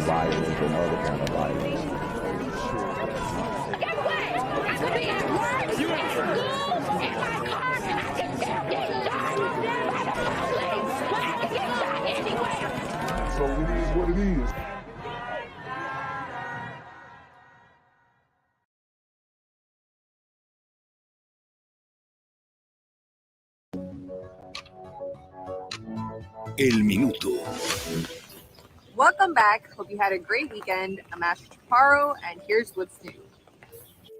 violence and other kind of violence. Get away! I could be at work, at school, in my car, and I can still get shot by the police. But I can get shot anywhere. So it is what it is. El Minuto. Welcome back. Hope you had a great weekend. I'm Ashley Chaparro, and here's what's new.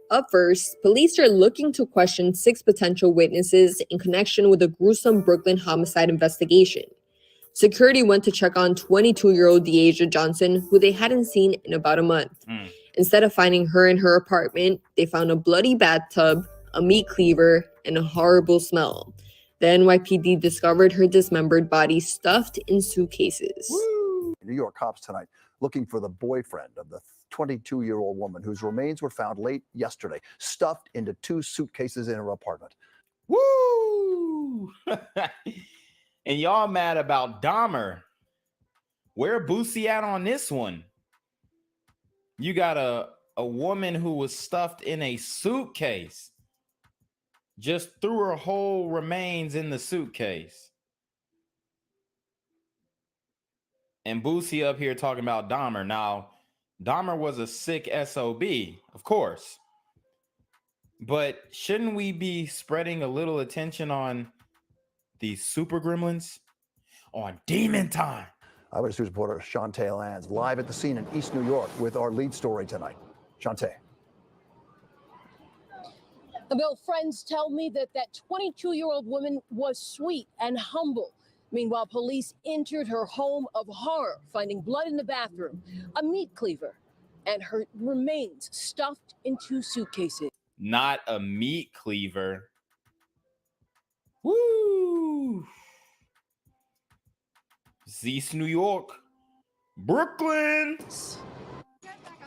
Up first, police are looking to question 6 potential witnesses in connection with a gruesome Brooklyn homicide investigation. Security went to check on 22-year-old Deasia Johnson, who they hadn't seen in about a month. Instead of finding her in her apartment, they found a bloody bathtub, a meat cleaver, and a horrible smell. The NYPD discovered her dismembered body stuffed in suitcases. Woo! New York cops tonight looking for the boyfriend of the 22-year-old woman whose remains were found late yesterday, stuffed into 2 suitcases in her apartment. Woo! And y'all mad about Dahmer. Where Boosie at on this one? You got a woman who was stuffed in a suitcase. Just threw her whole remains in the suitcase. And Boosie up here talking about Dahmer. Now, Dahmer was a sick SOB, of course. But shouldn't we be spreading a little attention on the super gremlins on Demon Time? Eyewitness News reporter Shantae Lands live at the scene in East New York with our lead story tonight. Shantae. Bill, friends tell me that 22-year-old woman was sweet and humble. Meanwhile, police entered her home of horror, finding blood in the bathroom, a meat cleaver, and her remains stuffed in 2 suitcases. Not a meat cleaver. Woo! East New York. Brooklyn.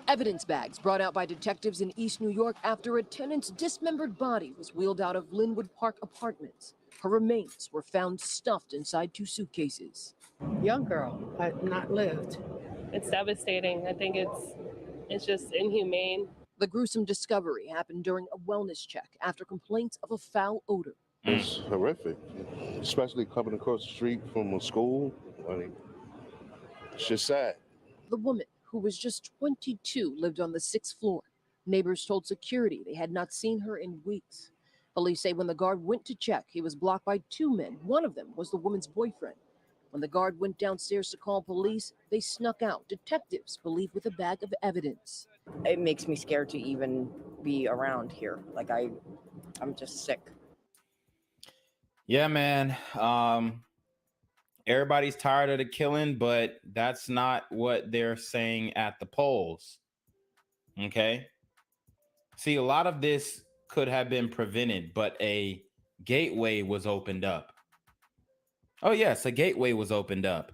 Evidence bags brought out by detectives in East New York after a tenant's dismembered body was wheeled out of Linwood Park Apartments. Her remains were found stuffed inside 2 suitcases. Young girl, but not lived. It's devastating. I think it's just inhumane. The gruesome discovery happened during a wellness check after complaints of a foul odor. It's horrific, especially coming across the street from a school. I mean, it's just sad. The woman, who was just 22, lived on the 6th floor. Neighbors told security they had not seen her in weeks. Police say when the guard went to check, he was blocked by 2 men. One of them was the woman's boyfriend. When the guard went downstairs to call police, they snuck out. Detectives believe with a bag of evidence. It makes me scared to even be around here. Like I'm just sick. Yeah, man. Everybody's tired of the killing, but that's not what they're saying at the polls. Okay. See, a lot of this could have been prevented, but a gateway was opened up. Oh, yes, a gateway was opened up.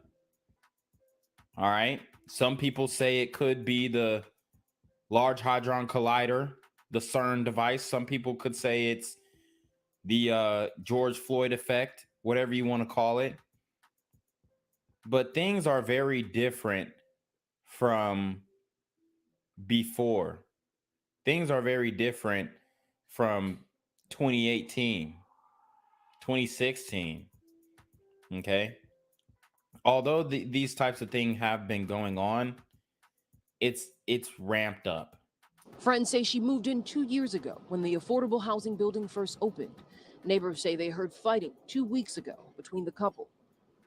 All right. Some people say it could be the Large Hadron Collider, the CERN device. Some people could say it's the George Floyd effect, whatever you want to call it. But things are very different from before. Things are very different from 2018, 2016. Okay. Although these types of things have been going on, it's ramped up. Friends say she moved in 2 years ago when the affordable housing building first opened. Neighbors say they heard fighting 2 weeks ago between the couple.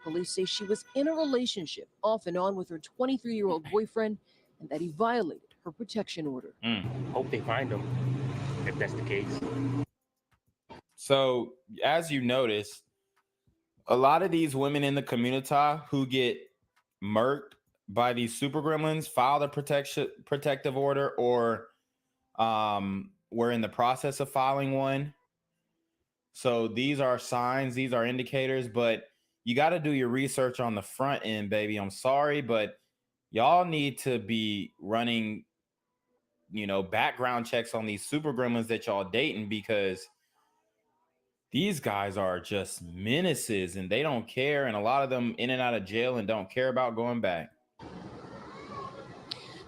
Police say she was in a relationship off and on with her 23-year-old boyfriend and that he violated her protection order. Hope they find him, if that's the case. So, as you notice, a lot of these women in the community who get murked by these super gremlins file a protective order or we're in the process of filing one. So these are signs, these are indicators, but you got to do your research on the front end, baby. I'm sorry, but y'all need to be running, background checks on these super gremlins that y'all dating, because these guys are just menaces and they don't care. And a lot of them in and out of jail and don't care about going back.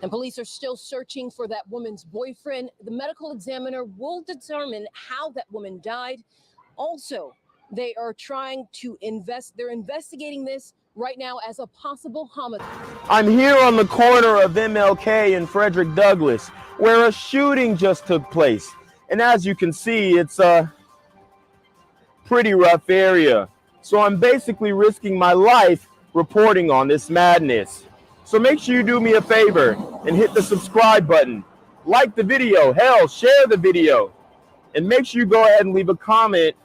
And police are still searching for that woman's boyfriend. The medical examiner will determine how that woman died. Also, they are trying to they're investigating this right now as a possible homicide. I'm here on the corner of MLK and Frederick Douglass, where a shooting just took place. And as you can see, it's a pretty rough area. So I'm basically risking my life reporting on this madness. So make sure you do me a favor and hit the subscribe button. Like the video, hell, share the video. And make sure you go ahead and leave a comment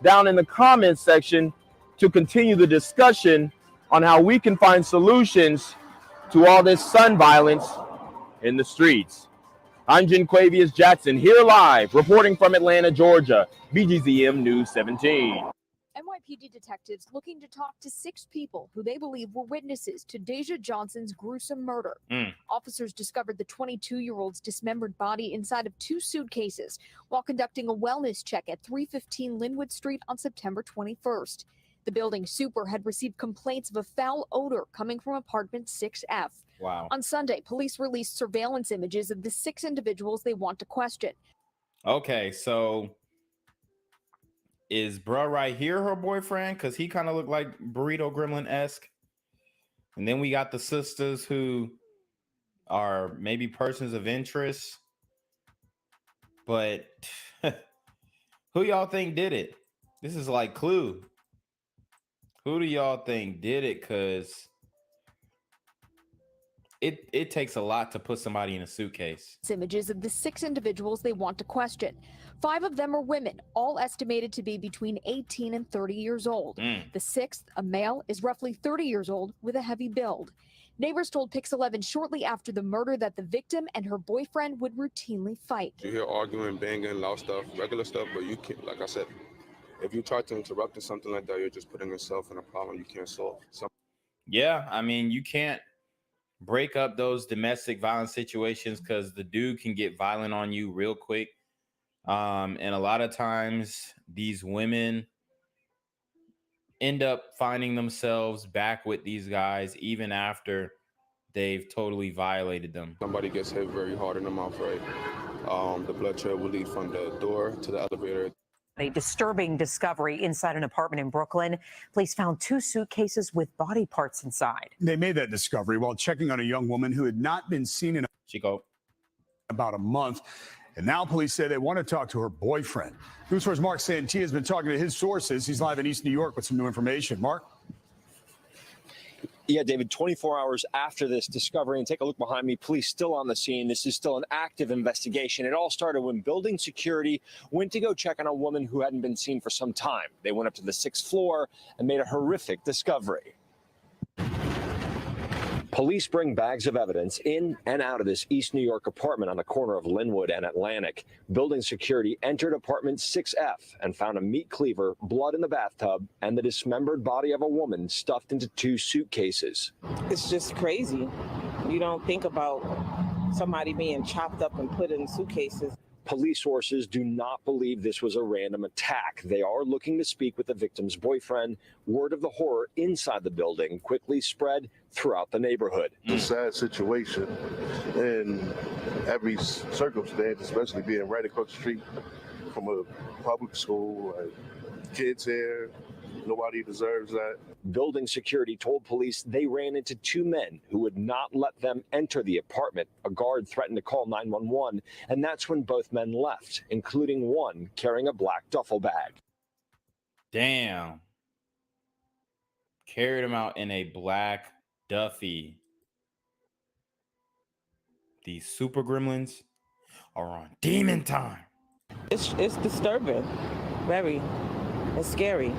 down in the comments section to continue the discussion on how we can find solutions to all this son violence in the streets. I'm Jenquavius Jackson, here live, reporting from Atlanta, Georgia, BGZM News 17. NYPD detectives looking to talk to 6 people who they believe were witnesses to Deja Johnson's gruesome murder. Officers discovered the 22-year-old's dismembered body inside of 2 suitcases while conducting a wellness check at 315 Linwood Street on September 21st. The building super had received complaints of a foul odor coming from apartment 6F. Wow. On Sunday, police released surveillance images of the 6 individuals they want to question. Okay, so is bruh right here her boyfriend? Because he kind of looked like Burrito Gremlin-esque. And then we got the sisters who are maybe persons of interest. But who y'all think did it? This is like Clue. Who do y'all think did it? Because it takes a lot to put somebody in a suitcase. Images of the 6 individuals they want to question. 5 of them are women, all estimated to be between 18 and 30 years old. The 6th, a male, is roughly 30 years old with a heavy build. Neighbors told Pix 11 shortly after the murder that the victim and her boyfriend would routinely fight. You hear arguing, banging, loud stuff, regular stuff, but you can't, like I said, if you try to interrupt or something like that, you're just putting yourself in a problem you can't solve. Yeah, I mean, you can't break up those domestic violence situations because the dude can get violent on you real quick. And a lot of times these women end up finding themselves back with these guys even after they've totally violated them. Somebody gets hit very hard in the mouth, right? The blood trail will lead from the door to the elevator. A disturbing discovery inside an apartment in Brooklyn. Police found 2 suitcases with body parts inside. They made that discovery while checking on a young woman who had not been seen in about a month. And now police say they want to talk to her boyfriend. News 4's Mark Santia has been talking to his sources. He's live in East New York with some new information. Mark? Yeah, David, 24 hours after this discovery, and take a look behind me, police still on the scene. This is still an active investigation. It all started when building security went to go check on a woman who hadn't been seen for some time. They went up to the 6th floor and made a horrific discovery. Police bring bags of evidence in and out of this East New York apartment on the corner of Linwood and Atlantic. Building security entered apartment 6F and found a meat cleaver, blood in the bathtub, and the dismembered body of a woman stuffed into 2 suitcases. It's just crazy. You don't think about somebody being chopped up and put in suitcases. Police sources do not believe this was a random attack. They are looking to speak with the victim's boyfriend. Word of the horror inside the building quickly spread throughout the neighborhood. It's a sad situation in every circumstance, especially being right across the street from a public school. Like, kids here, nobody deserves that. Building security told police they ran into 2 men who would not let them enter the apartment. A guard threatened to call 911, and that's when both men left, including one carrying a black duffel bag. Damn. Carried him out in a black duffy. These super gremlins are on demon time. It's disturbing. Very. It's scary.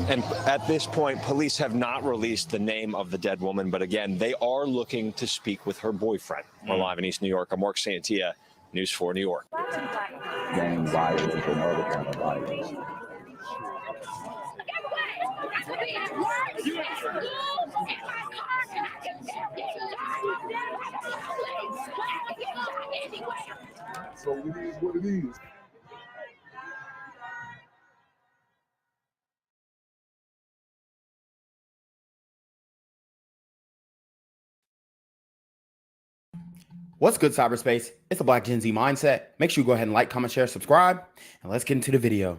And at this point, police have not released the name of the dead woman, but again, they are looking to speak with her boyfriend. We're live in East New York. I'm Mark Santia, News 4 New York. Gang violence and other kind of violence. So it is what it is. What's good, cyberspace? It's the Black Gen Z Mindset. Make sure you go ahead and like, comment, share, subscribe, and let's get into the video.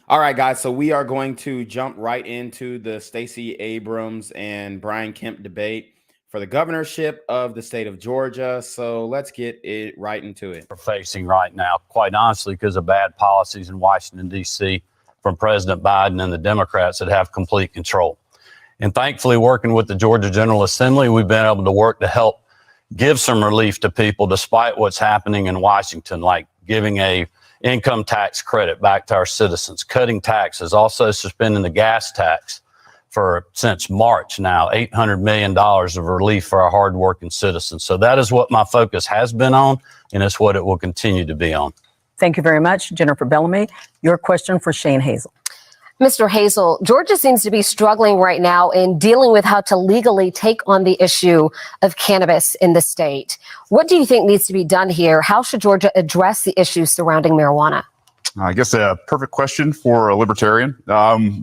All right, guys, so we are going to jump right into the Stacey Abrams and Brian Kemp debate for the governorship of the state of Georgia. So let's get it right into it. We're facing right now, quite honestly, because of bad policies in Washington, D.C. from President Biden and the Democrats that have complete control. And thankfully, working with the Georgia General Assembly, we've been able to work to help give some relief to people despite what's happening in Washington, like giving a income tax credit back to our citizens, cutting taxes, also suspending the gas tax since March now, $800 million of relief for our hardworking citizens. So that is what my focus has been on, and it's what it will continue to be on. Thank you very much. Jennifer Bellamy, your question for Shane Hazel. Mr. Hazel, Georgia seems to be struggling right now in dealing with how to legally take on the issue of cannabis in the state. What do you think needs to be done here? How should Georgia address the issues surrounding marijuana? I guess a perfect question for a libertarian.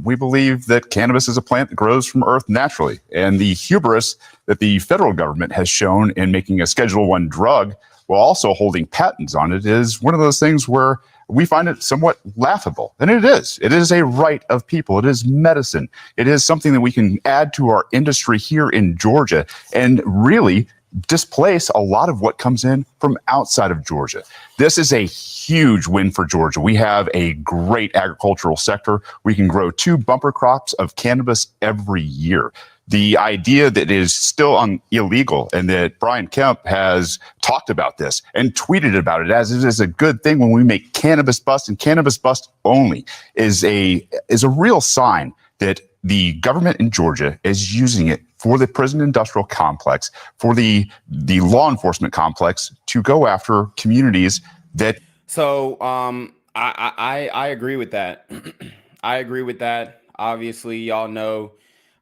We believe that cannabis is a plant that grows from earth naturally. And the hubris that the federal government has shown in making a Schedule I drug while also holding patents on it is one of those things where we find it somewhat laughable. And it is. It is a right of people. It is medicine. It is something that we can add to our industry here in Georgia and really displace a lot of what comes in from outside of Georgia. This is a huge win for Georgia. We have a great agricultural sector. We can grow 2 bumper crops of cannabis every year. The idea that it is still illegal and that Brian Kemp has talked about this and tweeted about it as it is a good thing when we make cannabis bust and cannabis bust only is a real sign that the government in Georgia is using it for the prison industrial complex, for the law enforcement complex to go after communities that. So I agree with that. I agree with that. Obviously, y'all know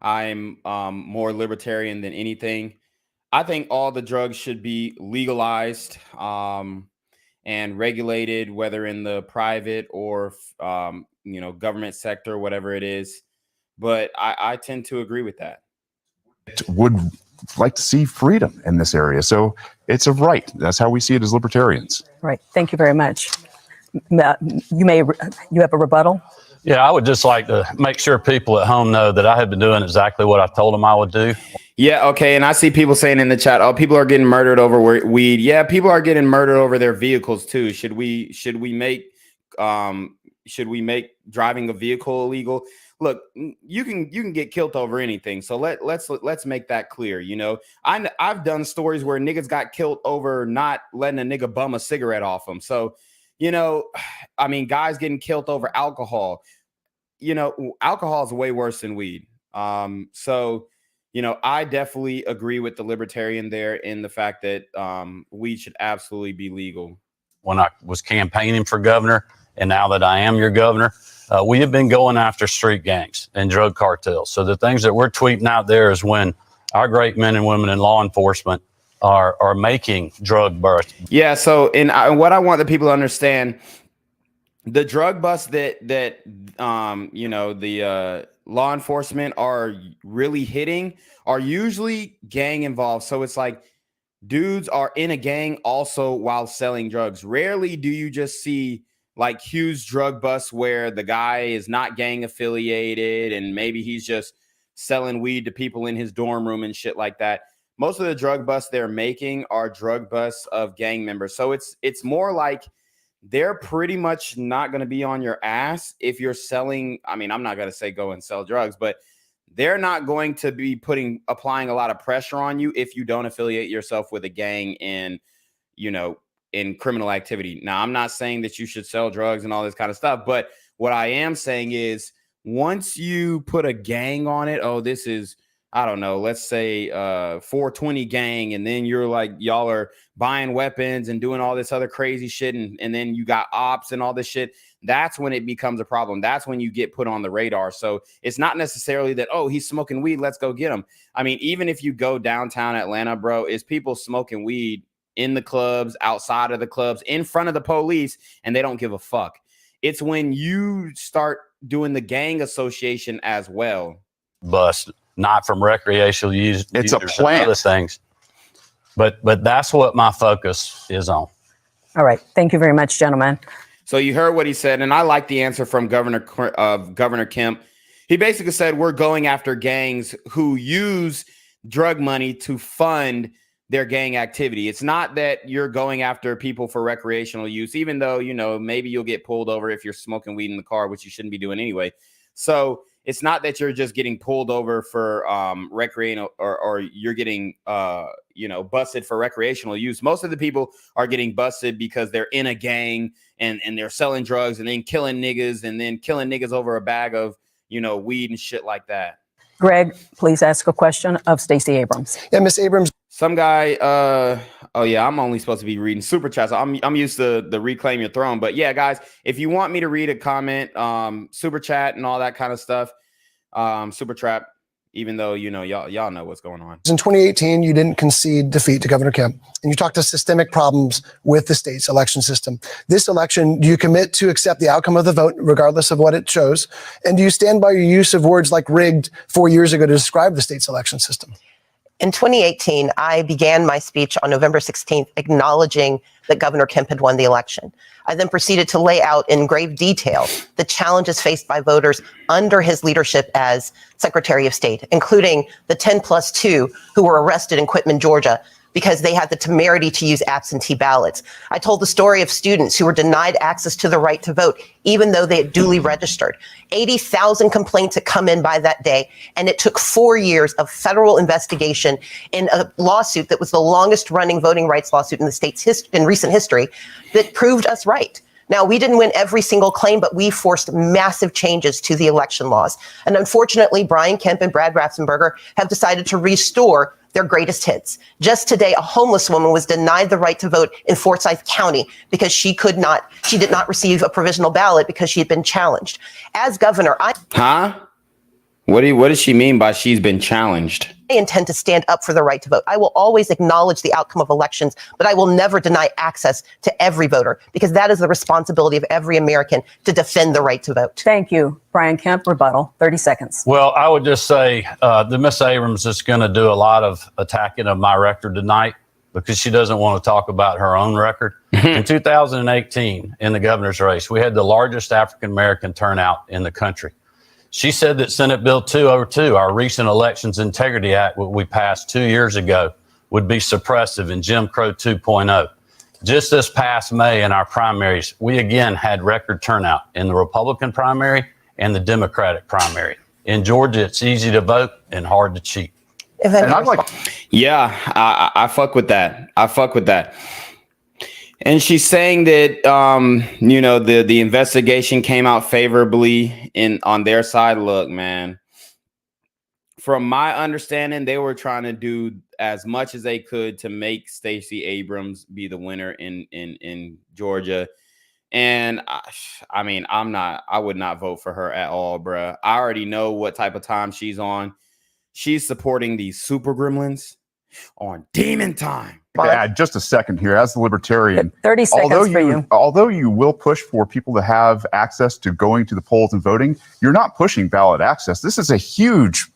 I'm more libertarian than anything. I think all the drugs should be legalized and regulated, whether in the private or government sector, whatever it is. But I tend to agree with that. Would like to see freedom in this area. So it's a right. That's how we see it as libertarians. Right. Thank you very much. You have a rebuttal? Yeah, I would just like to make sure people at home know that I have been doing exactly what I told them I would do. Yeah, okay. And I see people saying in the chat, oh, people are getting murdered over weed. Yeah, people are getting murdered over their vehicles too. Should we make driving a vehicle illegal? Look, you can get killed over anything. So let's make that clear. You know, I've done stories where niggas got killed over not letting a nigga bum a cigarette off them. So, you know, I mean, guys getting killed over alcohol. You know, alcohol is way worse than weed. So, you know, I definitely agree with the libertarian there in the fact that weed should absolutely be legal. When I was campaigning for governor, and now that I am your governor, we have been going after street gangs and drug cartels. So the things that we're tweeting out there is when our great men and women in law enforcement are making drug busts. Yeah. So, what I want the people to understand, the drug busts that the law enforcement are really hitting are usually gang involved. So it's like dudes are in a gang also while selling drugs. Rarely do you just see like huge drug busts where the guy is not gang affiliated and maybe he's just selling weed to people in his dorm room and shit like that. Most of the drug busts they're making are drug busts of gang members. So it's more like they're pretty much not going to be on your ass if you're selling. I mean, I'm not going to say go and sell drugs, but they're not going to be applying a lot of pressure on you if you don't affiliate yourself with a gang in criminal activity. Now, I'm not saying that you should sell drugs and all this kind of stuff, but what I am saying is once you put a gang on it, oh, this is, I don't know, let's say 420 gang, and then you're like, y'all are buying weapons and doing all this other crazy shit, and then you got ops and all this shit, that's when it becomes a problem. That's when you get put on the radar. So it's not necessarily that, oh, he's smoking weed, let's go get him. I mean, even if you go downtown Atlanta, bro, is people smoking weed in the clubs, outside of the clubs, in front of the police, and they don't give a fuck. It's when you start doing the gang association as well. Bust, not from recreational use. It's a plant. Other things. But that's what my focus is on. All right. Thank you very much, gentlemen. So you heard what he said, and I like the answer from Governor Kemp. He basically said we're going after gangs who use drug money to fund their gang activity. It's not that you're going after people for recreational use, even though, you know, maybe you'll get pulled over if you're smoking weed in the car, which you shouldn't be doing anyway. So it's not that you're just getting pulled over for recreational or you're getting, busted for recreational use. Most of the people are getting busted because they're in a gang and they're selling drugs and then killing niggas over a bag of, weed and shit like that. Greg, please ask a question of Stacey Abrams. Yeah, Miss Abrams. Some guy, I'm only supposed to be reading super chats. I'm used to the reclaim your throne. But yeah, guys, if you want me to read a comment, super chat and all that kind of stuff, super trap, even though, y'all know what's going on. In 2018, you didn't concede defeat to Governor Kemp, and you talked to systemic problems with the state's election system. This election, do you commit to accept the outcome of the vote, regardless of what it shows? And do you stand by your use of words like rigged 4 years ago to describe the state's election system? In 2018, I began my speech on November 16th acknowledging that Governor Kemp had won the election. I then proceeded to lay out in grave detail the challenges faced by voters under his leadership as Secretary of State, including the 10+2 who were arrested in Quitman, Georgia, because they had the temerity to use absentee ballots. I told the story of students who were denied access to the right to vote, even though they had duly registered. 80,000 complaints had come in by that day, and it took 4 years of federal investigation in a lawsuit that was the longest running voting rights lawsuit in the state's in recent history that proved us right. Now, we didn't win every single claim, but we forced massive changes to the election laws. And unfortunately, Brian Kemp and Brad Ratzenberger have decided to restore their greatest hits. Just today, a homeless woman was denied the right to vote in Forsyth County because she did not receive a provisional ballot because she had been challenged. As governor, What does she mean by she's been challenged? I intend to stand up for the right to vote. I will always acknowledge the outcome of elections, but I will never deny access to every voter because that is the responsibility of every American to defend the right to vote. Thank you. Brian Kemp, rebuttal, 30 seconds. Well, I would just say that Miss Abrams is going to do a lot of attacking of my record tonight because she doesn't want to talk about her own record. In 2018, in the governor's race, we had the largest African-American turnout in the country. She said that Senate Bill 202, our Recent Elections Integrity Act, what we passed 2 years ago, would be suppressive in Jim Crow 2.0. Just this past May in our primaries, we again had record turnout in the Republican primary and the Democratic primary. In Georgia, it's easy to vote and hard to cheat. I fuck with that. And she's saying that, the investigation came out favorably on their side. Look, man, from my understanding, they were trying to do as much as they could to make Stacey Abrams be the winner in Georgia. And I would not vote for her at all, bruh. I already know what type of time she's on. She's supporting these super gremlins on demon time. To add just a second here, as the libertarian, 30 seconds for you. Although you will push for people to have access to going to the polls and voting, you're not pushing ballot access. This is a huge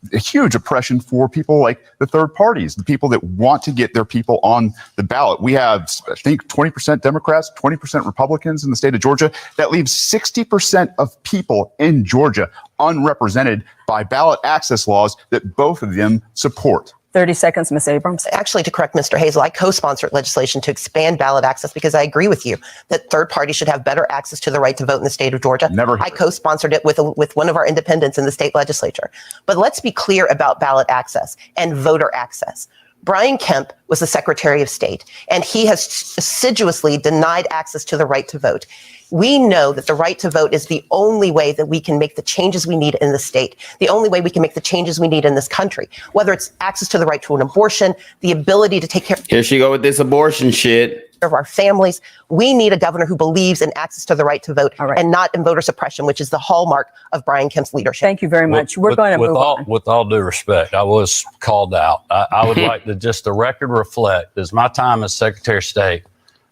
oppression for people like the third parties, the people that want to get their people on the ballot. We have, I think, 20% Democrats, 20% Republicans in the state of Georgia. That leaves 60% of people in Georgia unrepresented by ballot access laws that both of them support. 30 seconds, Ms. Abrams. Actually, to correct Mr. Hazel, I co-sponsored legislation to expand ballot access because I agree with you that third parties should have better access to the right to vote in the state of Georgia. I co-sponsored it with one of our independents in the state legislature. But let's be clear about ballot access and voter access. Brian Kemp was the Secretary of State, and he has assiduously denied access to the right to vote. We know that the right to vote is the only way that we can make the changes we need in the state, the only way we can make the changes we need in this country, whether it's access to the right to an abortion, the ability to take care Here she go with this abortion shit. Of our families. We need a governor who believes in access to the right to vote and not in voter suppression, which is the hallmark of Brian Kemp's leadership. Thank you very much. We're going to move on. With all due respect, I was called out. I would like to just the record reflect, as my time as Secretary of State,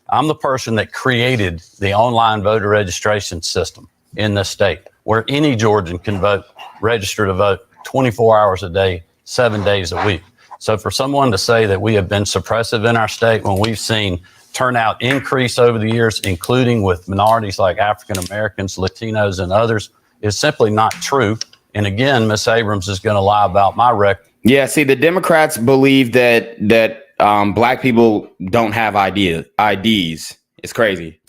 I'm the person that created the online voter registration system in this state where any Georgian can vote, register to vote 24 hours a day, 7 days a week. So for someone to say that we have been suppressive in our state when we've seen turnout increase over the years, including with minorities like African Americans, Latinos, and others, is simply not true. And again, Ms. Abrams is going to lie about my record. Yeah, see, the Democrats believe that black people don't have IDs. It's crazy.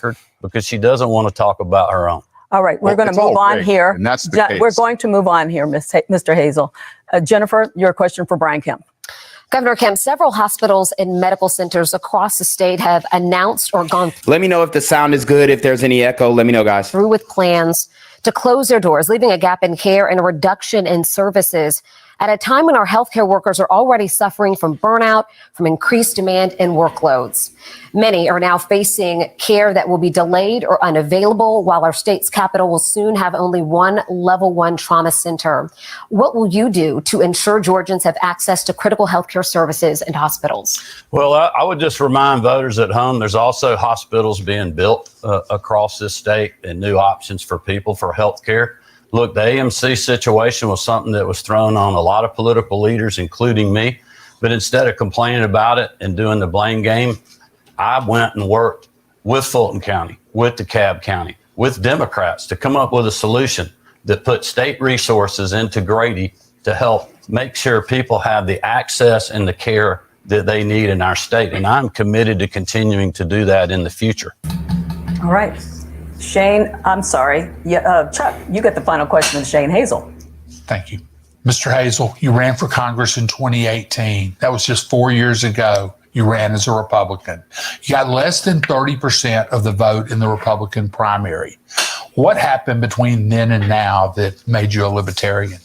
Because she doesn't want to talk about her own. All right, we're going to move on here. And that's the case. We're going to move on here, Mr. Hazel. Jennifer, your question for Brian Kemp. Governor Kemp, several hospitals and medical centers across the state have announced or gone Let me know if the sound is good. If there's any echo, let me know, guys. through with plans to close their doors, leaving a gap in care and a reduction in services at a time when our healthcare workers are already suffering from burnout, from increased demand and workloads. Many are now facing care that will be delayed or unavailable, while our state's capital will soon have only one level 1 trauma center. What will you do to ensure Georgians have access to critical healthcare services and hospitals? Well, I would just remind voters at home, there's also hospitals being built across this state and new options for people for health care. Look, the AMC situation was something that was thrown on a lot of political leaders, including me. But instead of complaining about it and doing the blame game, I went and worked with Fulton County, with DeKalb County, with Democrats to come up with a solution that put state resources into Grady to help make sure people have the access and the care that they need in our state. And I'm committed to continuing to do that in the future. All right. Shane, I'm sorry. Chuck, you get the final question of Shane Hazel. Thank you. Mr. Hazel, you ran for Congress in 2018. That was just 4 years ago. You ran as a Republican. You got less than 30% of the vote in the Republican primary. What happened between then and now that made you a libertarian?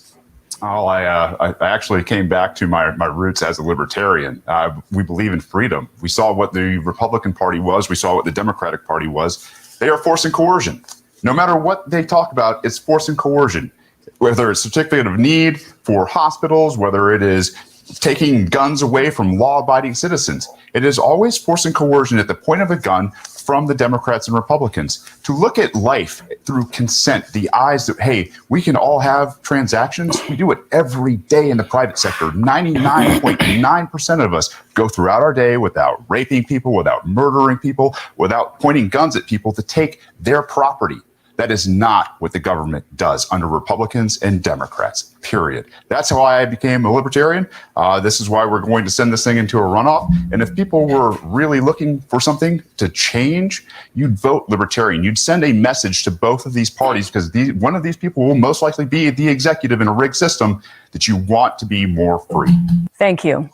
Oh, I actually came back to my roots as a libertarian. We believe in freedom. We saw what the Republican Party was. We saw what the Democratic Party was. They are force and coercion. No matter what they talk about, it's force and coercion. Whether it's certificate of need for hospitals, whether it is taking guns away from law-abiding citizens, it is always force and coercion at the point of a gun from the Democrats and Republicans. To look at life through consent, the eyes that, hey, we can all have transactions. We do it every day in the private sector. 99.9% of us go throughout our day without raping people, without murdering people, without pointing guns at people to take their property. That is not what the government does under Republicans and Democrats, period. That's how I became a libertarian. This is why we're going to send this thing into a runoff. And if people were really looking for something to change, you'd vote libertarian. You'd send a message to both of these parties, because one of these people will most likely be the executive in a rigged system, that you want to be more free. Thank you.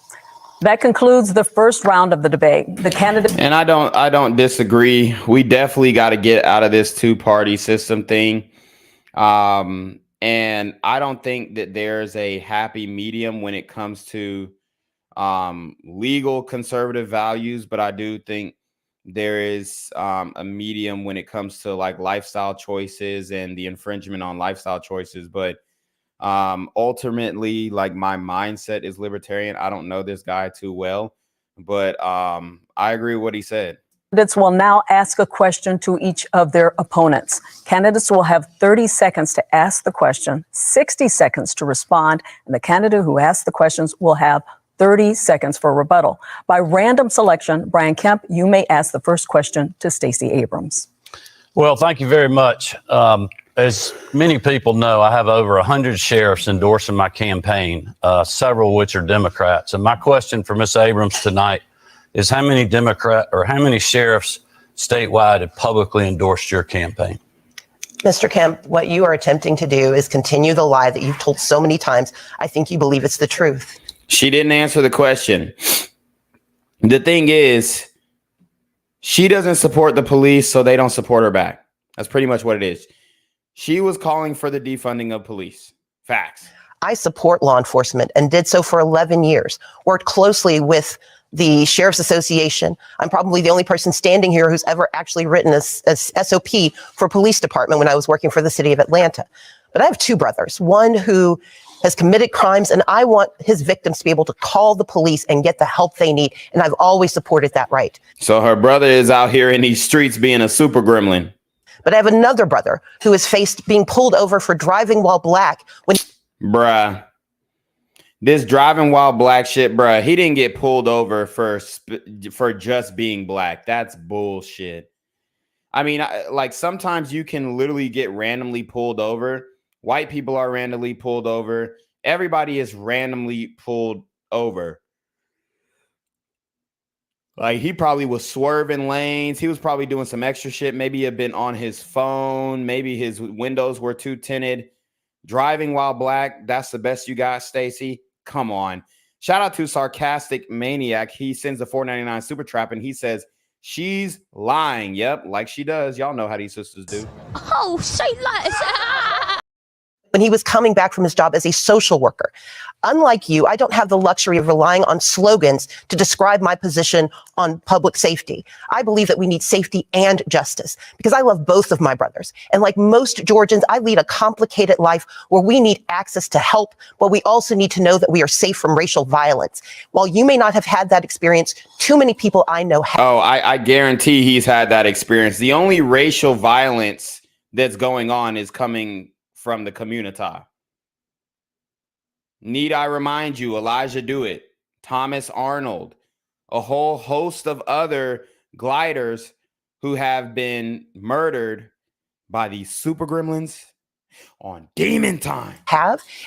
That concludes the first round of the debate. The candidate. And I don't disagree. We definitely got to get out of this two-party system thing. And I don't think that there's a happy medium when it comes to legal conservative values, but I do think there is a medium when it comes to like lifestyle choices and the infringement on lifestyle choices. But ultimately, like, my mindset is libertarian. I don't know this guy too well, but I agree with what he said. Candidates will now ask a question to each of their opponents. Candidates will have 30 seconds to ask the question, 60 seconds to respond, and the candidate who asks the questions will have 30 seconds for rebuttal. By random selection, Brian Kemp, you may ask the first question to Stacey Abrams. Well, thank you very much. As many people know, I have over 100 sheriffs endorsing my campaign, several of which are Democrats. And my question for Ms. Abrams tonight is, how many sheriffs statewide have publicly endorsed your campaign? Mr. Kemp, what you are attempting to do is continue the lie that you've told so many times. I think you believe it's the truth. She didn't answer the question. The thing is, she doesn't support the police, so they don't support her back. That's pretty much what it is. She was calling for the defunding of police. Facts. I support law enforcement and did so for 11 years. Worked closely with the Sheriff's Association. I'm probably the only person standing here who's ever actually written a SOP for police department when I was working for the city of Atlanta. But I have two brothers, one who has committed crimes, and I want his victims to be able to call the police and get the help they need. And I've always supported that right. So her brother is out here in these streets being a super gremlin. But I have another brother who has faced being pulled over for driving while black. Bruh. This driving while black shit, bruh. He didn't get pulled over for just being black. That's bullshit. I mean, like sometimes you can literally get randomly pulled over. White people are randomly pulled over. Everybody is randomly pulled over. Like he probably was swerving lanes. He was probably doing some extra shit. Maybe he had been on his phone. Maybe his windows were too tinted. Driving while black. That's the best you got, Stacey. Come on. Shout out to Sarcastic Maniac. He sends the $4.99 super trap and he says, she's lying. Yep, like she does. Y'all know how these sisters do. Oh, she lies. When he was coming back from his job as a social worker. Unlike you, I don't have the luxury of relying on slogans to describe my position on public safety. I believe that we need safety and justice because I love both of my brothers. And like most Georgians, I lead a complicated life where we need access to help, but we also need to know that we are safe from racial violence. While you may not have had that experience, too many people I know have. Oh, I guarantee he's had that experience. The only racial violence that's going on is coming from the community. Need I remind you, Elijah Dewitt, Thomas Arnold, a whole host of other gliders who have been murdered by these super gremlins on Demon Time.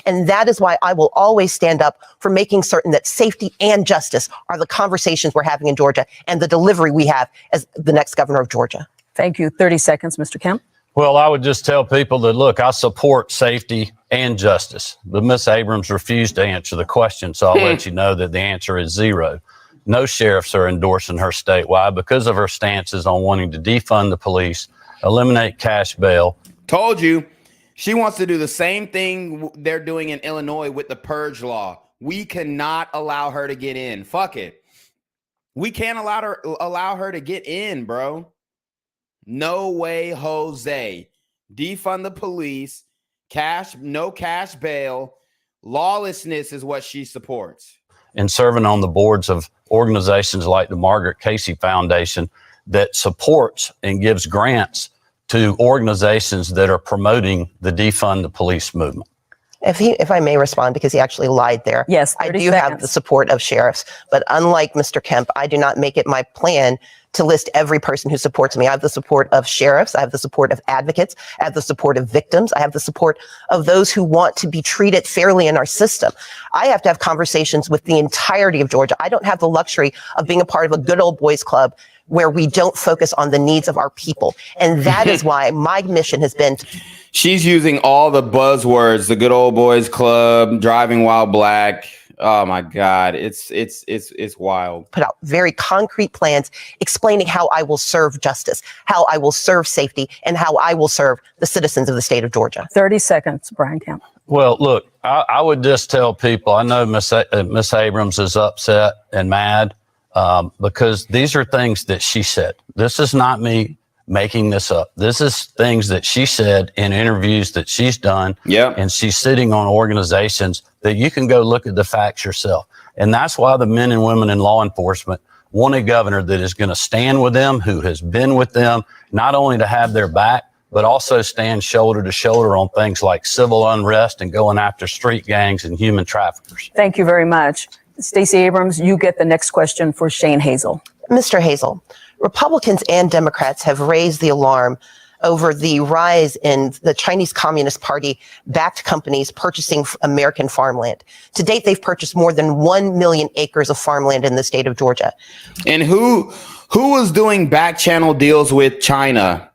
And that is why I will always stand up for making certain that safety and justice are the conversations we're having in Georgia and the delivery we have as the next governor of Georgia. Thank you. 30 seconds, Mr. Kemp. Well, I would just tell people that, look, I support safety and justice. But Ms. Abrams refused to answer the question, so I'll let you know that the answer is 0. No sheriffs are endorsing her statewide because of her stances on wanting to defund the police, eliminate cash bail. Told you. She wants to do the same thing they're doing in Illinois with the purge law. We cannot allow her to get in. Fuck it. We can't allow her to get in, bro. No way, Jose. Defund the police, no cash bail, lawlessness is what she supports. And serving on the boards of organizations like the Margaret Casey Foundation that supports and gives grants to organizations that are promoting the defund the police movement. If I may respond, because he actually lied there. Yes, I do have the support of sheriffs, but unlike Mr. Kemp, I do not make it my plan to list every person who supports me. I have the support of sheriffs. I have the support of advocates. I have the support of victims. I have the support of those who want to be treated fairly in our system. I have to have conversations with the entirety of Georgia. I don't have the luxury of being a part of a good old boys club where we don't focus on the needs of our people. And that is why my mission has been She's using all the buzzwords, the good old boys club, driving while black. Oh my God, it's wild. Put out very concrete plans explaining how I will serve justice, how I will serve safety, and how I will serve the citizens of the state of Georgia. 30 seconds, Brian Kemp. Well, look, I would just tell people, I know Miss Abrams is upset and mad because these are things that she said. This is not me making this up. This is things that she said in interviews that she's done. Yeah. And she's sitting on organizations that you can go look at the facts yourself. And that's why the men and women in law enforcement want a governor that is going to stand with them, who has been with them, not only to have their back, but also stand shoulder to shoulder on things like civil unrest and going after street gangs and human traffickers. Thank you very much. Stacey Abrams, you get the next question for Shane Hazel. Mr. Hazel, Republicans and Democrats have raised the alarm over the rise in the Chinese Communist Party backed companies purchasing American farmland. To date, they've purchased more than 1 million acres of farmland in the state of Georgia. And who was doing back channel deals with China?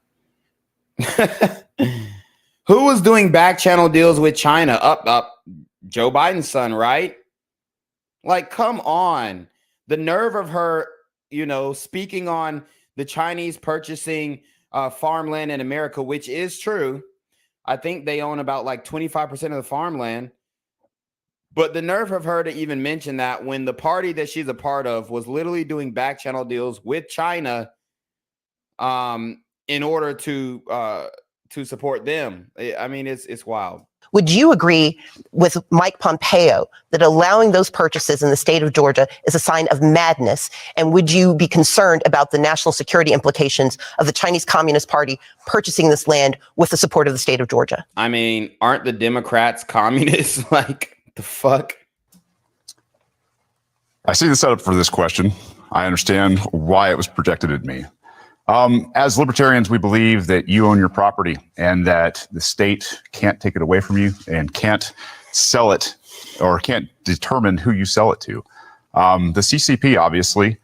Who was doing back channel deals with China? Up, Joe Biden's son, right? Like, come on. The nerve of her, speaking on the Chinese purchasing farmland in America, which is true. I think they own about like 25% of the farmland. But the nerve of her to even mention that when the party that she's a part of was literally doing back channel deals with China in order to support them. I mean, it's wild. Would you agree with Mike Pompeo that allowing those purchases in the state of Georgia is a sign of madness? And would you be concerned about the national security implications of the Chinese Communist Party purchasing this land with the support of the state of Georgia? I mean, aren't the Democrats communists? Like, the fuck? I see the setup for this question. I understand why it was projected at me. As libertarians, we believe that you own your property and that the state can't take it away from you and can't sell it or can't determine who you sell it to. The CCP, obviously,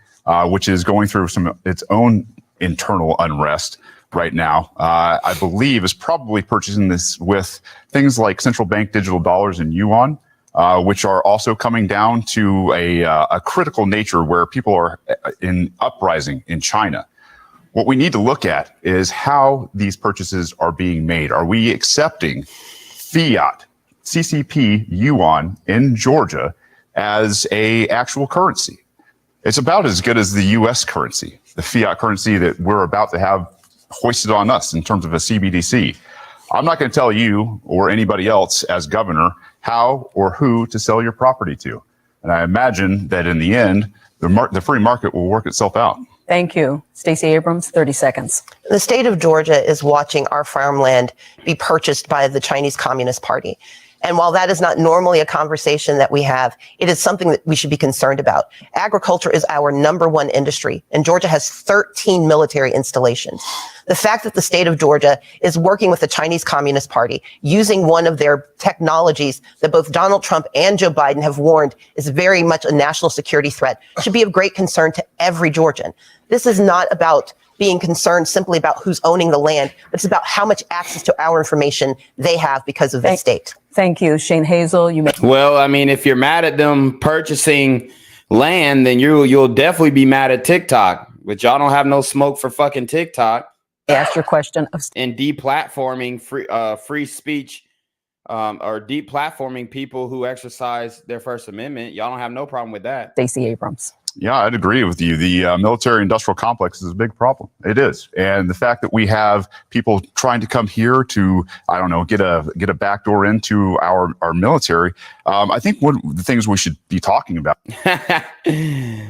which is going through its own internal unrest right now, I believe is probably purchasing this with things like central bank digital dollars and yuan, which are also coming down to a critical nature where people are in uprising in China. What we need to look at is how these purchases are being made. Are we accepting fiat, CCP, yuan in Georgia as a actual currency? It's about as good as the U.S. currency, the fiat currency that we're about to have hoisted on us in terms of a CBDC. I'm not going to tell you or anybody else as governor how or who to sell your property to. And I imagine that in the end, the free market will work itself out. Thank you. Stacey Abrams, 30 seconds. The state of Georgia is watching our farmland be purchased by the Chinese Communist Party. And while that is not normally a conversation that we have, it is something that we should be concerned about. Agriculture is our #1 industry, and Georgia has 13 military installations. The fact that the state of Georgia is working with the Chinese Communist Party, using one of their technologies that both Donald Trump and Joe Biden have warned is very much a national security threat, should be of great concern to every Georgian. This is not about being concerned simply about who's owning the land, but it's about how much access to our information they have because of this state. Thank you. Shane Hazel, you may. Well, I mean, if you're mad at them purchasing land, then you'll definitely be mad at TikTok. But y'all don't have no smoke for fucking TikTok. Ask your question. And deplatforming free speech or deplatforming people who exercise their First Amendment. Y'all don't have no problem with that. Stacey Abrams. Yeah, I'd agree with you. The military-industrial complex is a big problem. It is, and the fact that we have people trying to come here to, I don't know, get a backdoor into our military. I think one of the things we should be talking about.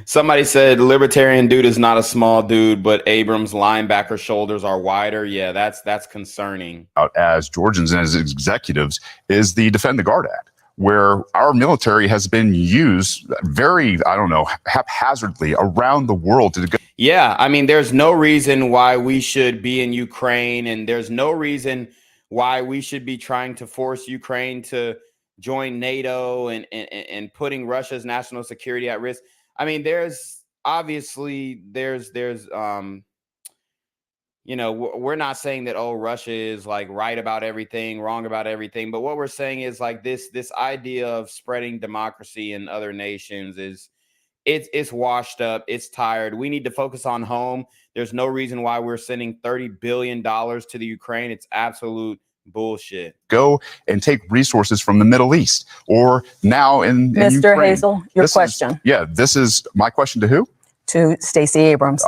Somebody said libertarian dude is not a small dude, but Abrams' linebacker shoulders are wider. Yeah, that's concerning. As Georgians and as executives, is the Defend the Guard Act, where our military has been used very, I don't know, haphazardly around the world to go. Yeah, I mean, there's no reason why we should be in Ukraine, and there's no reason why we should be trying to force Ukraine to join NATO and putting Russia's national security at risk. I mean, there's you know, we're not saying that, oh, Russia is like right about everything, wrong about everything. But what we're saying is like this idea of spreading democracy in other nations it's washed up. It's tired. We need to focus on home. There's no reason why we're sending $30 billion to the Ukraine. It's absolute bullshit. Go and take resources from the Middle East or now in Mr. Ukraine. Hazel, your question. This is my question to who? To Stacey Abrams.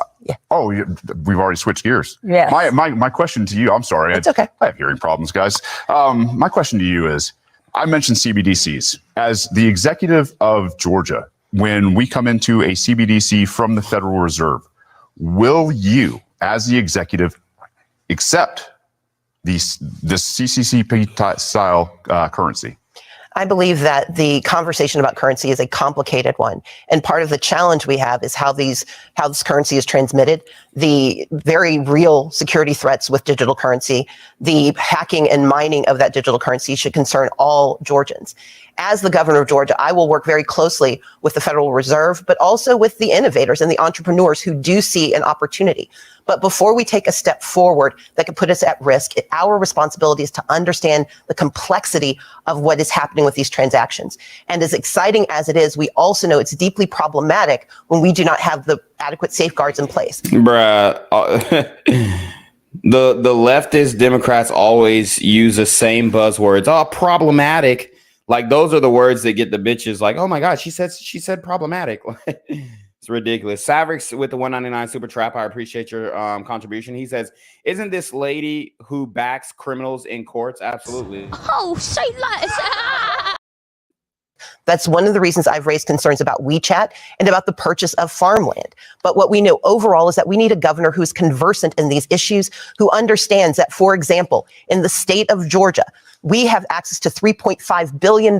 Oh, we've already switched gears. Yes. My question to you, I'm sorry. It's okay. I have hearing problems, guys. My question to you is, I mentioned CBDCs. As the executive of Georgia, when we come into a CBDC from the Federal Reserve, will you, as the executive, accept this CCCP style currency? I believe that the conversation about currency is a complicated one. And part of the challenge we have is how this currency is transmitted, the very real security threats with digital currency, the hacking and mining of that digital currency should concern all Georgians. As the governor of Georgia, I will work very closely with the Federal Reserve, but also with the innovators and the entrepreneurs who do see an opportunity. But before we take a step forward that could put us at risk, our responsibility is to understand the complexity of what is happening with these transactions. And as exciting as it is, we also know it's deeply problematic when we do not have the adequate safeguards in place. Bruh, the leftist Democrats always use the same buzzwords. Oh, problematic. Like those are the words that get the bitches like, oh my God, she said problematic. It's ridiculous. Savrix with the 199 super trap. I appreciate your contribution. He says, isn't this lady who backs criminals in courts? Absolutely. Oh, say that. That's one of the reasons I've raised concerns about WeChat and about the purchase of farmland. But what we know overall is that we need a governor who's conversant in these issues, who understands that, for example, in the state of Georgia, We have access to $3.5 billion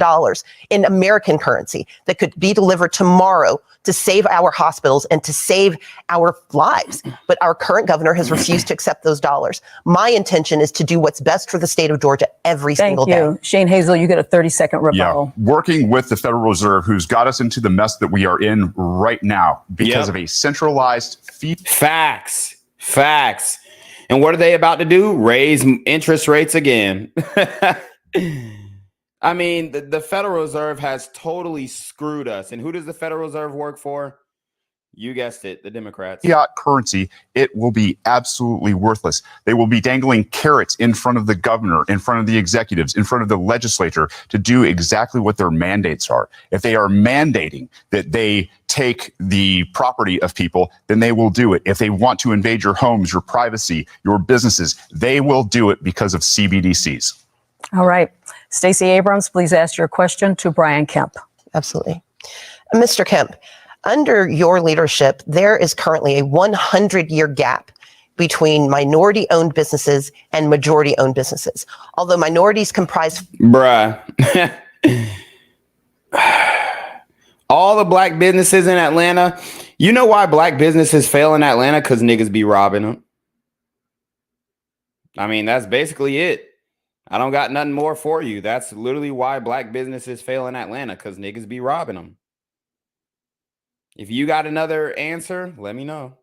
in American currency that could be delivered tomorrow to save our hospitals and to save our lives. But our current governor has refused to accept those dollars. My intention is to do what's best for the state of Georgia every single day. Thank you. Shane Hazel, you get a 30-second rebuttal. Yeah, working with the Federal Reserve, who's got us into the mess that we are in right now because of a centralized fee. Facts. And what are they about to do? Raise interest rates again. I mean, the Federal Reserve has totally screwed us. And who does the Federal Reserve work for? You guessed it, the Democrats. Fiat currency, it will be absolutely worthless. They will be dangling carrots in front of the governor, in front of the executives, in front of the legislature to do exactly what their mandates are. If they are mandating that they take the property of people, then they will do it. If they want to invade your homes, your privacy, your businesses, they will do it because of CBDCs. All right. Stacey Abrams, please ask your question to Brian Kemp. Absolutely. Mr. Kemp, under your leadership, there is currently a 100-year gap between minority-owned businesses and majority-owned businesses. Although minorities comprise... Bruh. All the black businesses in Atlanta, you know why black businesses fail in Atlanta? Because niggas be robbing them. I mean, that's basically it. I don't got nothing more for you. That's literally why black businesses fail in Atlanta, because niggas be robbing them. If you got another answer, let me know.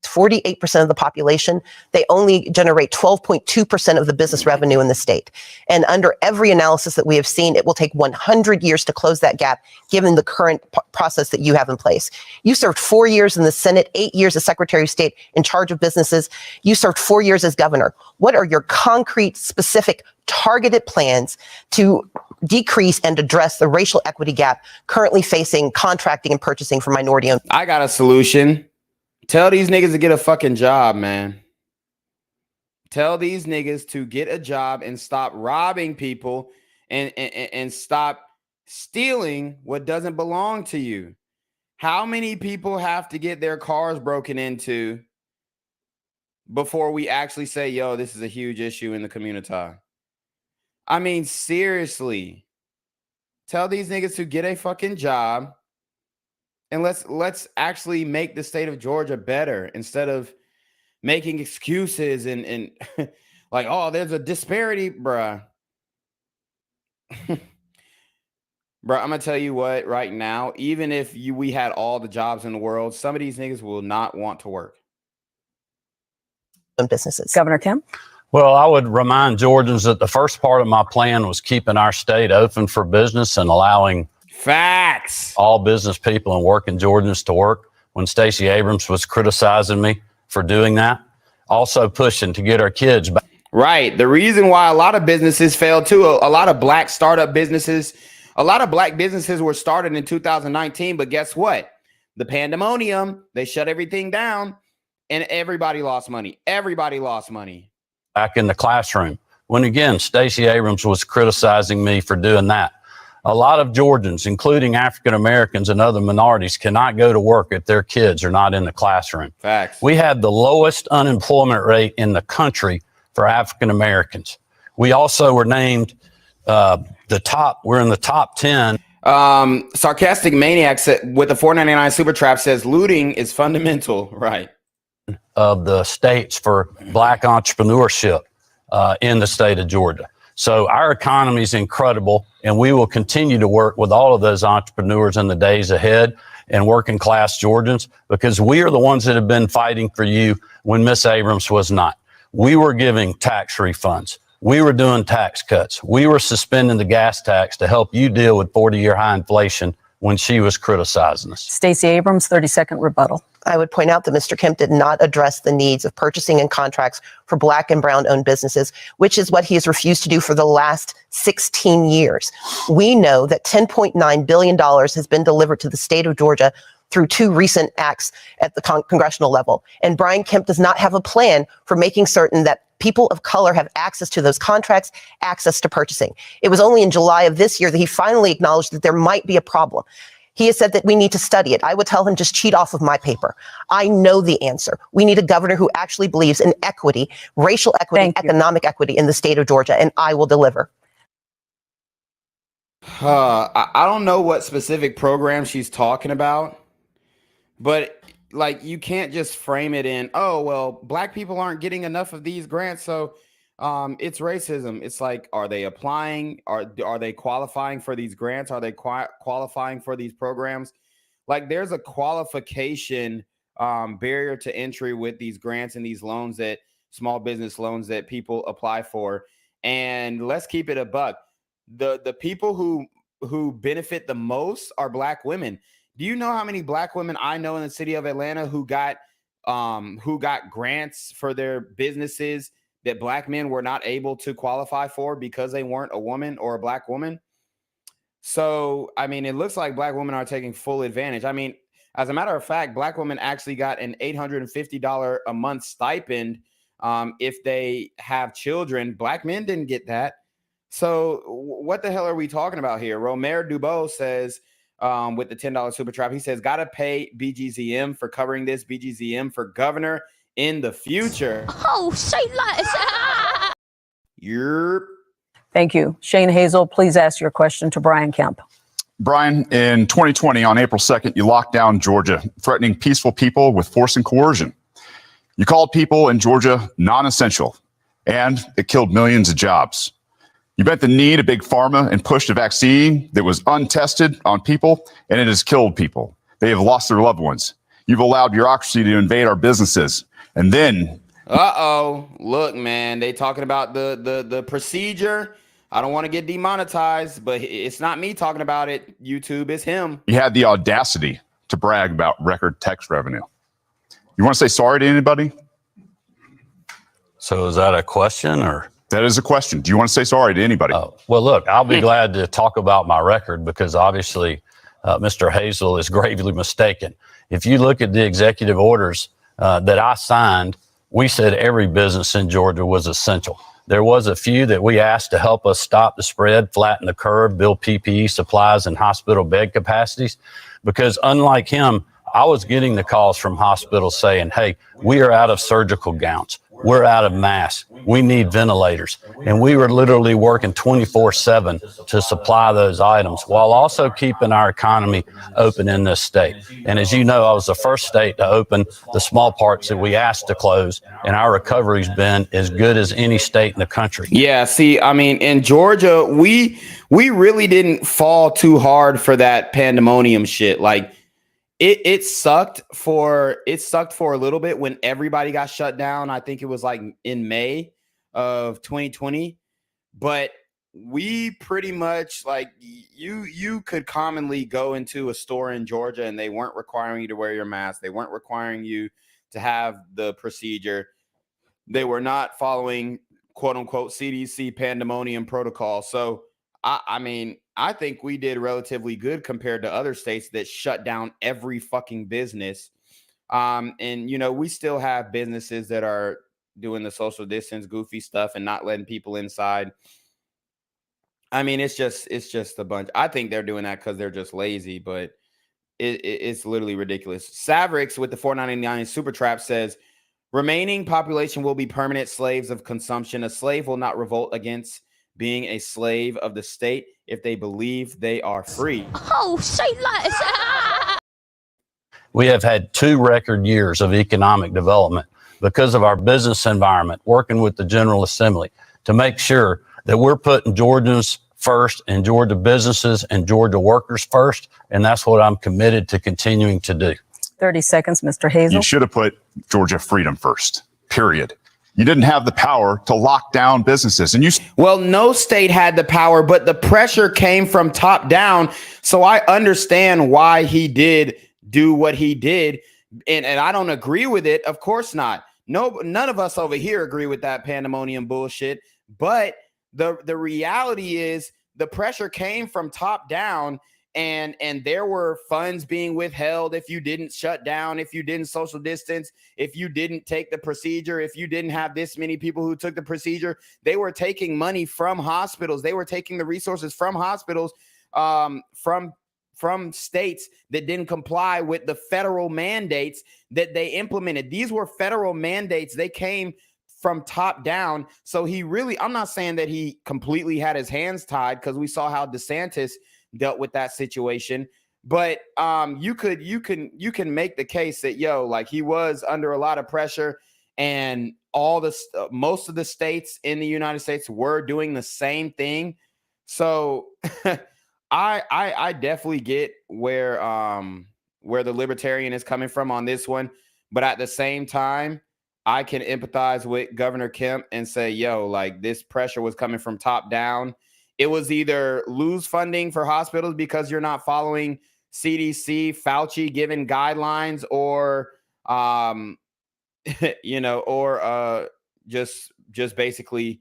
48% of the population, they only generate 12.2% of the business revenue in the state. And under every analysis that we have seen, it will take 100 years to close that gap, given the current process that you have in place. You served 4 years in the Senate, 8 years as Secretary of State in charge of businesses. You served 4 years as governor. What are your concrete, specific, targeted plans to decrease and address the racial equity gap currently facing contracting and purchasing for minority-owned? I got a solution. Tell these niggas to get a fucking job, man. Tell these niggas to get a job and stop robbing people and stop stealing what doesn't belong to you. How many people have to get their cars broken into before we actually say, yo, this is a huge issue in the community? I mean, seriously. Tell these niggas to get a fucking job. And let's actually make the state of Georgia better instead of making excuses and like, oh, there's a disparity, bruh. Bruh, I'm gonna tell you what, right now, even if we had all the jobs in the world, some of these niggas will not want to work. Businesses. Governor Kemp? Well, I would remind Georgians that the first part of my plan was keeping our state open for business and allowing facts all business people and working Georgians to work when Stacey Abrams was criticizing me for doing that. Also pushing to get our kids back. Right. The reason why a lot of businesses failed too, a lot of black startup businesses, a lot of black businesses were started in 2019, but guess what? The pandemonium, they shut everything down and everybody lost money. Everybody lost money. Back in the classroom. When again, Stacey Abrams was criticizing me for doing that. A lot of Georgians, including African Americans and other minorities, cannot go to work if their kids are not in the classroom. Facts. We have the lowest unemployment rate in the country for African Americans. We also were named we're in the top 10. Sarcastic Maniac with the $4.99 super trap says looting is fundamental, right? Of the states for black entrepreneurship in the state of Georgia. So our economy is incredible, and we will continue to work with all of those entrepreneurs in the days ahead and working class Georgians, because we are the ones that have been fighting for you when Miss Abrams was not. We were giving tax refunds. We were doing tax cuts. We were suspending the gas tax to help you deal with 40-year high inflation when she was criticizing us. Stacey Abrams, 30-second rebuttal. I would point out that Mr. Kemp did not address the needs of purchasing and contracts for black and brown owned businesses, which is what he has refused to do for the last 16 years. We know that $10.9 billion has been delivered to the state of Georgia through 2 recent acts at the congressional level. And Brian Kemp does not have a plan for making certain that people of color have access to those contracts, access to purchasing. It was only in July of this year that he finally acknowledged that there might be a problem. He has said that we need to study it. I would tell him, just cheat off of my paper. I know the answer. We need a governor who actually believes in equity, racial equity, economic equity in the state of Georgia, and I will deliver. I don't know what specific program she's talking about, but like you can't just frame it in, oh, well, black people aren't getting enough of these grants, so it's racism. It's like, are they applying? Are they qualifying for these grants? Are they qualifying for these programs? Like there's a qualification barrier to entry with these grants and these loans, that small business loans that people apply for. And let's keep it a buck. The people who benefit the most are black women. Do you know how many black women I know in the city of Atlanta who got grants for their businesses that black men were not able to qualify for because they weren't a woman or a black woman? So, I mean, it looks like black women are taking full advantage. I mean, as a matter of fact, black women actually got an $850 a month stipend if they have children. Black men didn't get that. So what the hell are we talking about here? Romer Dubois says, with the $10 super trap, he says, gotta pay BGZM for covering this. BGZM for governor in the future. Oh, say less. You're. Thank you. Shane Hazel, please ask your question to Brian Kemp. Brian, in 2020, on April 2nd, you locked down Georgia, threatening peaceful people with force and coercion. You called people in Georgia non-essential, and it killed millions of jobs. You bent the knee to big pharma and pushed a vaccine that was untested on people, and it has killed people. They have lost their loved ones. You've allowed bureaucracy to invade our businesses. And then... Look, man, they talking about the procedure. I don't want to get demonetized, but it's not me talking about it. YouTube, it's him. You had the audacity to brag about record tax revenue. You want to say sorry to anybody? So is that a question or? That is a question. Do you want to say sorry to anybody? Well, look, I'll be glad to talk about my record because obviously Mr. Hazel is gravely mistaken. If you look at the executive orders that I signed, we said every business in Georgia was essential. There was a few that we asked to help us stop the spread, flatten the curve, build PPE supplies and hospital bed capacities, because unlike him, I was getting the calls from hospitals saying, hey, we are out of surgical gowns. We're out of masks. We need ventilators. And we were literally working 24/7 to supply those items while also keeping our economy open in this state. And as you know, I was the first state to open the small parts that we asked to close, and our recovery's been as good as any state in the country. Yeah, see, I mean, in Georgia, we really didn't fall too hard for that pandemonium shit. Like, It sucked for a little bit when everybody got shut down. I think it was like in May of 2020, but we pretty much like you could commonly go into a store in Georgia and they weren't requiring you to wear your mask. They weren't requiring you to have the procedure. They were not following quote unquote CDC pandemonium protocol. So I mean, I think we did relatively good compared to other states that shut down every fucking business. And, you know, we still have businesses that are doing the social distance, goofy stuff and not letting people inside. I mean, it's just a bunch. I think they're doing that because they're just lazy, but it's literally ridiculous. Savrix with the $4.99 super trap says, remaining population will be permanent slaves of consumption. A slave will not revolt against being a slave of the state if they believe they are free. Oh, say less. We have had 2 record years of economic development because of our business environment, working with the General Assembly to make sure that we're putting Georgians first and Georgia businesses and Georgia workers first. And that's what I'm committed to continuing to do. 30 seconds, Mr. Hazel. You should have put Georgia freedom first, period. You didn't have the power to lock down businesses. And well, no state had the power, but the pressure came from top down. So I understand why he did do what he did. And I don't agree with it. Of course not. No, none of us over here agree with that pandemonium bullshit. But the reality is the pressure came from top down. And there were funds being withheld if you didn't shut down, if you didn't social distance, if you didn't take the procedure, if you didn't have this many people who took the procedure. They were taking money from hospitals. They were taking the resources from hospitals, from states that didn't comply with the federal mandates that they implemented. These were federal mandates. They came from top down. So he really, I'm not saying that he completely had his hands tied, because we saw how DeSantis dealt with that situation. But you can make the case that, yo, like, he was under a lot of pressure, and most of the states in the United States were doing the same thing. So I definitely get where the libertarian is coming from on this one. But at the same time, I can empathize with Governor Kemp and say, yo, like, this pressure was coming from top down. It was either lose funding for hospitals because you're not following CDC, Fauci given guidelines, or, just basically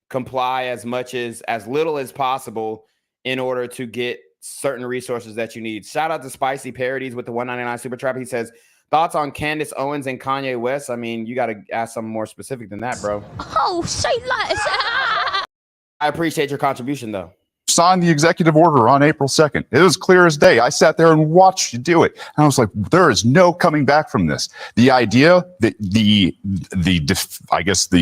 comply as little as possible in order to get certain resources that you need. Shout out to Spicy Parodies with the 199 Super Trap. He says, thoughts on Candace Owens and Kanye West? I mean, you got to ask something more specific than that, bro. Oh, say less. I appreciate your contribution, though. Signed the executive order on April 2nd. It was clear as day. I sat there and watched you do it. And I was like, there is no coming back from this. The idea that the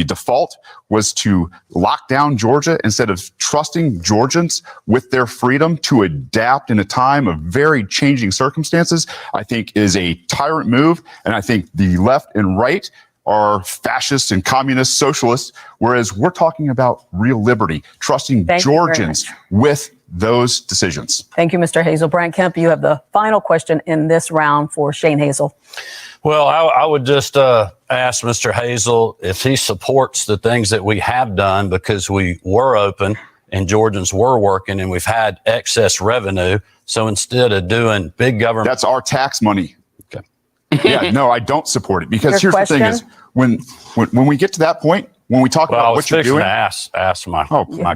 default was to lock down Georgia instead of trusting Georgians with their freedom to adapt in a time of very changing circumstances, I think is a tyrant move. And I think the left and right are fascist and communist socialists, whereas we're talking about real liberty, trusting Georgians with those decisions. Thank you, Mr. Hazel. Brant Kemp, you have the final question in this round for Shane Hazel. Well, I would just ask Mr. Hazel if he supports the things that we have done, because we were open and Georgians were working and we've had excess revenue. So instead of doing big government... That's our tax money. Yeah, no, I don't support it, because here's the thing is, when we get to that point, when we talk about what you're doing, ask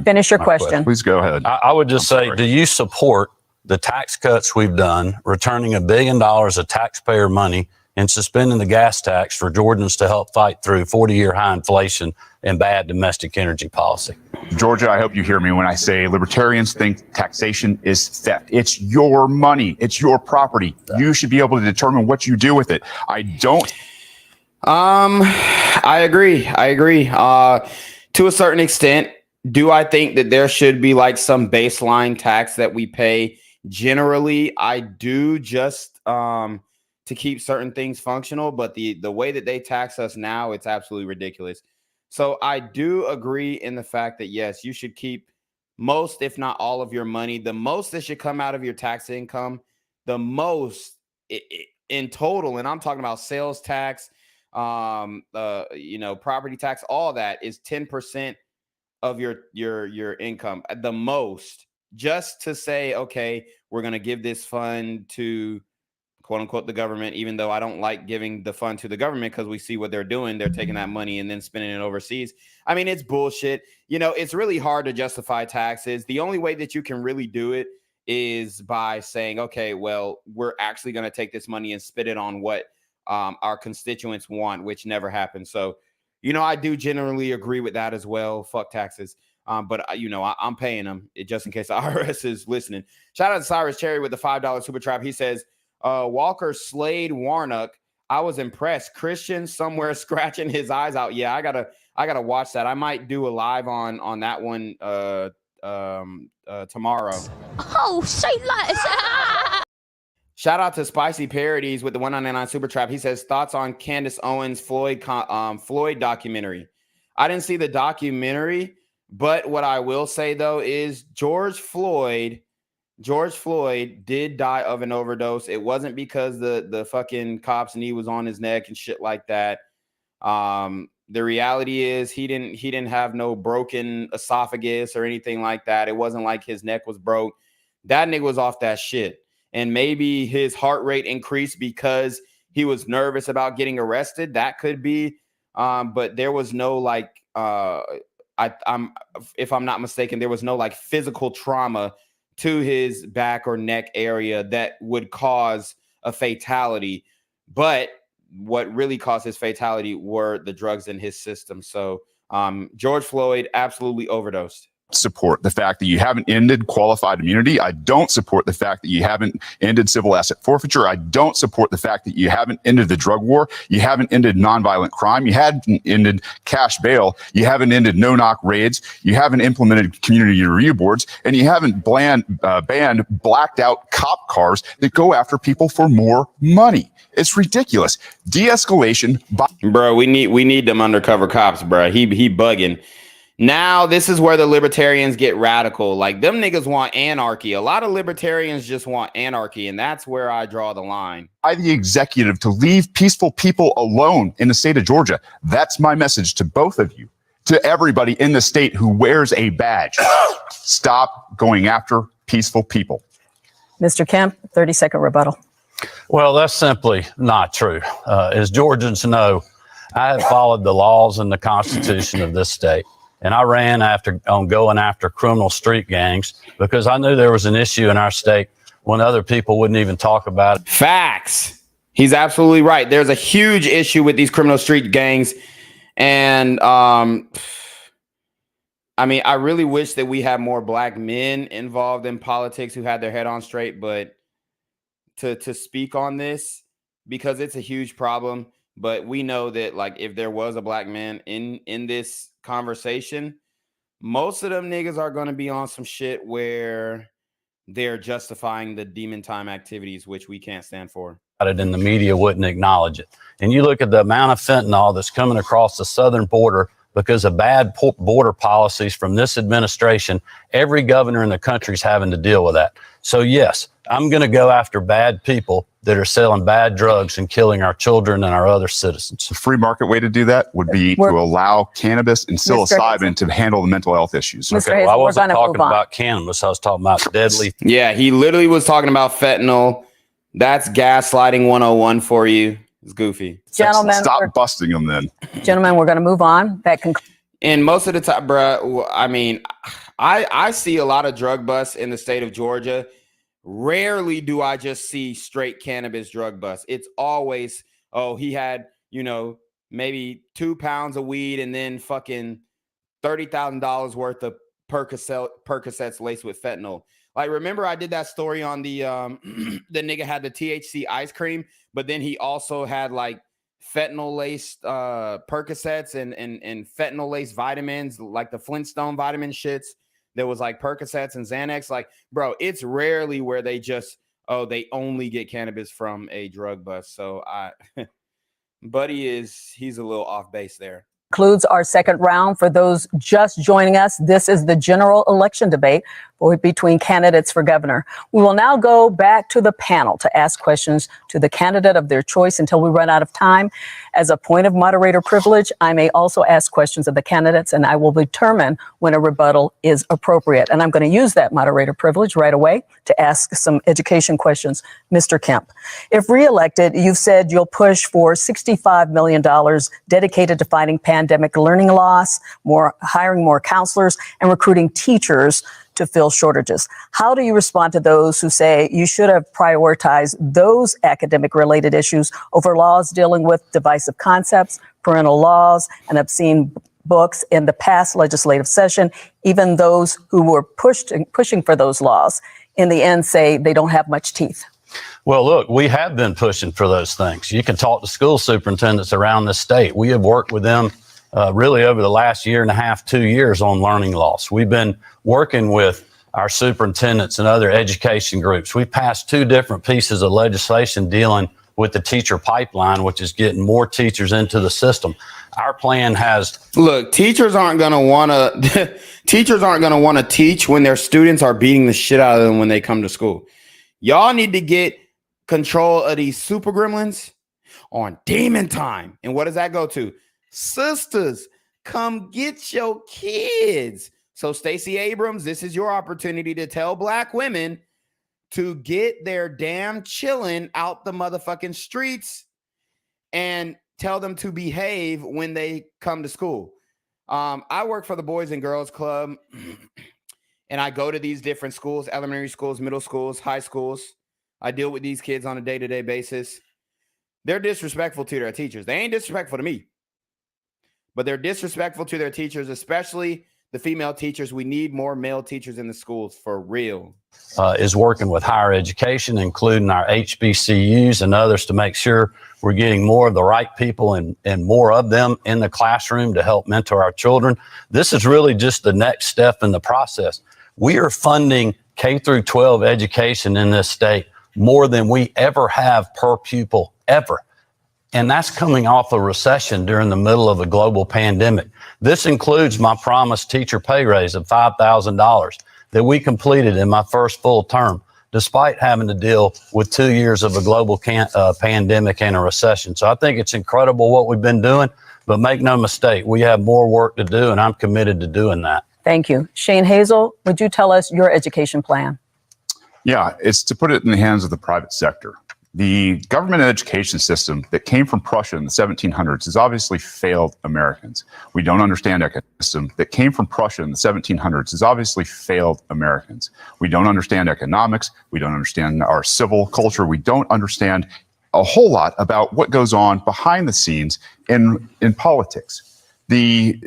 finish your question. Please go ahead. I would just say, do you support the tax cuts we've done, returning $1 billion of taxpayer money and suspending the gas tax for Georgians to help fight through 40-year high inflation and bad domestic energy policy? Georgia, I hope you hear me when I say libertarians think taxation is theft. It's your money. It's your property. You should be able to determine what you do with it. I don't. I agree. To a certain extent. Do I think that there should be like some baseline tax that we pay generally? I do, just to keep certain things functional, but the way that they tax us now, it's absolutely ridiculous. So I do agree in the fact that, yes, you should keep most, if not all, of your money. The most that should come out of your tax income, the most in total, and I'm talking about sales tax, property tax, all that is 10% of your income, the most, just to say, okay, we're going to give this fund to, quote unquote, the government, even though I don't like giving the fund to the government, because we see what they're doing. They're taking that money and then spending it overseas. I mean, it's bullshit. It's really hard to justify taxes. The only way that you can really do it is by saying, okay, well, we're actually going to take this money and spit it on what our constituents want, which never happens. So, I do generally agree with that as well. Fuck taxes. But I'm paying them just in case the IRS is listening. Shout out to Cyrus Cherry with the $5 super trap. He says, Walker slayed Warnock. I was impressed. Christian somewhere scratching his eyes out. Yeah, I gotta watch that. I might do a live on that one tomorrow. Oh, say less. Shout out to Spicy Parodies with the 199 Super Trap. He says, thoughts on Candace Owens Floyd documentary. I didn't see the documentary, but what I will say though is George Floyd did die of an overdose. It wasn't because the fucking cop's knee was on his neck and shit like that. The reality is he didn't have no broken esophagus or anything like that. It wasn't like his neck was broke. That nigga was off that shit. And maybe his heart rate increased because he was nervous about getting arrested. That could be. But there was no like, if I'm not mistaken, there was no like physical trauma to his back or neck area that would cause a fatality. But what really caused his fatality were the drugs in his system. So George Floyd absolutely overdosed. support the fact that you haven't ended qualified immunity. I don't support the fact that you haven't ended civil asset forfeiture. I don't support the fact that you haven't ended the drug war. You haven't ended nonviolent crime. You haven't ended cash bail. You haven't ended no-knock raids. You haven't implemented community review boards, and you haven't banned blacked out cop cars that go after people for more money. It's ridiculous. De-escalation. Bro, we need them undercover cops, bro. He bugging. Now, this is where the libertarians get radical. Like, them niggas want anarchy. A lot of libertarians just want anarchy, and that's where I draw the line. By the executive to leave peaceful people alone in the state of Georgia. That's my message to both of you, to everybody in the state who wears a badge. Stop going after peaceful people. Mr. Kemp, 30-second rebuttal. Well, that's simply not true. As Georgians know, I have followed the laws and the Constitution of this state. And I ran on going after criminal street gangs because I knew there was an issue in our state when other people wouldn't even talk about it. Facts. He's absolutely right. There's a huge issue with these criminal street gangs. And I mean, I really wish that we had more black men involved in politics who had their head on straight. But to speak on this, because it's a huge problem. But we know that, like, if there was a black man in this conversation, most of them niggas are going to be on some shit where they're justifying the demon time activities, which we can't stand for. It and the media wouldn't acknowledge it. And you look at the amount of fentanyl that's coming across the southern border because of bad border policies from this administration. Every governor in the country is having to deal with that. So yes, I'm going to go after bad people that are selling bad drugs and killing our children and our other citizens. The free market way to do that would be to allow cannabis and psilocybin to handle the mental health issues. Okay, well, I wasn't talking about cannabis. I was talking about deadly. Yeah, he literally was talking about fentanyl. That's gaslighting 101 for you. It's goofy. Gentlemen, stop busting them then. Gentlemen, we're going to move on. And most of the time, bro, I mean, I see a lot of drug busts in the state of Georgia. Rarely do I just see straight cannabis drug busts. It's always, oh, he had, maybe 2 pounds of weed and then fucking $30,000 worth of Percocets laced with fentanyl. Like, remember I did that story on the the nigga had the THC ice cream, but then he also had like fentanyl laced Percocets and fentanyl laced vitamins, like the Flintstone vitamin shits. There was like Percocets and Xanax. Like, bro, it's rarely where they just, they only get cannabis from a drug bust. So he's a little off base there. Concludes our second round. For those just joining us, this is the general election debate between candidates for governor. We will now go back to the panel to ask questions to the candidate of their choice until we run out of time. As a point of moderator privilege, I may also ask questions of the candidates, and I will determine when a rebuttal is appropriate. And I'm going to use that moderator privilege right away to ask some education questions. Mr. Kemp, if reelected, you've said you'll push for $65 million dedicated to fighting pandemic learning loss, hiring more counselors, and recruiting teachers to fill shortages. How do you respond to those who say you should have prioritized those academic-related issues over laws dealing with divisive concepts, parental laws, and obscene books in the past legislative session? Even those who were pushing for those laws, in the end, say they don't have much teeth. Well, look, we have been pushing for those things. You can talk to school superintendents around the state. We have worked with them really over the last year and a half, 2 years on learning loss. We've been working with our superintendents and other education groups. We passed 2 different pieces of legislation dealing with the teacher pipeline, which is getting more teachers into the system. Our plan has... Look, teachers aren't going to want to teach when their students are beating the shit out of them when they come to school. Y'all need to get control of these super gremlins on demon time. And what does that go to? Sisters, come get your kids. So Stacey Abrams, this is your opportunity to tell black women to get their damn chillin' out the motherfucking streets and tell them to behave when they come to school. I work for the Boys and Girls Club, and I go to these different schools, elementary schools, middle schools, high schools. I deal with these kids on a day-to-day basis. They're disrespectful to their teachers. They ain't disrespectful to me, but they're disrespectful to their teachers, especially the female teachers. We need more male teachers in the schools for real. Is working with higher education, including our HBCUs and others, to make sure we're getting more of the right people and more of them in the classroom to help mentor our children. This is really just the next step in the process. We are funding K through 12 education in this state more than we ever have per pupil, ever. And that's coming off a recession during the middle of a global pandemic. This includes my promised teacher pay raise of $5,000 that we completed in my first full term, despite having to deal with 2 years of a global pandemic and a recession. So I think it's incredible what we've been doing, but make no mistake, we have more work to do, and I'm committed to doing that. Thank you. Shane Hazel, would you tell us your education plan? Yeah, it's to put it in the hands of the private sector. The government education system that came from Prussia in the 1700s has obviously failed Americans. We don't understand economic system that came from Prussia in the 1700s has obviously failed Americans. We don't understand economics. We don't understand our civil culture. We don't understand a whole lot about what goes on behind the scenes in politics. The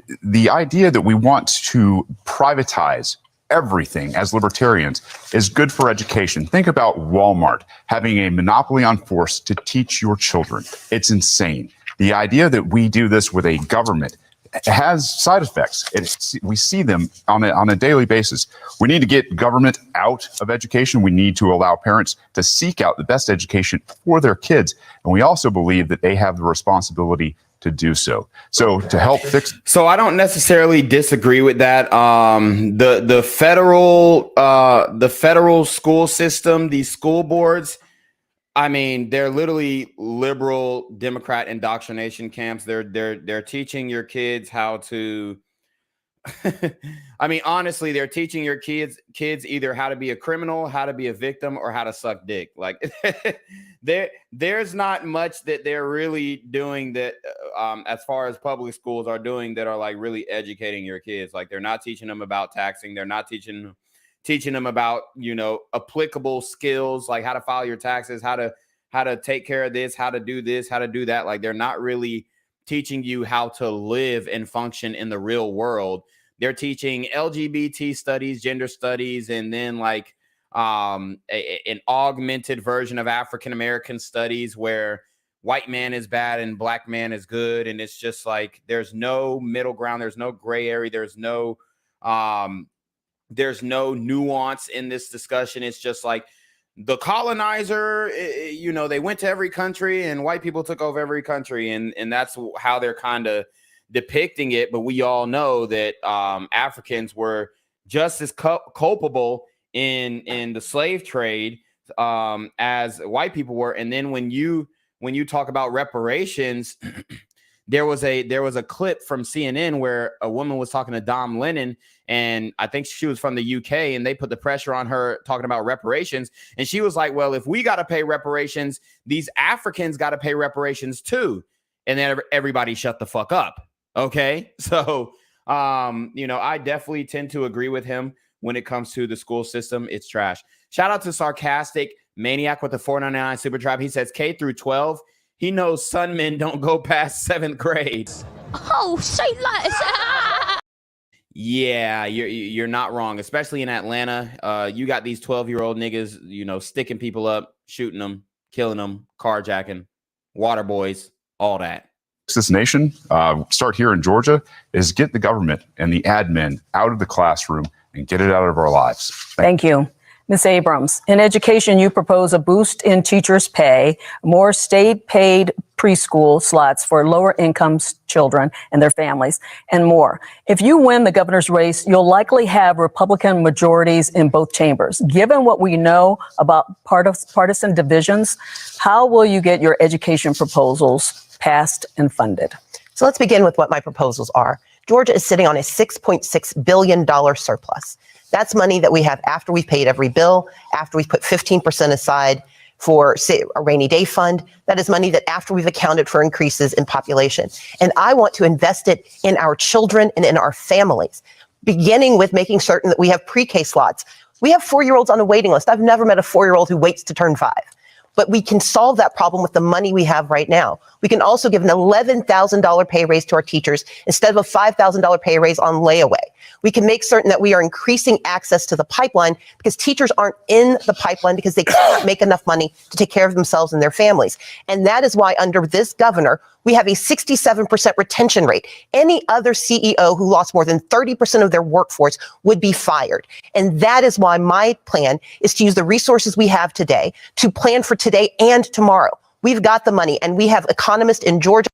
idea that we want to privatize everything as libertarians is good for education. Think about Walmart having a monopoly on force to teach your children. It's insane. The idea that we do this with a government has side effects. We see them on a daily basis. We need to get government out of education. We need to allow parents to seek out the best education for their kids. And we also believe that they have the responsibility to do so. So to help fix. So I don't necessarily disagree with that. The federal school system, these school boards, I mean, they're literally liberal Democrat indoctrination camps. They're teaching your kids how to. I mean, honestly, they're teaching your kids either how to be a criminal, how to be a victim, or how to suck dick. Like there's not much that they're really doing that as far as public schools are doing that are like really educating your kids. Like they're not teaching them about taxing. They're not teaching them about, applicable skills, like how to file your taxes, how to take care of this, how to do this, how to do that. Like they're not really teaching you how to live and function in the real world. They're teaching LGBT studies, gender studies, and then like an augmented version of African-American studies where white man is bad and black man is good. And it's just like, there's no middle ground. There's no gray area. There's no nuance in this discussion. It's just like the colonizer, they went to every country and white people took over every country. And that's how they're kind of depicting it. But we all know that Africans were just as culpable in the slave trade as white people were. And then when you talk about reparations, there was a clip from CNN where a woman was talking to Dom Lennon, and I think she was from the UK, and they put the pressure on her talking about reparations. And she was like, well, if we got to pay reparations, these Africans got to pay reparations too. And then everybody shut the fuck up. Okay. So, I definitely tend to agree with him when it comes to the school system. It's trash. Shout out to Sarcastic Maniac with the $4.99 super drive. He says K through 12. He knows sun men don't go past 7th grade. Oh, say less. Yeah, you're not wrong, especially in Atlanta. You got these 12-year-old niggas, sticking people up, shooting them, killing them, carjacking, water boys, all that. This nation, start here in Georgia, is get the government and the admin out of the classroom and get it out of our lives. Thank you. Ms. Abrams, in education, you propose a boost in teachers' pay, more state-paid preschool slots for lower-income children and their families, and more. If you win the governor's race, you'll likely have Republican majorities in both chambers. Given what we know about partisan divisions, how will you get your education proposals passed and funded? So let's begin with what my proposals are. Georgia is sitting on a $6.6 billion surplus. That's money that we have after we've paid every bill, after we've put 15% aside for, say, a rainy day fund. That is money that after we've accounted for increases in population. And I want to invest it in our children and in our families, beginning with making certain that we have pre-K slots. We have 4-year-olds on a waiting list. I've never met a 4-year-old who waits to turn 5. But we can solve that problem with the money we have right now. We can also give an $11,000 pay raise to our teachers instead of a $5,000 pay raise on layaway. We can make certain that we are increasing access to the pipeline because teachers aren't in the pipeline because they can't make enough money to take care of themselves and their families. And that is why under this governor, we have a 67% retention rate. Any other CEO who lost more than 30% of their workforce would be fired. And that is why my plan is to use the resources we have today to plan for today and tomorrow. We've got the money, and we have economists in Georgia.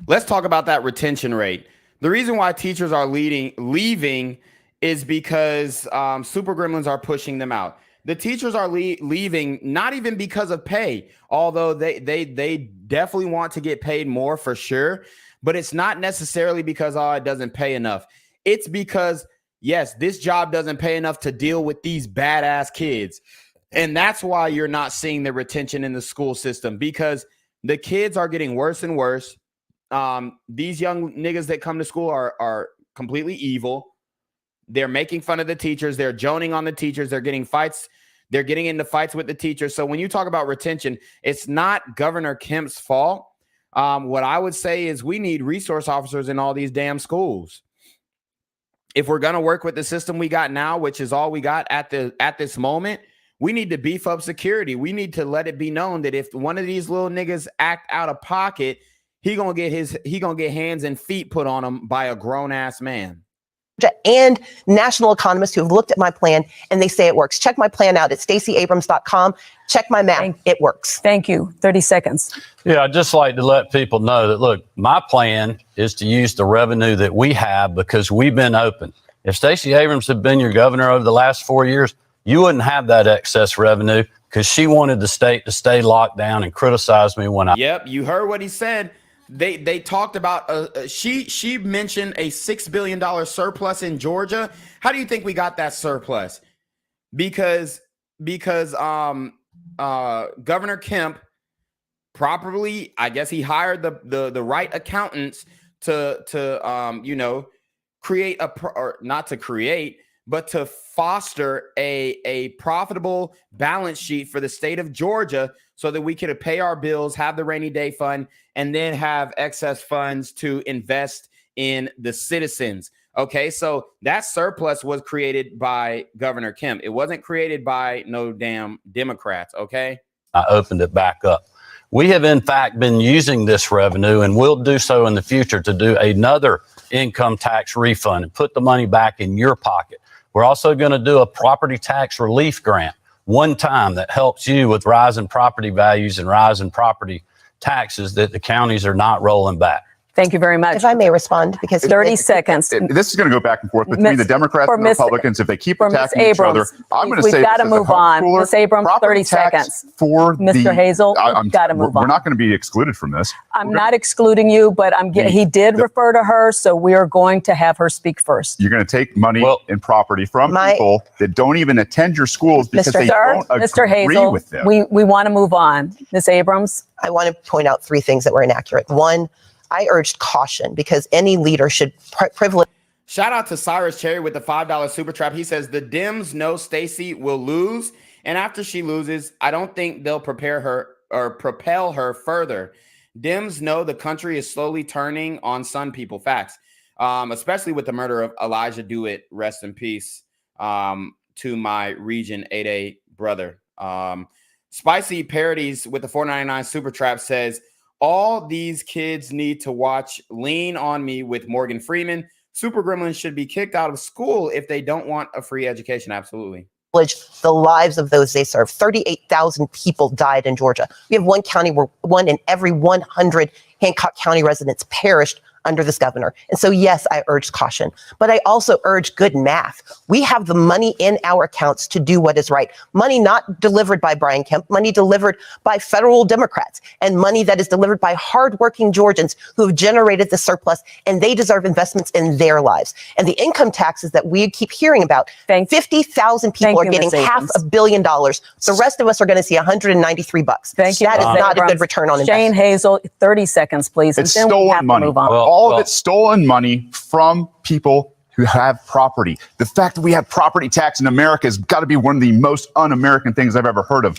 Let's talk about that retention rate. The reason why teachers are leaving is because super gremlins are pushing them out. The teachers are leaving not even because of pay, although they definitely want to get paid more for sure. But it's not necessarily because, it doesn't pay enough. It's because, yes, this job doesn't pay enough to deal with these badass kids. And that's why you're not seeing the retention in the school system, because the kids are getting worse and worse. These young niggas that come to school are completely evil. They're making fun of the teachers. They're joning on the teachers. They're getting fights. They're getting into fights with the teachers. So when you talk about retention, it's not Governor Kemp's fault. What I would say is we need resource officers in all these damn schools. If we're going to work with the system we got now, which is all we got at this moment, we need to beef up security. We need to let it be known that if one of these little niggas act out of pocket, he gonna get hands and feet put on him by a grown ass man. And national economists who have looked at my plan and they say it works. Check my plan out at StaceyAbrams.com. Check my map. It works. Thank you. 30 seconds. Yeah, I'd just like to let people know that, look, my plan is to use the revenue that we have because we've been open. If Stacey Abrams had been your governor over the last 4 years, you wouldn't have that excess revenue because she wanted the state to stay locked down and criticize me when I... Yep, you heard what he said. They talked about she mentioned a $6 billion surplus in Georgia. How do you think we got that surplus? Because Governor Kemp properly, I guess he hired the right accountants to create but to foster a profitable balance sheet for the state of Georgia so that we could pay our bills, have the rainy day fund, and then have excess funds to invest in the citizens. Okay, so that surplus was created by Governor Kemp. It wasn't created by no damn Democrats, okay? I opened it back up. We have, in fact, been using this revenue and will do so in the future to do another income tax refund and put the money back in your pocket. We're also going to do a property tax relief grant one time that helps you with rising property values and rising property taxes that the counties are not rolling back. Thank you very much. If I may respond, because 30 seconds. This is going to go back and forth between the Democrats and the Republicans. If they keep attacking each other, I'm going to say we've got to move on. Ms. Abrams, 30 seconds. For Mr. Hazel, we've got to move on. We're not going to be excluded from this. I'm not excluding you, but he did refer to her, so we are going to have her speak first. You're going to take money and property from people that don't even attend your schools because they don't agree with them. We want to move on. Ms. Abrams? I want to point out three things that were inaccurate. One, I urged caution because any leader should privilege. Shout out to Cyrus Cherry with the $5 super trap. He says the Dems know Stacey will lose, and after she loses, I don't think they'll prepare her or propel her further. Dems know the country is slowly turning on some people. Facts, especially with the murder of Elijah Dewitt. Rest in peace to my Region 8A brother. Spicy Parodies with the $4.99 super trap says, all these kids need to watch Lean on Me with Morgan Freeman. Super Gremlins should be kicked out of school if they don't want a free education. Absolutely. The lives of those they serve. 38,000 people died in Georgia. We have one county where 1 in every 100 Hancock County residents perished under this governor. And so, yes, I urge caution, but I also urge good math. We have the money in our accounts to do what is right. Money not delivered by Brian Kemp, money delivered by federal Democrats, and money that is delivered by hardworking Georgians who have generated the surplus, and they deserve investments in their lives. And the income taxes that we keep hearing about, 50,000 people are getting $500 million. The rest of us are going to see $193. Thank you. That is not a good return on investment. Shane Hazel, 30 seconds, please. It's stolen money. All of it's stolen money from people who have property. The fact that we have property tax in America has got to be one of the most un-American things I've ever heard of.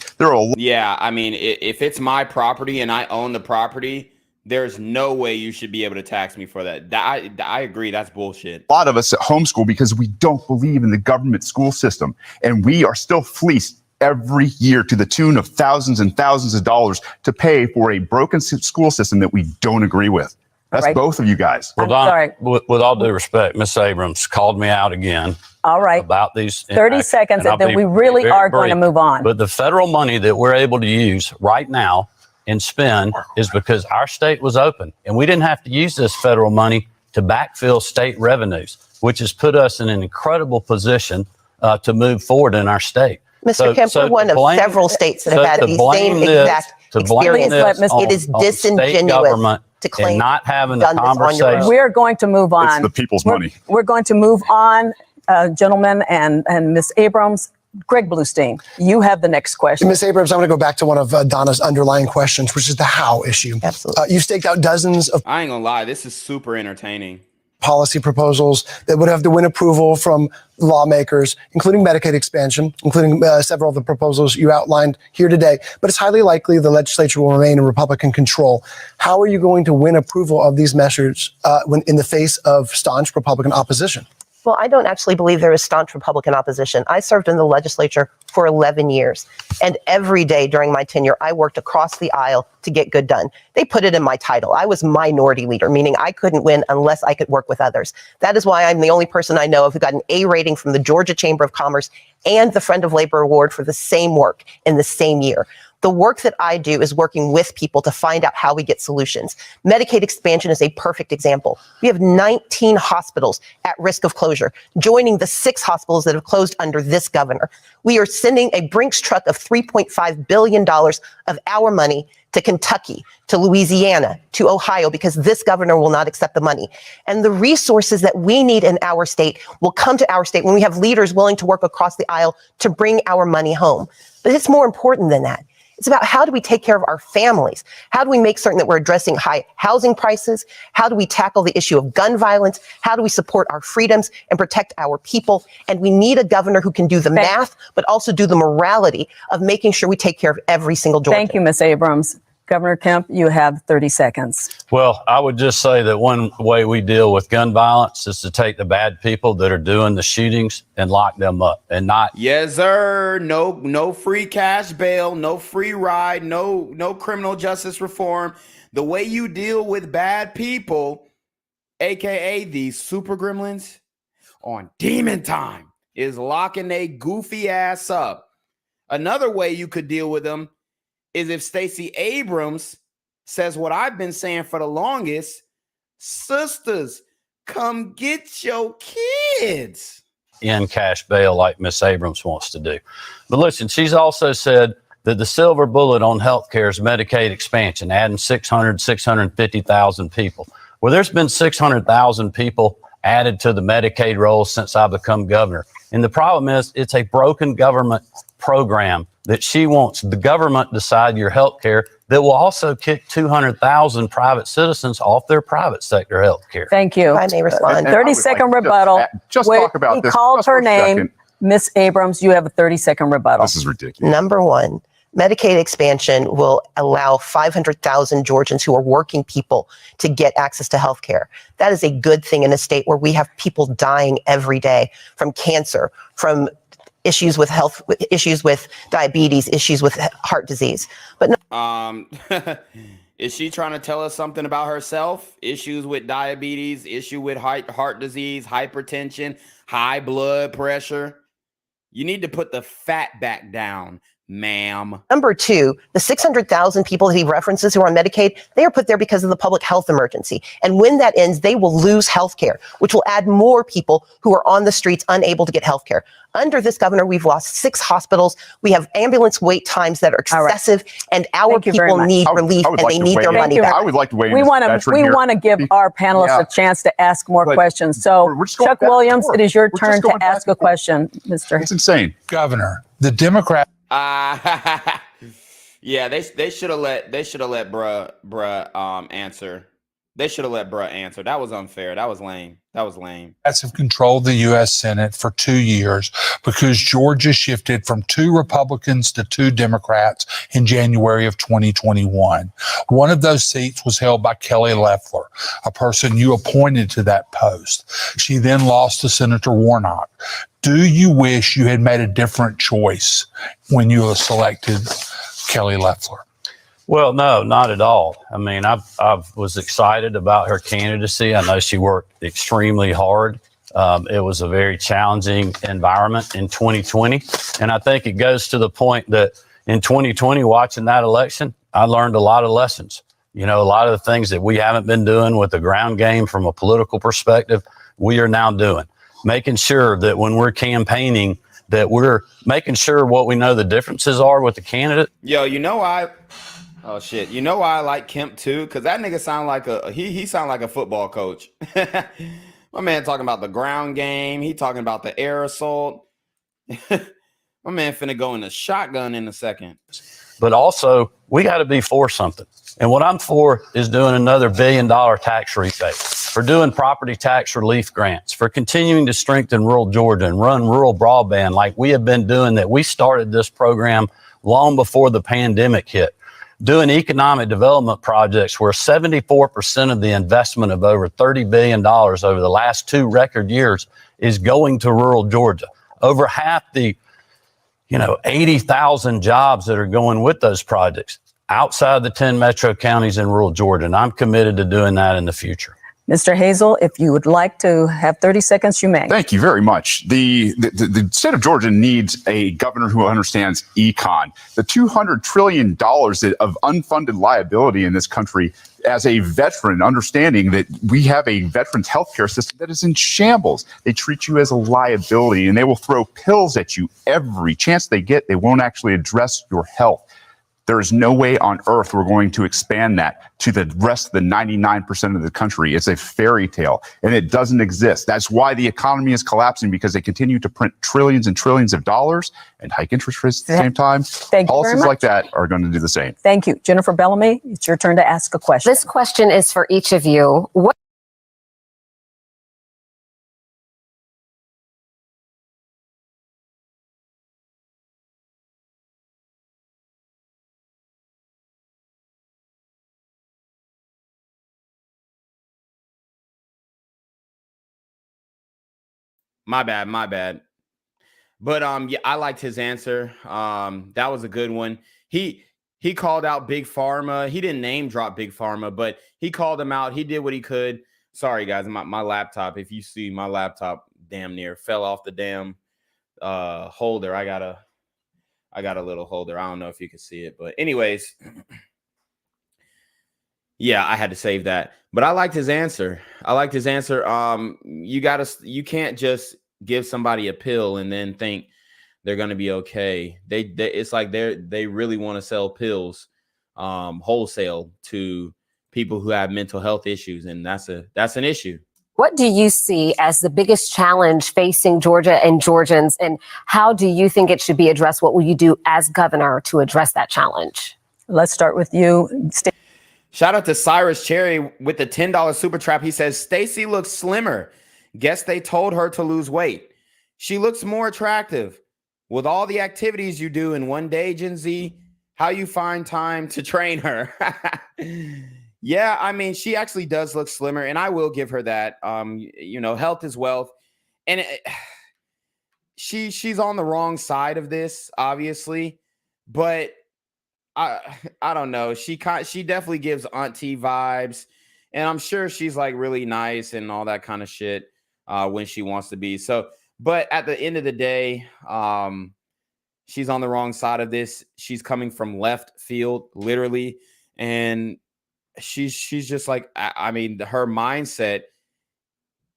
Yeah, I mean, if it's my property and I own the property, There's no way you should be able to tax me for that. I agree. That's bullshit. A lot of us at homeschool because we don't believe in the government school system, and we are still fleeced every year to the tune of thousands and thousands of dollars to pay for a broken school system that we don't agree with. That's right. Both of you guys. Well, Don, with all due respect, Ms. Abrams called me out again. All right. About these 30 seconds, and then we really are going to move on. But the federal money that we're able to use right now and spend is because our state was open, and we didn't have to use this federal money to backfill state revenues, which has put us in an incredible position to move forward in our state. Mr. Kemp, we're one of several states that have had the same exact experience. It is disingenuous to claim not having a conversation. We're going to move on. It's the people's money. We're going to move on, gentlemen, and Ms. Abrams. Greg Bluestein, you have the next question. Ms. Abrams, I'm going to go back to one of Donna's underlying questions, which is the how issue. Absolutely. You've staked out dozens of I ain't gonna lie, this is super entertaining. policy proposals that would have to win approval from lawmakers, including Medicaid expansion, including several of the proposals you outlined here today. But it's highly likely the legislature will remain in Republican control. How are you going to win approval of these measures when in the face of staunch Republican opposition? Well, I don't actually believe there is staunch Republican opposition. I served in the legislature for 11 years, and every day during my tenure, I worked across the aisle to get good done. They put it in my title. I was minority leader, meaning I couldn't win unless I could work with others. That is why I'm the only person I know of who got an A rating from the Georgia Chamber of Commerce and the Friend of Labor Award for the same work in the same year. The work that I do is working with people to find out how we get solutions. Medicaid expansion is a perfect example. We have 19 hospitals at risk of closure, joining the 6 hospitals that have closed under this governor. We are sending a Brinks truck of $3.5 billion of our money to Kentucky, to Louisiana, to Ohio, because this governor will not accept the money. And the resources that we need in our state will come to our state when we have leaders willing to work across the aisle to bring our money home. But it's more important than that. It's about how do we take care of our families? How do we make certain that we're addressing high housing prices? How do we tackle the issue of gun violence? How do we support our freedoms and protect our people? And we need a governor who can do the math, but also do the morality of making sure we take care of every single Georgian. Thank you, Ms. Abrams. Governor Kemp, you have 30 seconds. Well, I would just say that one way we deal with gun violence is to take the bad people that are doing the shootings and lock them up and not. Yes, sir. No free cash bail, no free ride, no criminal justice reform. The way you deal with bad people, aka these super gremlins, on demon time is locking they goofy ass up. Another way you could deal with them is if Stacey Abrams says what I've been saying for the longest: sisters, come get your kids. In cash bail like Miss Abrams wants to do. But listen, she's also said that the silver bullet on healthcare is Medicaid expansion, adding 650,000 people. Well, there's been 600,000 people added to the Medicaid rolls since I've become governor. And the problem is it's a broken government program that she wants the government to decide your health care that will also kick 200,000 private citizens off their private sector health care. Thank you. I may respond. 30-second rebuttal. Just talk about he this. called her name. Second. Miss Abrams, you have a 30-second rebuttal. This is ridiculous. Number one, Medicaid expansion will allow 500,000 Georgians who are working people to get access to health care. That is a good thing in a state where we have people dying every day from cancer, from issues with health, issues with diabetes, issues with heart disease. But is she trying to tell us something about herself? Issues with diabetes, issue with heart disease, hypertension, high blood pressure. You need to put the fat back down, ma'am. Number two, the 600,000 people that he references who are on Medicaid, they are put there because of the public health emergency. And when that ends, they will lose health care, which will add more people who are on the streets unable to get health care. Under this governor, we've lost 6 hospitals. We have ambulance wait times that are excessive, and our people need relief and they need their money back. I would like to weigh in. We want to give our panelists a chance to ask more questions. So, Chuck Williams, it is your turn to ask a question, Mr. It's insane. Governor, the Democrat. Yeah, they should have let bruh answer. They should have let Bruh answer. That was unfair. That was lame. That was lame. Democrats have controlled the U.S. Senate for 2 years because Georgia shifted from 2 Republicans to 2 Democrats in January of 2021. One of those seats was held by Kelly Loeffler, a person you appointed to that post. She then lost to Senator Warnock. Do you wish you had made a different choice when you selected Kelly Loeffler? Well, no, not at all. I mean, I was excited about her candidacy. I know she worked extremely hard. It was a very challenging environment in 2020. And I think it goes to the point that in 2020, watching that election, I learned a lot of lessons. You know, a lot of the things that we haven't been doing with the ground game from a political perspective, we are now doing. Making sure that when we're campaigning, that we're making sure what we know the differences are with the candidate. Yo, you know oh shit. You know why I like Kemp too? Because that nigga sound like he sound like a football coach. My man talking about the ground game. He talking about the air assault. My man finna go in the shotgun in a second. But also, we got to be for something. And what I'm for is doing another $1 billion tax rebate, for doing property tax relief grants, for continuing to strengthen rural Georgia and run rural broadband like we have been doing, that we started this program long before the pandemic hit. Doing economic development projects where 74% of the investment of over $30 billion over the last 2 record years is going to rural Georgia. Over half the 80,000 jobs that are going with those projects outside the 10 metro counties in rural Georgia. And I'm committed to doing that in the future. Mr. Hazel, if you would like to have 30 seconds, you may. Thank you very much. The state of Georgia needs a governor who understands econ. The $200 trillion of unfunded liability in this country, as a veteran, understanding that we have a veterans healthcare system that is in shambles. They treat you as a liability, and they will throw pills at you every chance they get. They won't actually address your health. There is no way on earth we're going to expand that to the rest of the 99% of the country. It's a fairy tale, and it doesn't exist. That's why the economy is collapsing, because they continue to print trillions and trillions of dollars and hike interest rates at the same time. Policies like that are going to do the same. Thank you. Jennifer Bellamy, it's your turn to ask a question. This question is for each of you. What My bad. But yeah, I liked his answer. That was a good one. He called out Big Pharma. He didn't name drop Big Pharma, but he called him out. He did what he could. Sorry guys, my laptop, if you see my laptop damn near fell off the damn holder. I got a little holder. I don't know if you can see it, but anyways, yeah, I had to save that. But I liked his answer. You can't just give somebody a pill and then think they're going to be okay. It's like they really want to sell pills wholesale to people who have mental health issues, and that's an issue. What do you see as the biggest challenge facing Georgia and Georgians, and how do you think it should be addressed? What will you do as governor to address that challenge? Let's start with you. Shout out to Cyrus Cherry with the $10 super trap. He says, Stacey looks slimmer. Guess they told her to lose weight. She looks more attractive. With all the activities you do in one day, Gen Z, how you find time to train her? Yeah, I mean, she actually does look slimmer, and I will give her that. Health is wealth. And she's on the wrong side of this, obviously, but I don't know. She definitely gives auntie vibes, and I'm sure she's like really nice and all that kind of shit when she wants to be. So, but at the end of the day, she's on the wrong side of this. She's coming from left field, literally, and she's just like, I mean, her mindset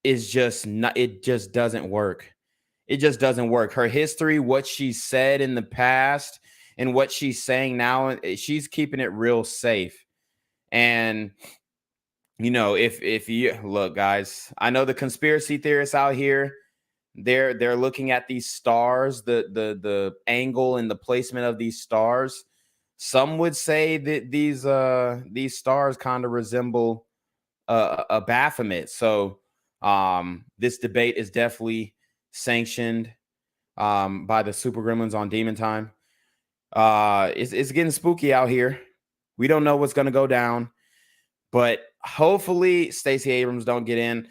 is just not. It just doesn't work. It just doesn't work. Her history, what she said in the past, and what she's saying now, she's keeping it real safe. And, if you look, guys, I know the conspiracy theorists out here, they're looking at these stars, the angle and the placement of these stars. Some would say that these stars kind of resemble Baphomet. So this debate is definitely sanctioned by the Super Gremlins on Demon Time. It's getting spooky out here. We don't know what's going to go down, but hopefully Stacey Abrams don't get in.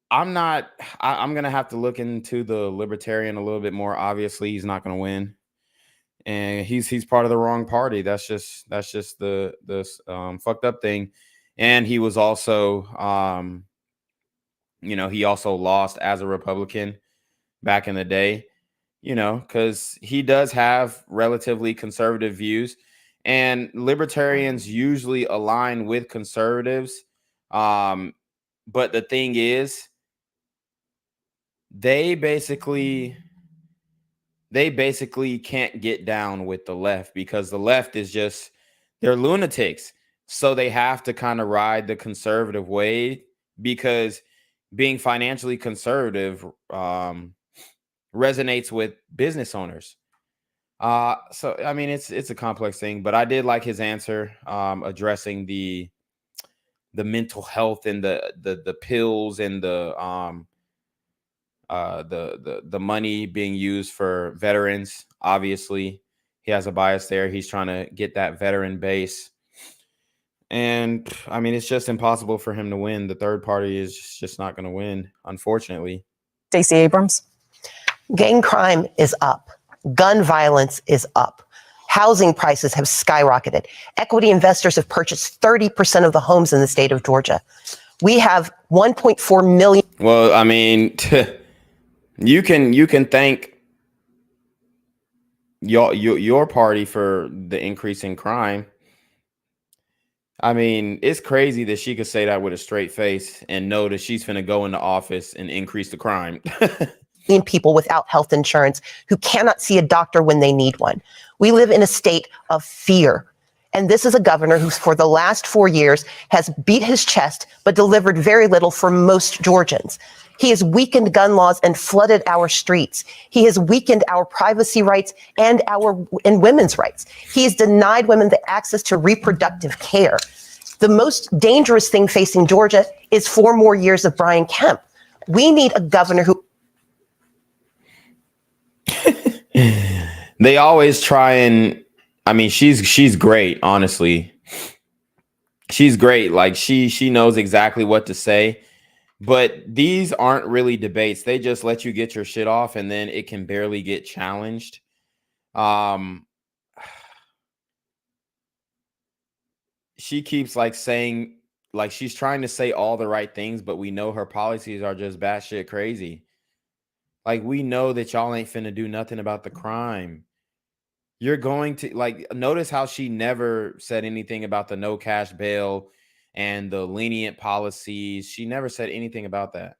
I'm going to have to look into the Libertarian a little bit more. Obviously, he's not going to win, and he's part of the wrong party. That's just the fucked up thing. And he was also, he also lost as a Republican back in the day, because he does have relatively conservative views, and libertarians usually align with conservatives. But the thing is, they basically can't get down with the left, because the left is just, they're lunatics. So they have to kind of ride the conservative wave, because being financially conservative resonates with business owners. So I mean, it's a complex thing, but I did like his answer addressing the mental health and the pills and the money being used for veterans. Obviously, he has a bias there. He's trying to get that veteran base. And I mean, it's just impossible for him to win. The third party is just not going to win, unfortunately. Stacey Abrams. Gang crime is up. Gun violence is up. Housing prices have skyrocketed. Equity investors have purchased 30% of the homes in the state of Georgia. We have 1.4 million. Well, I mean, you can thank your party for the increase in crime. I mean, it's crazy that she could say that with a straight face and know that she's finna go into office and increase the crime. People without health insurance who cannot see a doctor when they need one. We live in a state of fear. And this is a governor who, for the last 4 years, has beat his chest but delivered very little for most Georgians. He has weakened gun laws and flooded our streets. He has weakened our privacy rights and women's rights. He has denied women the access to reproductive care. The most dangerous thing facing Georgia is 4 more years of Brian Kemp. We need a governor who... They always try and, I mean, she's great, honestly. She's great. Like she knows exactly what to say. But these aren't really debates. They just let you get your shit off, and then it can barely get challenged. She keeps saying, she's trying to say all the right things, but we know her policies are just batshit crazy. Like, we know that y'all ain't finna do nothing about the crime. You're going to, notice how she never said anything about the no cash bail and the lenient policies. She never said anything about that.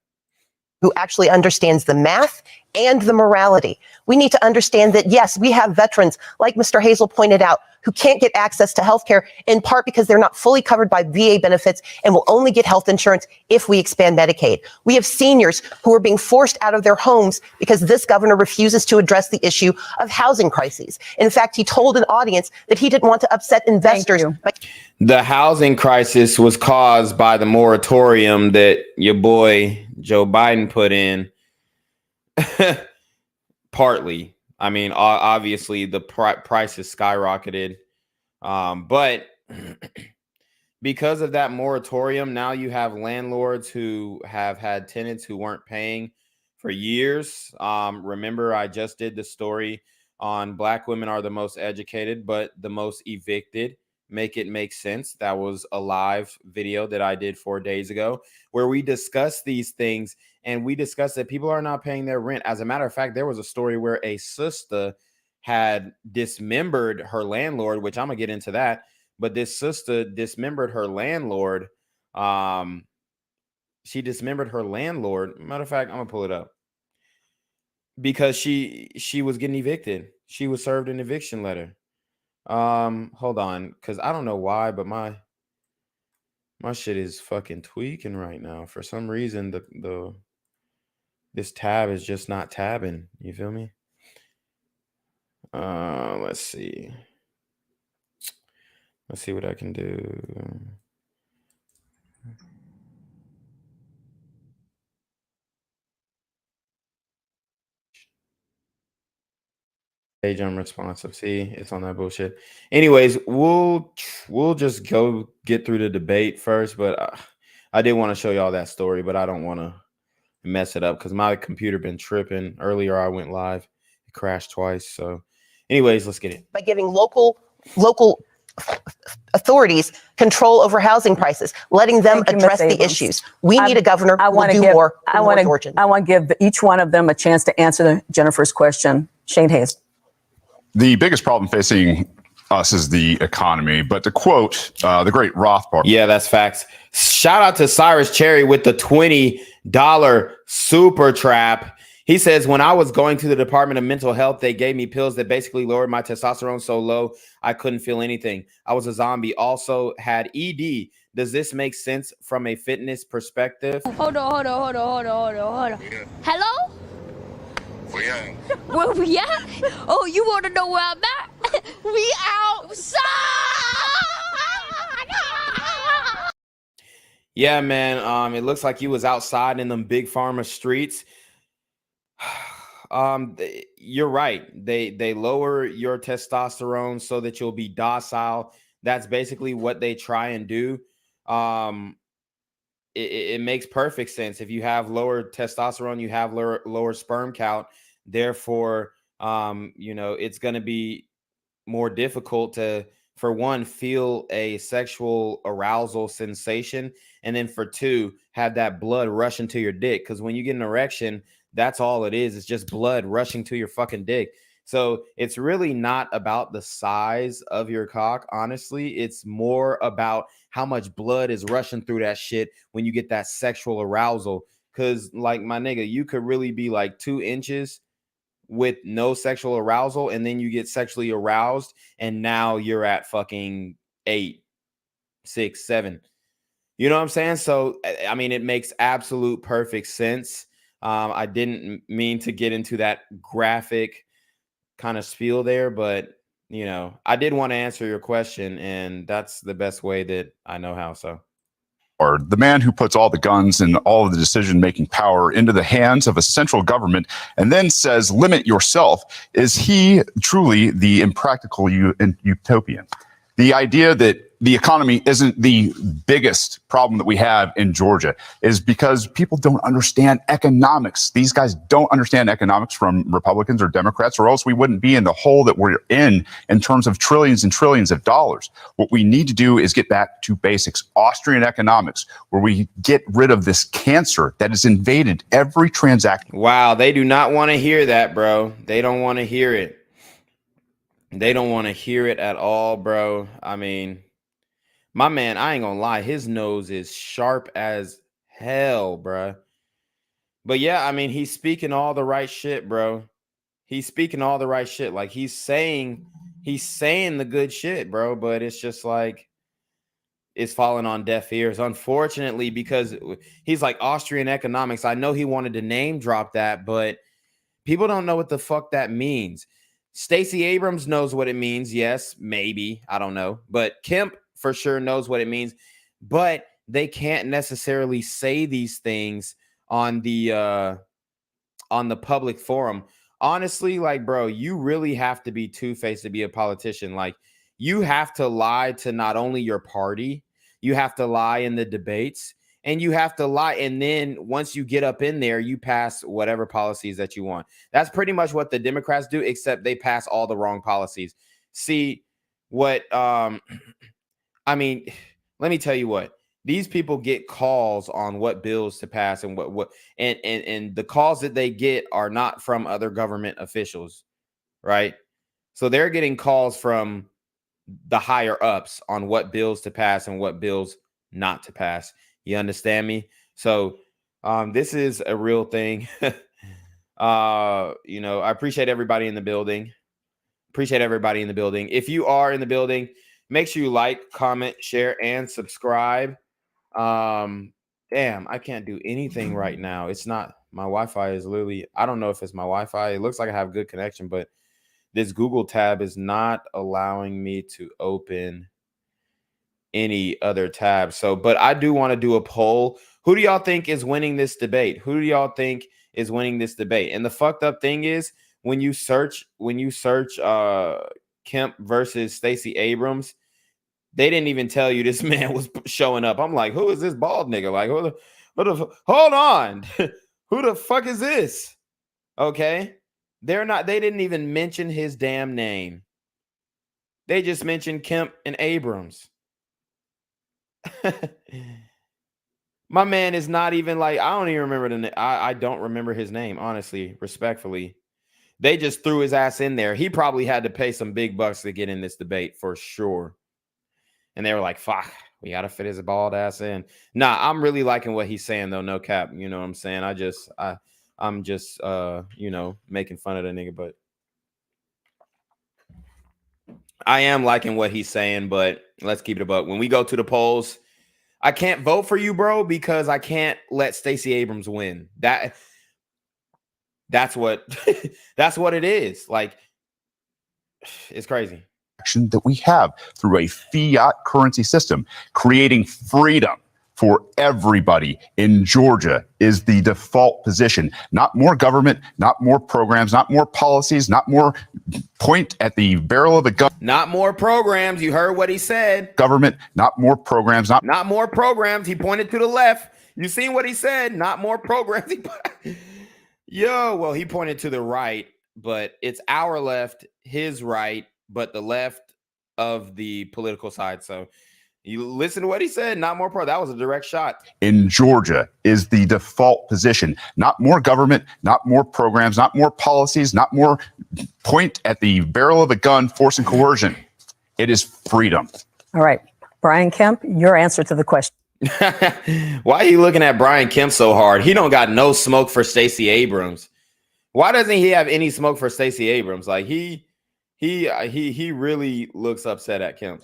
Who actually understands the math and the morality. We need to understand that, yes, we have veterans, like Mr. Hazel pointed out, who can't get access to health care, in part because they're not fully covered by VA benefits and will only get health insurance if we expand Medicaid. We have seniors who are being forced out of their homes because this governor refuses to address the issue of housing crises. In fact, he told an audience that he didn't want to upset investors. The housing crisis was caused by the moratorium that your boy Joe Biden put in. Partly. I mean, obviously the price has skyrocketed. But because of that moratorium, now you have landlords who have had tenants who weren't paying for years. Remember, I just did the story on Black women are the most educated, but the most evicted. Make it make sense. That was a live video that I did 4 days ago where we discussed these things, and we discussed that people are not paying their rent. As a matter of fact, there was a story where a sister had dismembered her landlord, which I'm gonna get into that. But this sister dismembered her landlord. She dismembered her landlord. Matter of fact, I'm gonna pull it up because she was getting evicted. She was served an eviction letter. Hold on, because I don't know why, but my shit is fucking tweaking right now. For some reason, this tab is just not tabbing. You feel me? Let's see. Let's see what I can do. Page unresponsive. See, it's on that bullshit. Anyways, we'll just go get through the debate first, but I did want to show y'all that story, but I don't want to mess it up because my computer been tripping. Earlier I went live, it crashed twice. So anyways, let's get it. By giving local authorities control over housing prices, letting them address the issues. We need a governor who will do more for Georgians. I want to give each one of them a chance to answer Jennifer's question. Shane Hayes. The biggest problem facing us is the economy, but to quote the great Rothbard. Yeah, that's facts. Shout out to Cyrus Cherry with the $20 super trap. He says, when I was going to the Department of Mental Health, they gave me pills that basically lowered my testosterone so low I couldn't feel anything. I was a zombie. Also had ED. Does this make sense from a fitness perspective? Hold on. Yeah. Hello? Yeah. Where we at? Oh, you want to know where I'm at? We outside! Yeah, man. It looks like you was outside in them big pharma streets. You're right. They lower your testosterone so that you'll be docile. That's basically what they try and do. It makes perfect sense. If you have lower testosterone, you have lower sperm count. Therefore, it's going to be more difficult to, for one, feel a sexual arousal sensation, and then for two, have that blood rushing to your dick. Because when you get an erection, that's all it is. It's just blood rushing to your fucking dick. So it's really not about the size of your cock. Honestly, it's more about how much blood is rushing through that shit when you get that sexual arousal. Because, like, my nigga, you could really be like 2 inches with no sexual arousal, and then you get sexually aroused, and now you're at fucking 8, 6, 7. You know what I'm saying? So, I mean, it makes absolute perfect sense. I didn't mean to get into that graphic kind of spiel there, but I did want to answer your question, and that's the best way that I know how. So, Or the man who puts all the guns and all of the decision-making power into the hands of a central government and then says, limit yourself, is he truly the impractical utopian? The idea that the economy isn't the biggest problem that we have in Georgia is because people don't understand economics. These guys don't understand economics from Republicans or Democrats, or else we wouldn't be in the hole that we're in terms of trillions and trillions of dollars. What we need to do is get back to basics, Austrian economics, where we get rid of this cancer that has invaded every transaction. Wow, they do not want to hear that, bro. They don't want to hear it. They don't want to hear it at all, bro. I mean, my man, I ain't gonna lie, his nose is sharp as hell, bro. But yeah, I mean, he's speaking all the right shit, bro. He's speaking all the right shit. Like, he's saying the good shit, bro. But it's just like, it's falling on deaf ears, unfortunately, because he's like Austrian economics. I know he wanted to name drop that, but people don't know what the fuck that means. Stacey Abrams knows what it means. Yes, maybe. I don't know. But Kemp for sure knows what it means. But they can't necessarily say these things on the public forum. Honestly, like, bro, you really have to be two-faced to be a politician. Like, you have to lie to not only your party, you have to lie in the debates, and you have to lie. And then once you get up in there, you pass whatever policies that you want. That's pretty much what the Democrats do, except they pass all the wrong policies. See, what, I mean, let me tell you what. These people get calls on what bills to pass and and the calls that they get are not from other government officials, right? So they're getting calls from the higher ups on what bills to pass and what bills not to pass. You understand me? So this is a real thing. I appreciate everybody in the building. If you are in the building, make sure you like, comment, share, and subscribe. Damn, I can't do anything right now. It's not, my Wi-Fi is literally, I don't know if it's my Wi-Fi. It looks like I have good connection, but this Google tab is not allowing me to open any other tab. So, but I do want to do a poll. Who do y'all think is winning this debate? Who do y'all think is winning this debate? And the fucked up thing is when you search Kemp versus Stacey Abrams, they didn't even tell you this man was showing up. I'm like, who is this bald nigga? Like, hold on. Who the fuck is this? Okay. They didn't even mention his damn name. They just mentioned Kemp and Abrams. My man is not even like, I don't even remember I don't remember his name, honestly, respectfully. They just threw his ass in there. He probably had to pay some big bucks to get in this debate for sure. And they were like, fuck, we got to fit his bald ass in. Nah, I'm really liking what he's saying, though. No cap. You know what I'm saying? I'm just, making fun of the nigga, but I am liking what he's saying, but let's keep it a buck. When we go to the polls, I can't vote for you, bro, because I can't let Stacey Abrams win. That's what that's what it is. Like, it's crazy. That we have through a fiat currency system, creating freedom for everybody in Georgia is the default position. Not more government, not more programs, not more policies, not more point at the barrel of the gun. Not more programs. You heard what he said. Government, not more programs, not more programs. He pointed to the left. You seen what he said? Not more programs. Well, he pointed to the right, but it's our left, his right, but the left of the political side. So you listen to what he said. Not more pro. That was a direct shot. In Georgia is the default position. Not more government, not more programs, not more policies, not more point at the barrel of a gun, force and coercion. It is freedom. All right. Brian Kemp, your answer to the question. Why are you looking at Brian Kemp so hard? He don't got no smoke for Stacey Abrams. Why doesn't he have any smoke for Stacey Abrams? Like he really looks upset at Kemp.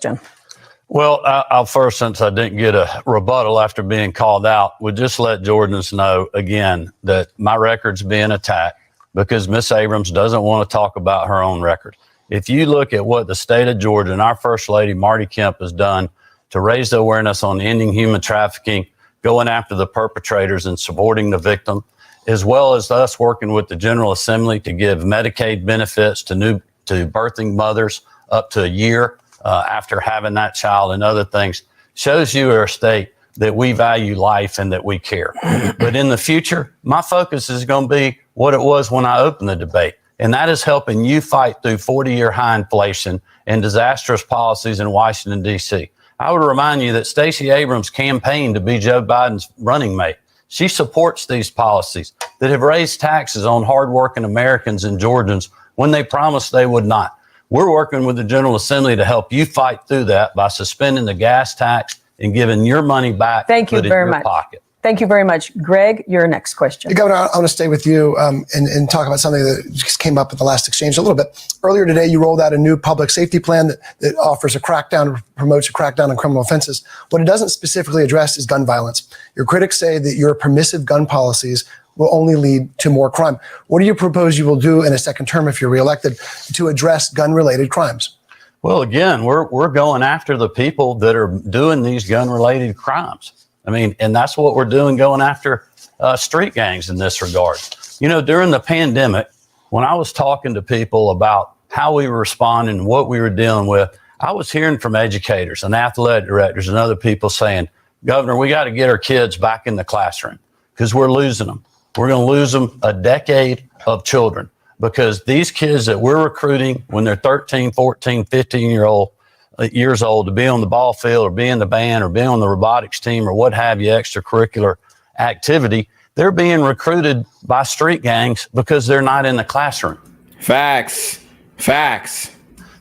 Well, I'll first, since I didn't get a rebuttal after being called out, would just let Jordans know again that my record's being attacked because Miss Abrams doesn't want to talk about her own record. If you look at what the state of Georgia and our First Lady, Marty Kemp, has done to raise the awareness on ending human trafficking, going after the perpetrators and supporting the victim, as well as us working with the General Assembly to give Medicaid benefits to birthing mothers up to a year after having that child and other things, shows you our state that we value life and that we care. But in the future, my focus is going to be what it was when I opened the debate, and that is helping you fight through 40-year high inflation and disastrous policies in Washington, D.C. I would remind you that Stacey Abrams campaigned to be Joe Biden's running mate. She supports these policies that have raised taxes on hardworking Americans and Georgians when they promised they would not. We're working with the General Assembly to help you fight through that by suspending the gas tax and giving your money back. Thank you very much. Pocket. Thank you very much. Greg, your next question. Governor, I want to stay with you and talk about something that just came up at the last exchange a little bit. Earlier today, you rolled out a new public safety plan that offers a crackdown, promotes a crackdown on criminal offenses. What it doesn't specifically address is gun violence. Your critics say that your permissive gun policies will only lead to more crime. What do you propose you will do in a second term if you're reelected to address gun-related crimes? Well, again, we're going after the people that are doing these gun-related crimes. I mean, and that's what we're doing, going after street gangs in this regard. You know, during the pandemic, when I was talking to people about how we were responding and what we were dealing with, I was hearing from educators and athletic directors and other people saying, Governor, we got to get our kids back in the classroom because we're losing them. We're going to lose them a decade of children because these kids that we're recruiting when they're 13, 14, 15 years old to be on the ball field or be in the band or be on the robotics team or what have you, extracurricular activity, they're being recruited by street gangs because they're not in the classroom. Facts.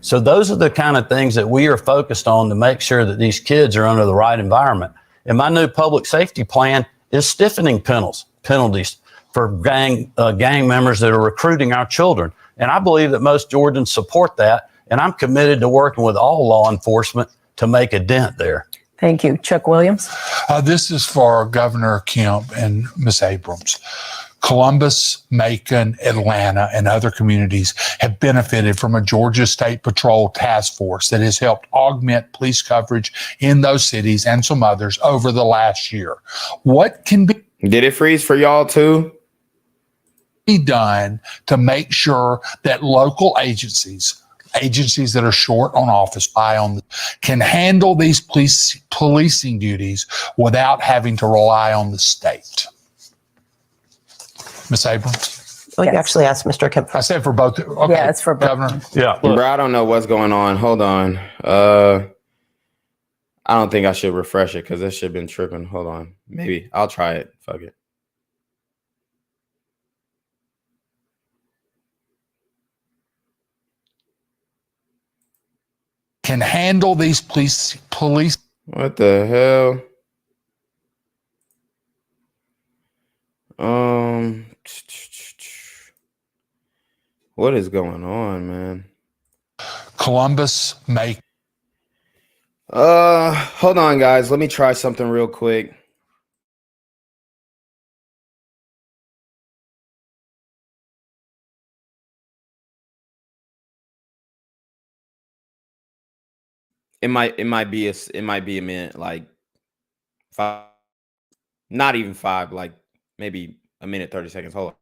So those are the kind of things that we are focused on to make sure that these kids are under the right environment. And my new public safety plan is stiffening penalties for gang members that are recruiting our children. And I believe that most Georgians support that. And I'm committed to working with all law enforcement to make a dent there. Thank you. Chuck Williams. This is for Governor Kemp and Ms. Abrams. Columbus, Macon, Atlanta, and other communities have benefited from a Georgia State Patrol task force that has helped augment police coverage in those cities and some others over the last year. What can be Did it freeze for y'all too? Be done to make sure that local agencies that are short on office can handle these policing duties without having to rely on the state? Ms. Abrams? Well, you actually asked Mr. Kemp. I said for both. Okay, Yeah, it's for both. Governor. Yeah. Bro, I don't know what's going on. Hold on. I don't think I should refresh it because this shit been tripping. Hold on. Maybe I'll try it. Fuck it. Can handle these police. What the hell? What is going on, man? Columbus, Macon. Hold on, guys. Let me try something real quick. It might be a minute, like 5, not even 5, like maybe a minute 30 seconds. Hold on.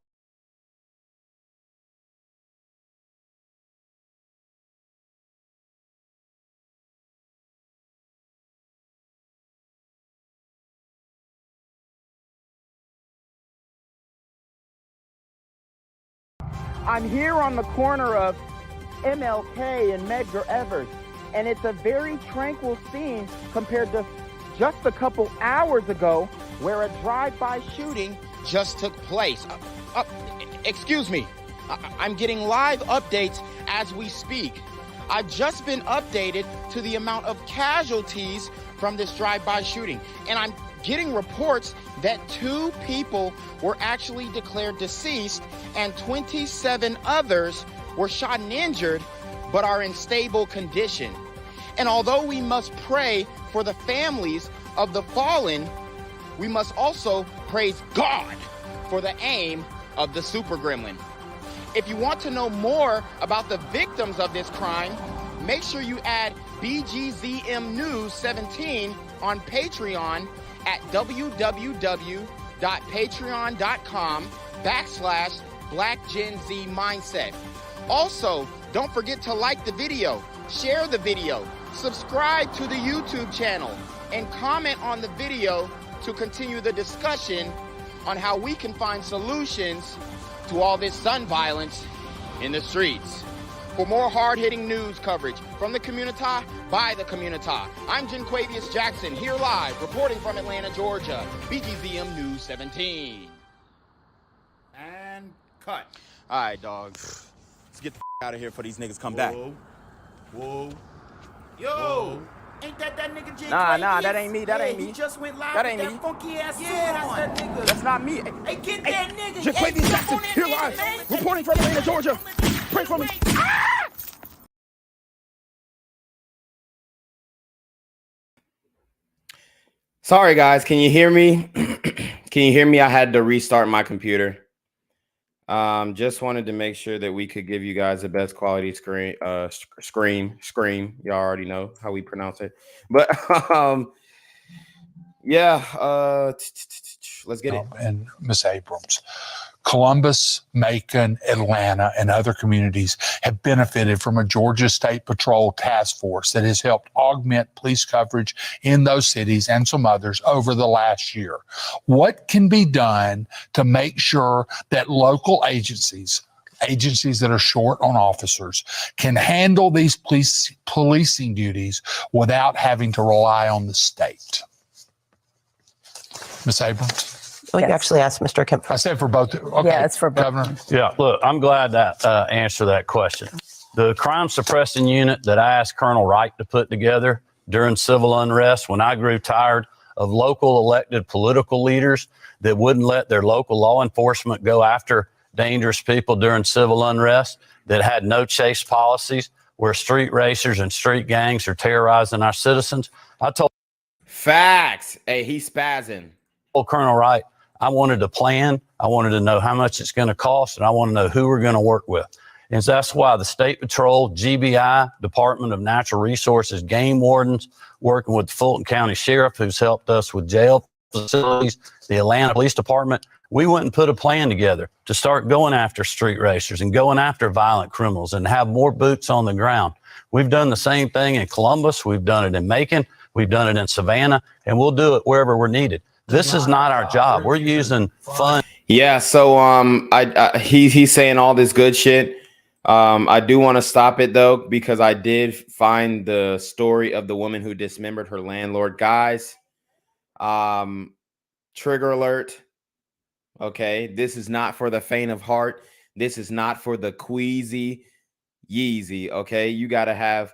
I'm here on the corner of MLK and Medgar Evers, and it's a very tranquil scene compared to just a couple hours ago where a drive-by shooting just took place. Excuse me, I'm getting live updates as we speak. I've just been updated to the amount of casualties from this drive-by shooting, and I'm getting reports that 2 people were actually declared deceased and 27 others were shot and injured but are in stable condition. And although we must pray for the families of the fallen, we must also praise God for the aim of the super gremlin. If you want to know more about the victims of this crime, make sure you add BGZM News 17 on Patreon at www.patreon.com/blackgenzmindset. Also, don't forget to like the video, share the video, subscribe to the YouTube channel, and comment on the video to continue the discussion on how we can find solutions to all this gun violence in the streets. For more hard-hitting news coverage from the community, by the community, I'm Janquavius Jackson, here live, reporting from Atlanta, Georgia, BGZM News 17. And cut. All right, dogs. Let's get the out of here before these niggas come back. Whoa. Yo. Ain't that nigga J? Nah, that ain't me. That ain't me. He just went live That with ain't that me. funky ass suit that's on. that nigga. That's not me. Hey, get that nigga. Janquavius Jackson, here live, reporting from Atlanta, Georgia. Pray for me. Sorry, guys. Can you hear me? Can you hear me? I had to restart my computer. Just wanted to make sure that we could give you guys the best quality scream. Y'all already know how we pronounce it. But yeah, let's get it. And Ms. Abrams. Columbus, Macon, Atlanta, and other communities have benefited from a Georgia State Patrol task force that has helped augment police coverage in those cities and some others over the last year. What can be done to make sure that local agencies that are short on officers can handle these policing duties without having to rely on the state? Ms. Abrams? Well, you actually asked Mr. Kemp. I said for both. Okay, Yeah, it's for both. Governor. Yeah, look, I'm glad that answered that question. The crime suppressing unit that I asked Colonel Wright to put together during civil unrest, when I grew tired of local elected political leaders that wouldn't let their local law enforcement go after dangerous people during civil unrest, that had no chase policies, where street racers and street gangs are terrorizing our citizens. I told Facts. Hey, he's spazzing. Colonel Wright, I wanted to plan. I wanted to know how much it's going to cost, and I want to know who we're going to work with. And so that's why the State Patrol, GBI, Department of Natural Resources, game wardens, working with the Fulton County Sheriff, who's helped us with jail facilities, the Atlanta Police Department, we went and put a plan together to start going after street racers and going after violent criminals and have more boots on the ground. We've done the same thing in Columbus. We've done it in Macon. We've done it in Savannah, and we'll do it wherever we're needed. This is not our job. We're using fun. Yeah. So he's saying all this good shit. I do want to stop it though, because I did find the story of the woman who dismembered her landlord. Guys, trigger alert. Okay, this is not for the faint of heart. This is not for the queasy yeezy. Okay, you got to have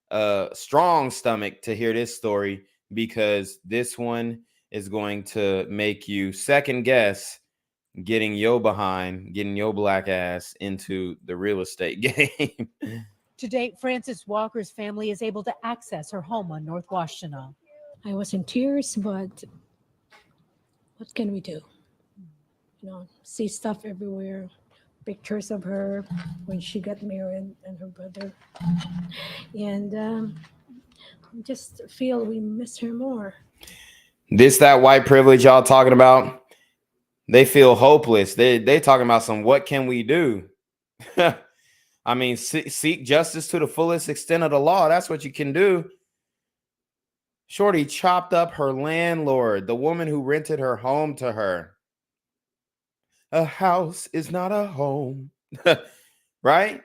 a strong stomach to hear this story, because this one is going to make you second guess getting your black ass into the real estate game. To date, Frances Walker's family is able to access her home on North Washtenaw. I was in tears, but what can we do? You know, see stuff everywhere, pictures of her when she got married and her brother. And just feel we miss her more. This, that white privilege y'all talking about, they feel hopeless. They talking about some, what can we do? I mean, seek justice to the fullest extent of the law. That's what you can do. Shorty chopped up her landlord, the woman who rented her home to her. A house is not a home, right?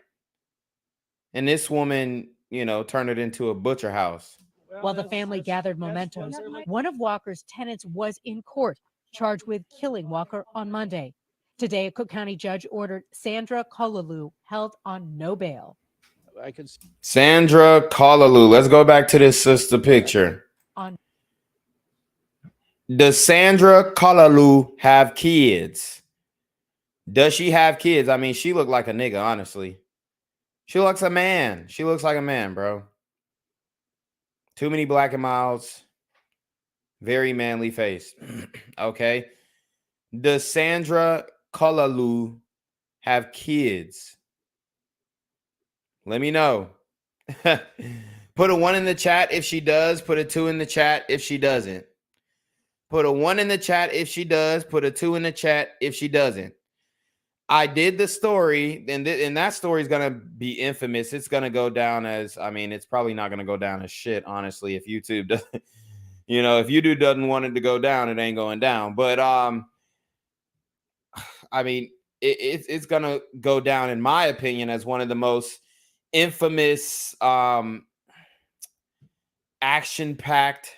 And this woman, you know, turned it into a butcher house. While the family gathered mementos, one of Walker's tenants was in court, charged with killing Walker on Monday. Today, a Cook County judge ordered Sandra Kalalu held on no bail. Sandra Kalalu. Let's go back to this sister picture. Does Sandra Kalalu have kids? Does she have kids? I mean, she looked like a nigga, honestly. She looks a man. She looks like a man, bro. Too many black and milds. Very manly face. Okay. Does Sandra Kalalu have kids? Let me know. Put a 1 in the chat if she does. Put a 2 in the chat if she doesn't. Put a 1 in the chat if she does. Put a 2 in the chat if she doesn't. I did the story, and that story is going to be infamous. It's going to go down as, I mean, it's probably not going to go down as shit, honestly, if YouTube doesn't, you know, if YouTube doesn't want it to go down, it ain't going down. But, I mean, it's going to go down, in my opinion, as one of the most infamous, action-packed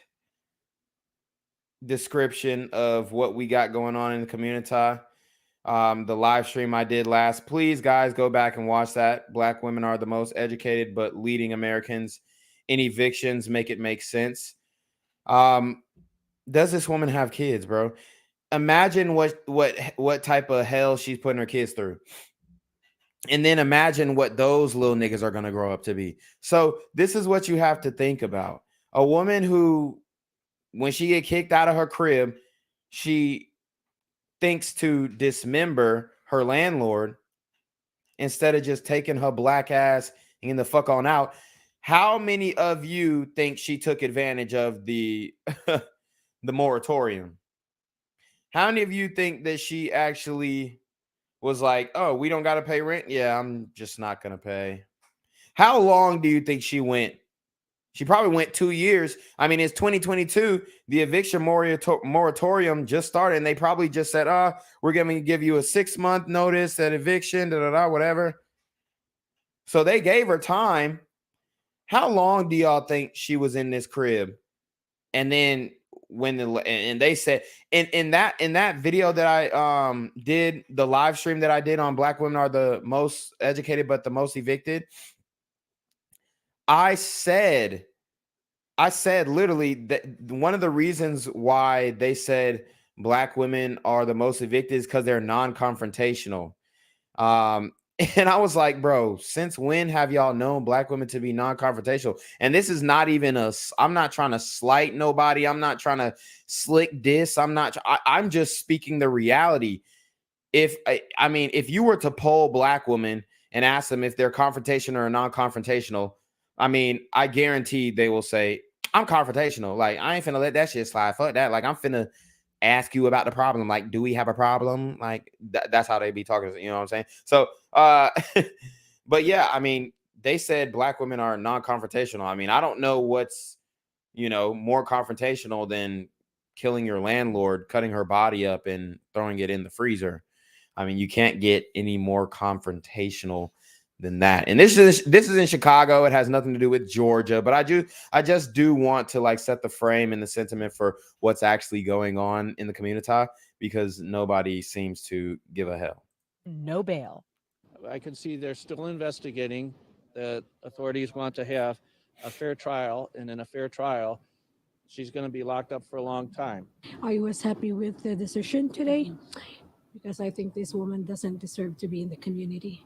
description of what we got going on in the community. The live stream I did last, please guys go back and watch that. Black women are the most educated but leading Americans in evictions. Make it make sense. Does this woman have kids, bro? Imagine what type of hell she's putting her kids through. And then imagine what those little niggas are going to grow up to be. So this is what you have to think about. A woman who, when she get kicked out of her crib, she thinks to dismember her landlord instead of just taking her black ass and getting the fuck on out. How many of you think she took advantage of the the moratorium? How many of you think that she actually was like, oh, we don't got to pay rent? Yeah, I'm just not going to pay. How long do you think she went? She probably went 2 years. I mean, it's 2022. The eviction moratorium just started, and they probably just said, we're going to give you a 6-month notice at eviction, whatever. So they gave her time. How long do y'all think she was in this crib? And then when they said in that video that I did, the live stream that I did on Black Women Are the Most Educated but the Most Evicted, I said literally that one of the reasons why they said Black women are the most evicted is because they're non-confrontational. And I was like, bro, since when have y'all known black women to be non-confrontational? And this is not even I'm not trying to slight nobody. I'm not trying to slick diss. I'm just speaking the reality. If you were to poll black women and ask them if they're confrontational or non-confrontational, I mean, I guarantee they will say, I'm confrontational. Like, I ain't finna let that shit slide. Fuck that. Like, I'm finna ask you about the problem. Like, do we have a problem? Like, that's how they be talking. You know what I'm saying? So, but yeah, I mean, they said black women are non-confrontational. I mean, I don't know what's, more confrontational than killing your landlord, cutting her body up and throwing it in the freezer. I mean, you can't get any more confrontational than that. And this is in Chicago. It has nothing to do with Georgia, but I just do want to like set the frame and the sentiment for what's actually going on in the community, because nobody seems to give a hell. No bail. I can see they're still investigating. The authorities want to have a fair trial, and in a fair trial, she's going to be locked up for a long time. Are you as happy with the decision today? Because I think this woman doesn't deserve to be in the community.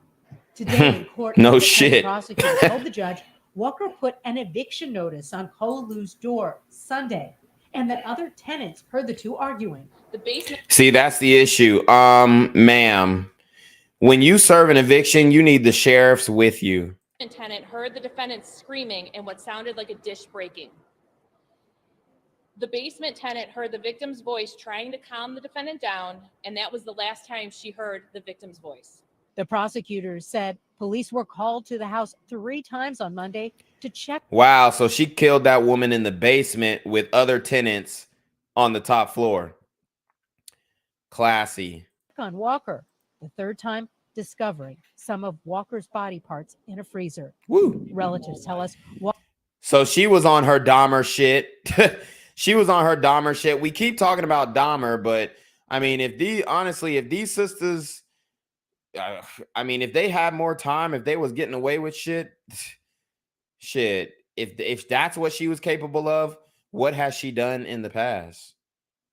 Today in court, No the shit. prosecutor told the judge Walker put an eviction notice on Kolalu's door Sunday, and that other tenants heard the two arguing. The basement. See, that's the issue. Ma'am, when you serve an eviction, you need the sheriffs with you. Tenant heard the defendant screaming and what sounded like a dish breaking. The basement tenant heard the victim's voice trying to calm the defendant down, and that was the last time she heard the victim's voice. The prosecutors said police were called to the house 3 times on Monday to check. Wow, so she killed that woman in the basement with other tenants on the top floor. Classy. On Walker, the 3rd time discovering some of Walker's body parts in a freezer. Woo. Relatives tell us. So she was on her Dahmer shit. She was on her Dahmer shit. We keep talking about Dahmer, but I mean, if these sisters, if they had more time, if they was getting away with shit, if that's what she was capable of, what has she done in the past?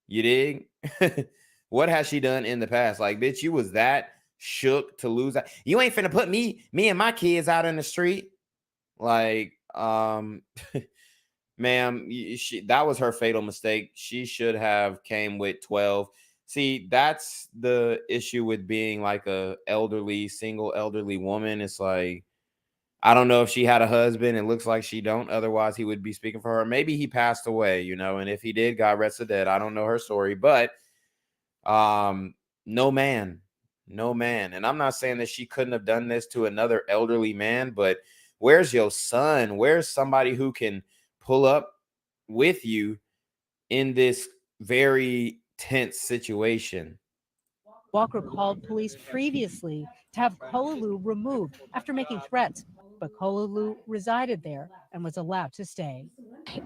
You dig? What has she done in the past? Like, bitch, you was that shook to lose that. You ain't finna put me and my kids out in the street. Like, ma'am, that was her fatal mistake. She should have came with 12. See, that's the issue with being like a single elderly woman. It's like, I don't know if she had a husband. It looks like she don't. Otherwise, he would be speaking for her. Maybe he passed away, and if he did, God rest the dead. I don't know her story, but no man. And I'm not saying that she couldn't have done this to another elderly man, but where's your son? Where's somebody who can pull up with you in this very tense situation? Walker called police previously to have Kolalu removed after making threats, but Kolalu resided there and was allowed to stay.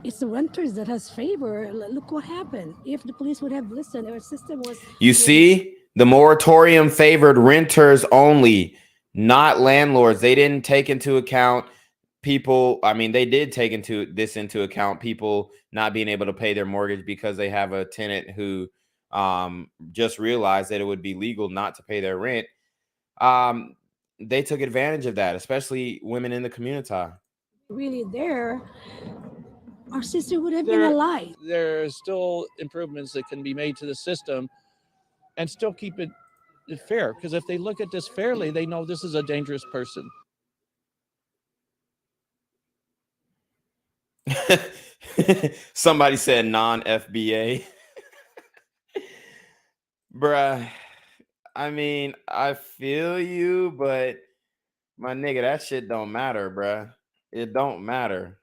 It's the renters that has favor. Look what happened. If the police would have listened, our system was. You see, the moratorium favored renters only, not landlords. They didn't take into account people. I mean, they did take into account people not being able to pay their mortgage because they have a tenant who just realized that it would be legal not to pay their rent. They took advantage of that, especially women in the community. Really there, our sister would have been alive. There are still improvements that can be made to the system and still keep it fair. Because if they look at this fairly, they know this is a dangerous person. Somebody said non-FBA. Bruh, I mean, I feel you, but my nigga, that shit don't matter, bruh. It don't matter.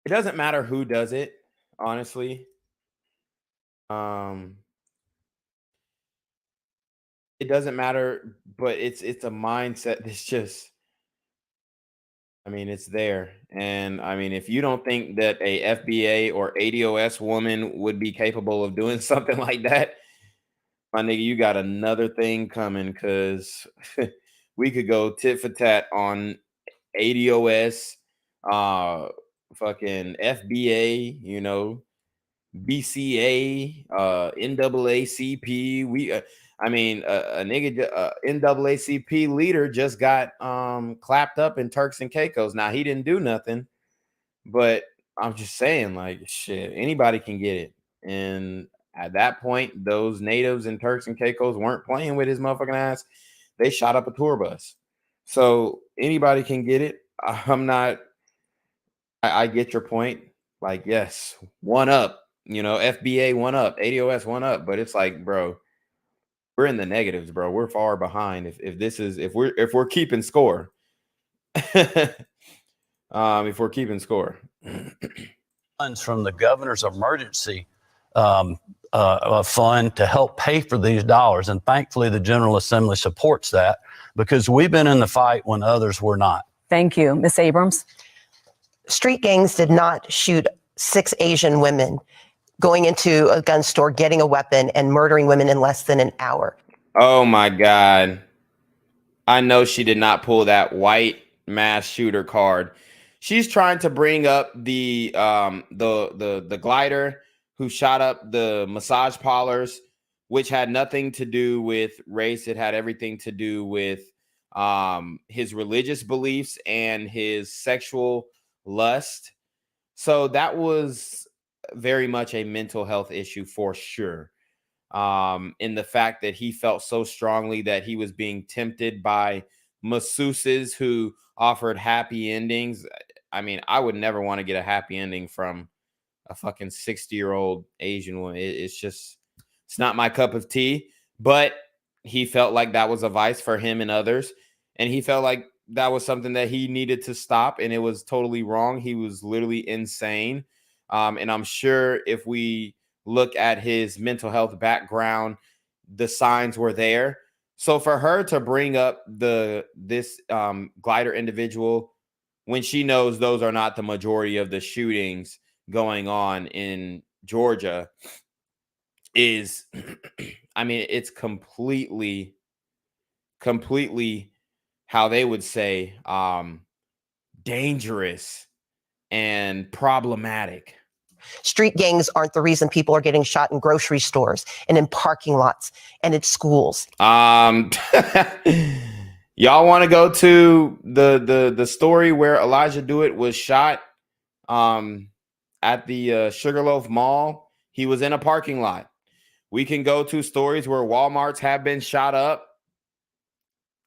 It doesn't matter who does it, honestly. It doesn't matter, but it's a mindset that's just, I mean, it's there. And I mean, if you don't think that a FBA or ADOS woman would be capable of doing something like that, my nigga, you got another thing coming, because we could go tit for tat on ADOS, fucking FBA, BCA, NAACP. I mean, a nigga, NAACP leader just got clapped up in Turks and Caicos. Now, he didn't do nothing, but I'm just saying, like, shit, anybody can get it. And at that point, those natives in Turks and Caicos weren't playing with his motherfucking ass. They shot up a tour bus. So anybody can get it. I get your point. Like, yes, one up, FBA one up, ADOS one up. But it's like, bro, we're in the negatives, bro. We're far behind. If we're keeping score, if we're keeping score. Funds from the governor's emergency fund to help pay for these dollars, and thankfully the General Assembly supports that because we've been in the fight when others were not. Thank you, Ms. Abrams. Street gangs did not shoot 6 Asian women going into a gun store, getting a weapon, and murdering women in less than an hour. Oh my God. I know she did not pull that white mass shooter card. She's trying to bring up the glider who shot up the massage parlors, which had nothing to do with race. It had everything to do with his religious beliefs and his sexual lust. So that was very much a mental health issue for sure. In the fact that he felt so strongly that he was being tempted by masseuses who offered happy endings. I mean, I would never want to get a happy ending from a fucking 60-year-old Asian woman. It's not my cup of tea, but he felt like that was a vice for him and others. And he felt like that was something that he needed to stop, and it was totally wrong. He was literally insane. And I'm sure if we look at his mental health background, the signs were there. So for her to bring up this glider individual when she knows those are not the majority of the shootings going on in Georgia is, I mean, it's completely how they would say dangerous and problematic. Street gangs aren't the reason people are getting shot in grocery stores and in parking lots and in schools. Y'all want to go to the story where Elijah Dewitt was shot at the Sugarloaf Mall? He was in a parking lot. We can go to stories where Walmarts have been shot up.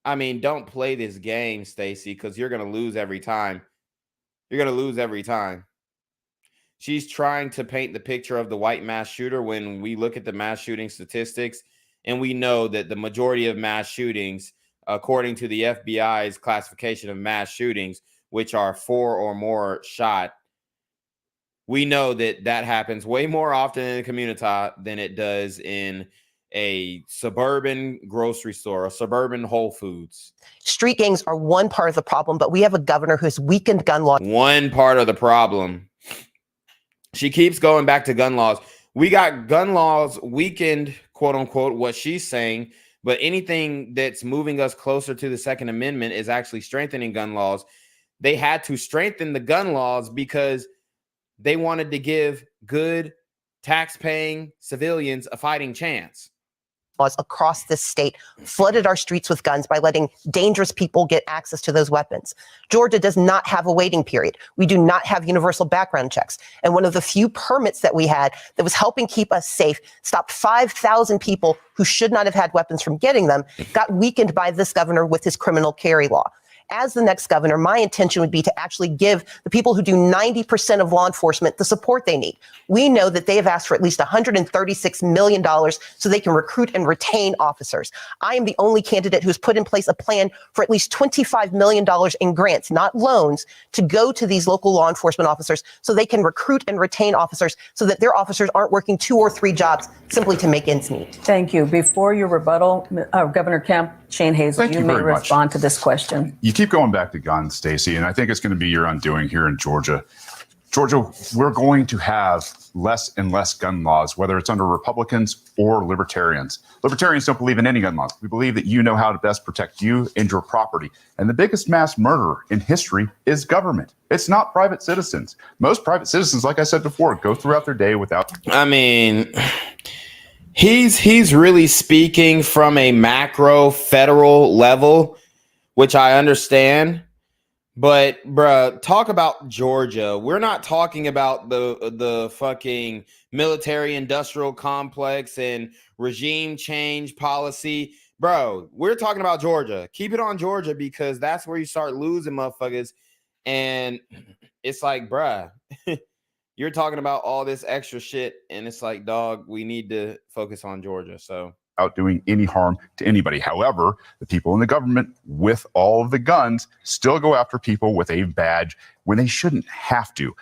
I mean, don't play this game, Stacey, because you're going to lose every time. You're going to lose every time. She's trying to paint the picture of the white mass shooter when we look at the mass shooting statistics, and we know that the majority of mass shootings, according to the FBI's classification of mass shootings, which are 4 or more shot, we know that happens way more often in the community than it does in a suburban grocery store, a suburban Whole Foods. Street gangs are one part of the problem, but we have a governor who's weakened gun law. One part of the problem. She keeps going back to gun laws. We got gun laws weakened, quote unquote, what she's saying, but anything that's moving us closer to the Second Amendment is actually strengthening gun laws. They had to strengthen the gun laws because they wanted to give good tax-paying civilians a fighting chance. Laws across this state flooded our streets with guns by letting dangerous people get access to those weapons. Georgia does not have a waiting period. We do not have universal background checks. And one of the few permits that we had that was helping keep us safe stopped 5,000 people who should not have had weapons from getting them, got weakened by this governor with his criminal carry law. As the next governor, my intention would be to actually give the people who do 90% of law enforcement the support they need. We know that they have asked for at least $136 million so they can recruit and retain officers. I am the only candidate who's put in place a plan for at least $25 million in grants, not loans, to go to these local law enforcement officers so they can recruit and retain officers so that their officers aren't working 2 or 3 jobs simply to make ends meet. Thank you. Before your rebuttal, Governor Kemp, Shane Hazel, you may respond to this question. You keep going back to guns, Stacey, and I think it's going to be your undoing here in Georgia. Georgia, we're going to have less and less gun laws, whether it's under Republicans or libertarians. Libertarians don't believe in any gun laws. We believe that you know how to best protect you and your property. And the biggest mass murderer in history is government. It's not private citizens. Most private citizens, like I said before, go throughout their day without. I mean, He's really speaking from a macro federal level, which I understand. But bruh, talk about Georgia. We're not talking about the fucking military industrial complex and regime change policy. Bro, we're talking about Georgia. Keep it on Georgia, because that's where you start losing motherfuckers. And it's like, bruh, you're talking about all this extra shit, and it's like, dog, we need to focus on Georgia. So out doing any harm to anybody. However, the people in the government with all of the guns still go after people with a badge when they shouldn't have to.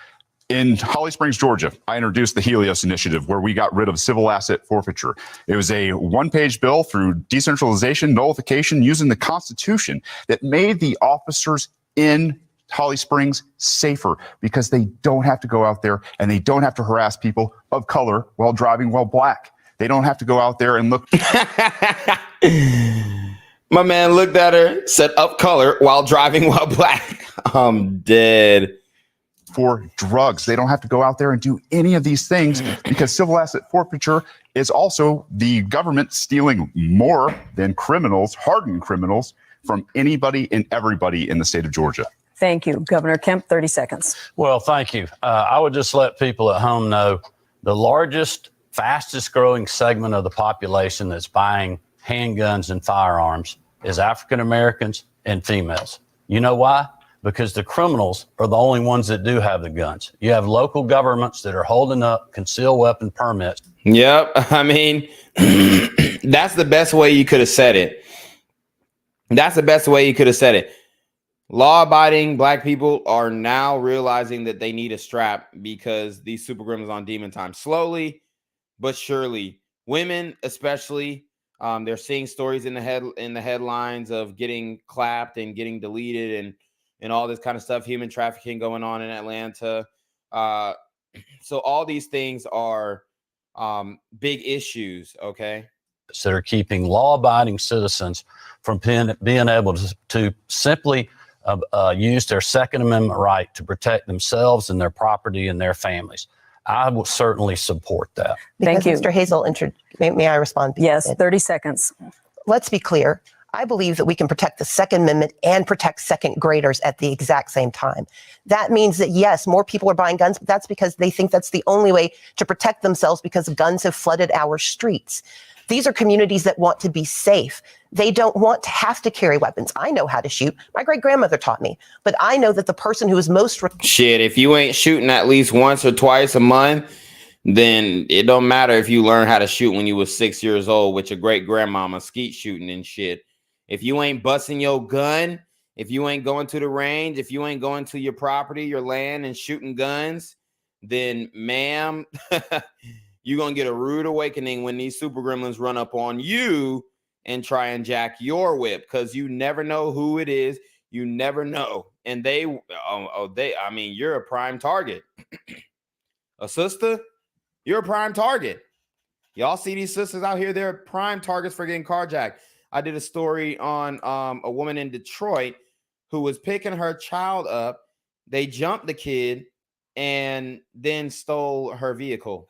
In Holly Springs, Georgia, I introduced the Helios Initiative, where we got rid of civil asset forfeiture. It was a one-page bill through decentralization, nullification, using the Constitution that made the officers in Holly Springs safer, because they don't have to go out there and they don't have to harass people of color while driving while black. They don't have to go out there and look. My man looked at her, said up color while driving while black. I'm dead. For drugs. They don't have to go out there and do any of these things, because civil asset forfeiture is also the government stealing more than criminals, hardened criminals, from anybody and everybody in the state of Georgia. Thank you. Governor Kemp, 30 seconds. Well, thank you. I would just let people at home know the largest, fastest growing segment of the population that's buying handguns and firearms is African Americans and females. You know why? Because the criminals are the only ones that do have the guns. You have local governments that are holding up concealed weapon permits. Yep. I mean, that's the best way you could have said it. That's the best way you could have said it. Law-abiding black people are now realizing that they need a strap, because these super gremlins on demon time. Slowly but surely, women especially, they're seeing stories in the headlines of getting clapped and getting deleted and all this kind of stuff, human trafficking going on in Atlanta. So all these things are big issues, okay? That are keeping law-abiding citizens from being able to simply use their Second Amendment right to protect themselves and their property and their families. I will certainly support that. Thank you. Mr. Hazel, may I respond? Yes, 30 seconds. Let's be clear. I believe that we can protect the Second Amendment and protect second graders at the exact same time. That means that, yes, more people are buying guns, but that's because they think that's the only way to protect themselves, because guns have flooded our streets. These are communities that want to be safe. They don't want to have to carry weapons. I know how to shoot. My great-grandmother taught me. But I know that the person who is most... Shit, if you ain't shooting at least once or twice a month, then it don't matter if you learn how to shoot when you was 6 years old with your great-grandmama skeet shooting and shit. If you ain't busting your gun, if you ain't going to the range, if you ain't going to your property, your land, and shooting guns, then, ma'am... you're going to get a rude awakening when these super gremlins run up on you and try and jack your whip, because you never know who it is. You never know. And I mean, you're a prime target. A sister, you're a prime target. Y'all see these sisters out here, they're prime targets for getting carjacked. I did a story on a woman in Detroit who was picking her child up. They jumped the kid and then stole her vehicle.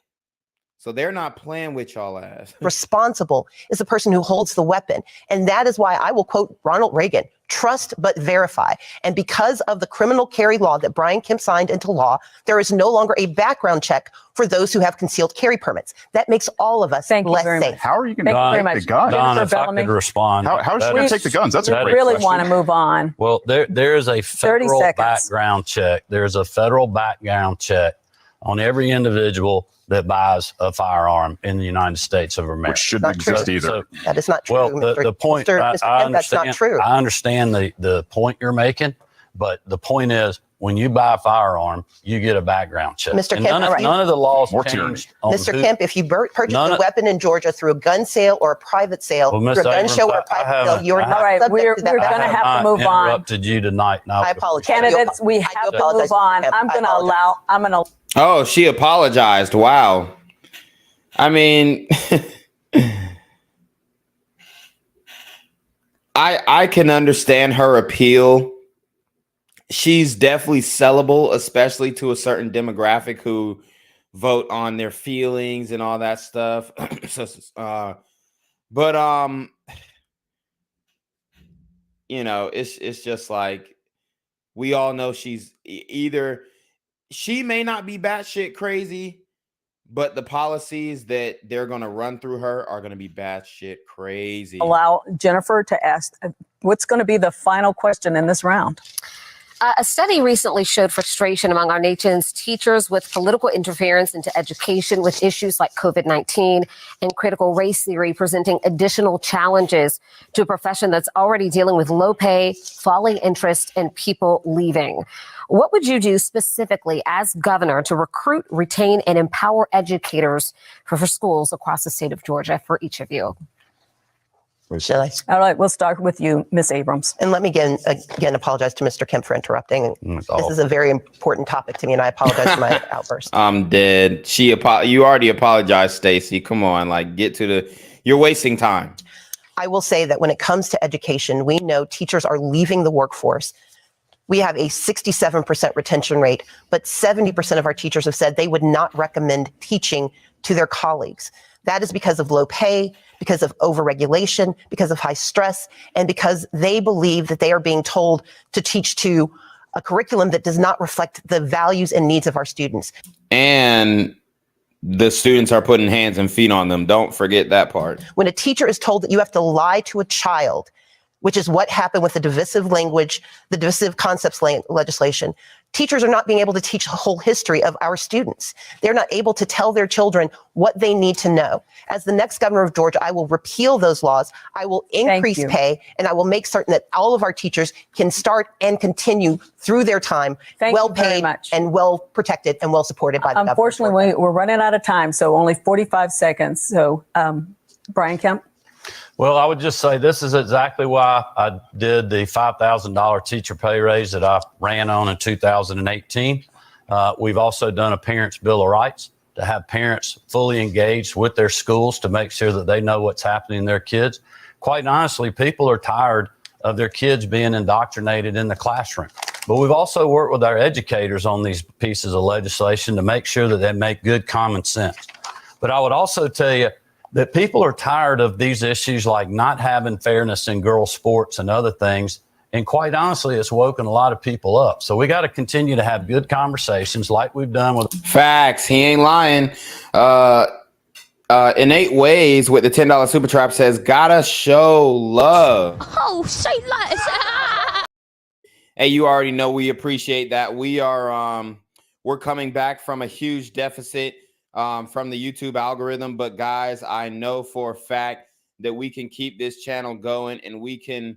So they're not playing with y'all ass. Responsible is the person who holds the weapon. And that is why I will quote Ronald Reagan, trust but verify. And because of the criminal carry law that Brian Kemp signed into law, there is no longer a background check for those who have concealed carry permits. That makes all of us less safe. How are you going to take the guns? Don, if I could respond. How is she going to take the guns? That's a great really question. want to move on. Well, there is a federal background check. There's a federal background check on every individual that buys a firearm in the United States of America. Which shouldn't exist either. So, that is not true. Well, the point, Mr. I Kemp, understand, that's not true. I understand the point you're making, but the point is, when you buy a firearm, you get a background check. Mr. And Kemp, none of the laws changed. Mr. Kemp, if you purchase a weapon in Georgia through a gun sale or a private sale, through a gun show or a private sale, you're not subject to that. We're going to have to move on. Interrupted you tonight. I apologize. Candidates, we have to move on. I'm going to Oh, she apologized. Wow. I mean, I can understand her appeal. She's definitely sellable, especially to a certain demographic who vote on their feelings and all that stuff. You know, it's just like, we all know she's either, she may not be batshit crazy, but the policies that they're going to run through her are going to be batshit crazy. Allow Jennifer to ask, what's going to be the final question in this round? A study recently showed frustration among our nation's teachers with political interference into education, with issues like COVID-19 and critical race theory presenting additional challenges to a profession that's already dealing with low pay, falling interest, and people leaving. What would you do specifically as governor to recruit, retain, and empower educators for schools across the state of Georgia for each of you? Shall I? All right, we'll start with you, Ms. Abrams. And let me again apologize to Mr. Kemp for interrupting. This is a very important topic to me, and I apologize for my outburst. I'm dead. You already apologized, Stacey. Come on, like, get to the. You're wasting time. I will say that when it comes to education, we know teachers are leaving the workforce. We have a 67% retention rate, but 70% of our teachers have said they would not recommend teaching to their colleagues. That is because of low pay, because of overregulation, because of high stress, and because they believe that they are being told to teach to a curriculum that does not reflect the values and needs of our students. And the students are putting hands and feet on them. Don't forget that part. When a teacher is told that you have to lie to a child, which is what happened with the divisive language, the divisive concepts legislation, teachers are not being able to teach the whole history of our students. They're not able to tell their children what they need to know. As the next governor of Georgia, I will repeal those laws. I will increase pay, and I will make certain that all of our teachers can start and continue through their time well paid and well protected and well supported by the government. Unfortunately, we're running out of time, so only 45 seconds. So, Brian Kemp. Well, I would just say this is exactly why I did the $5,000 teacher pay raise that I ran on in 2018. We've also done a Parents' Bill of Rights to have parents fully engaged with their schools to make sure that they know what's happening in their kids. Quite honestly, people are tired of their kids being indoctrinated in the classroom. But we've also worked with our educators on these pieces of legislation to make sure that they make good common sense. But I would also tell you that people are tired of these issues like not having fairness in girls' sports and other things. And quite honestly, it's woken a lot of people up. So we got to continue to have good conversations like we've done with. Facts. He ain't lying. Innate Ways with the $10 super trap says, gotta show love. Oh, say less. Hey, you already know we appreciate that. We are we're coming back from a huge deficit from the YouTube algorithm. But guys, I know for a fact that we can keep this channel going and we can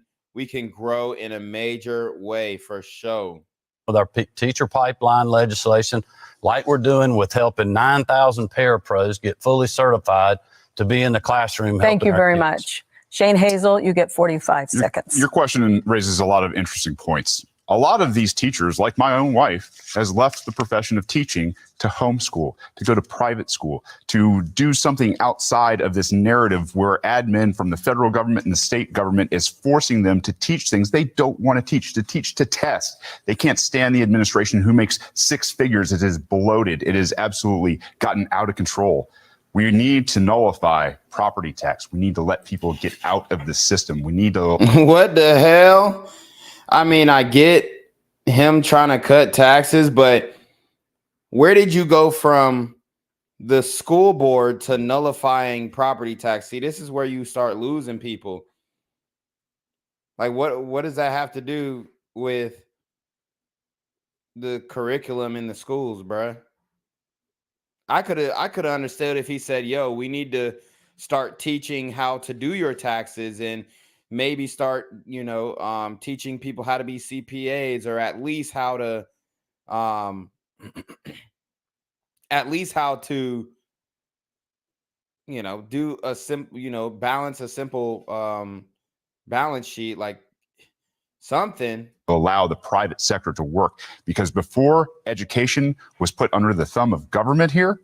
grow in a major way for sure. With our teacher pipeline legislation, like we're doing with helping 9,000 parapros get fully certified to be in the classroom. Thank you very much. Shane Hazel, you get 45 seconds. Your question raises a lot of interesting points. A lot of these teachers, like my own wife, has left the profession of teaching to homeschool, to go to private school, to do something outside of this narrative where admin from the federal government and the state government is forcing them to teach things they don't want to teach to test. They can't stand the administration who makes six figures. It is bloated. It has absolutely gotten out of control. We need to nullify property tax. We need to let people get out of the system. We need to. What the hell? I mean, I get him trying to cut taxes, but where did you go from the school board to nullifying property tax? See, this is where you start losing people. Like, what does that have to do with the curriculum in the schools, bruh? I could have understood if he said, yo, we need to start teaching how to do your taxes and maybe start, teaching people how to be CPAs, or at least how to, do a simple, balance a simple balance sheet, like something. Allow the private sector to work, because before education was put under the thumb of government here,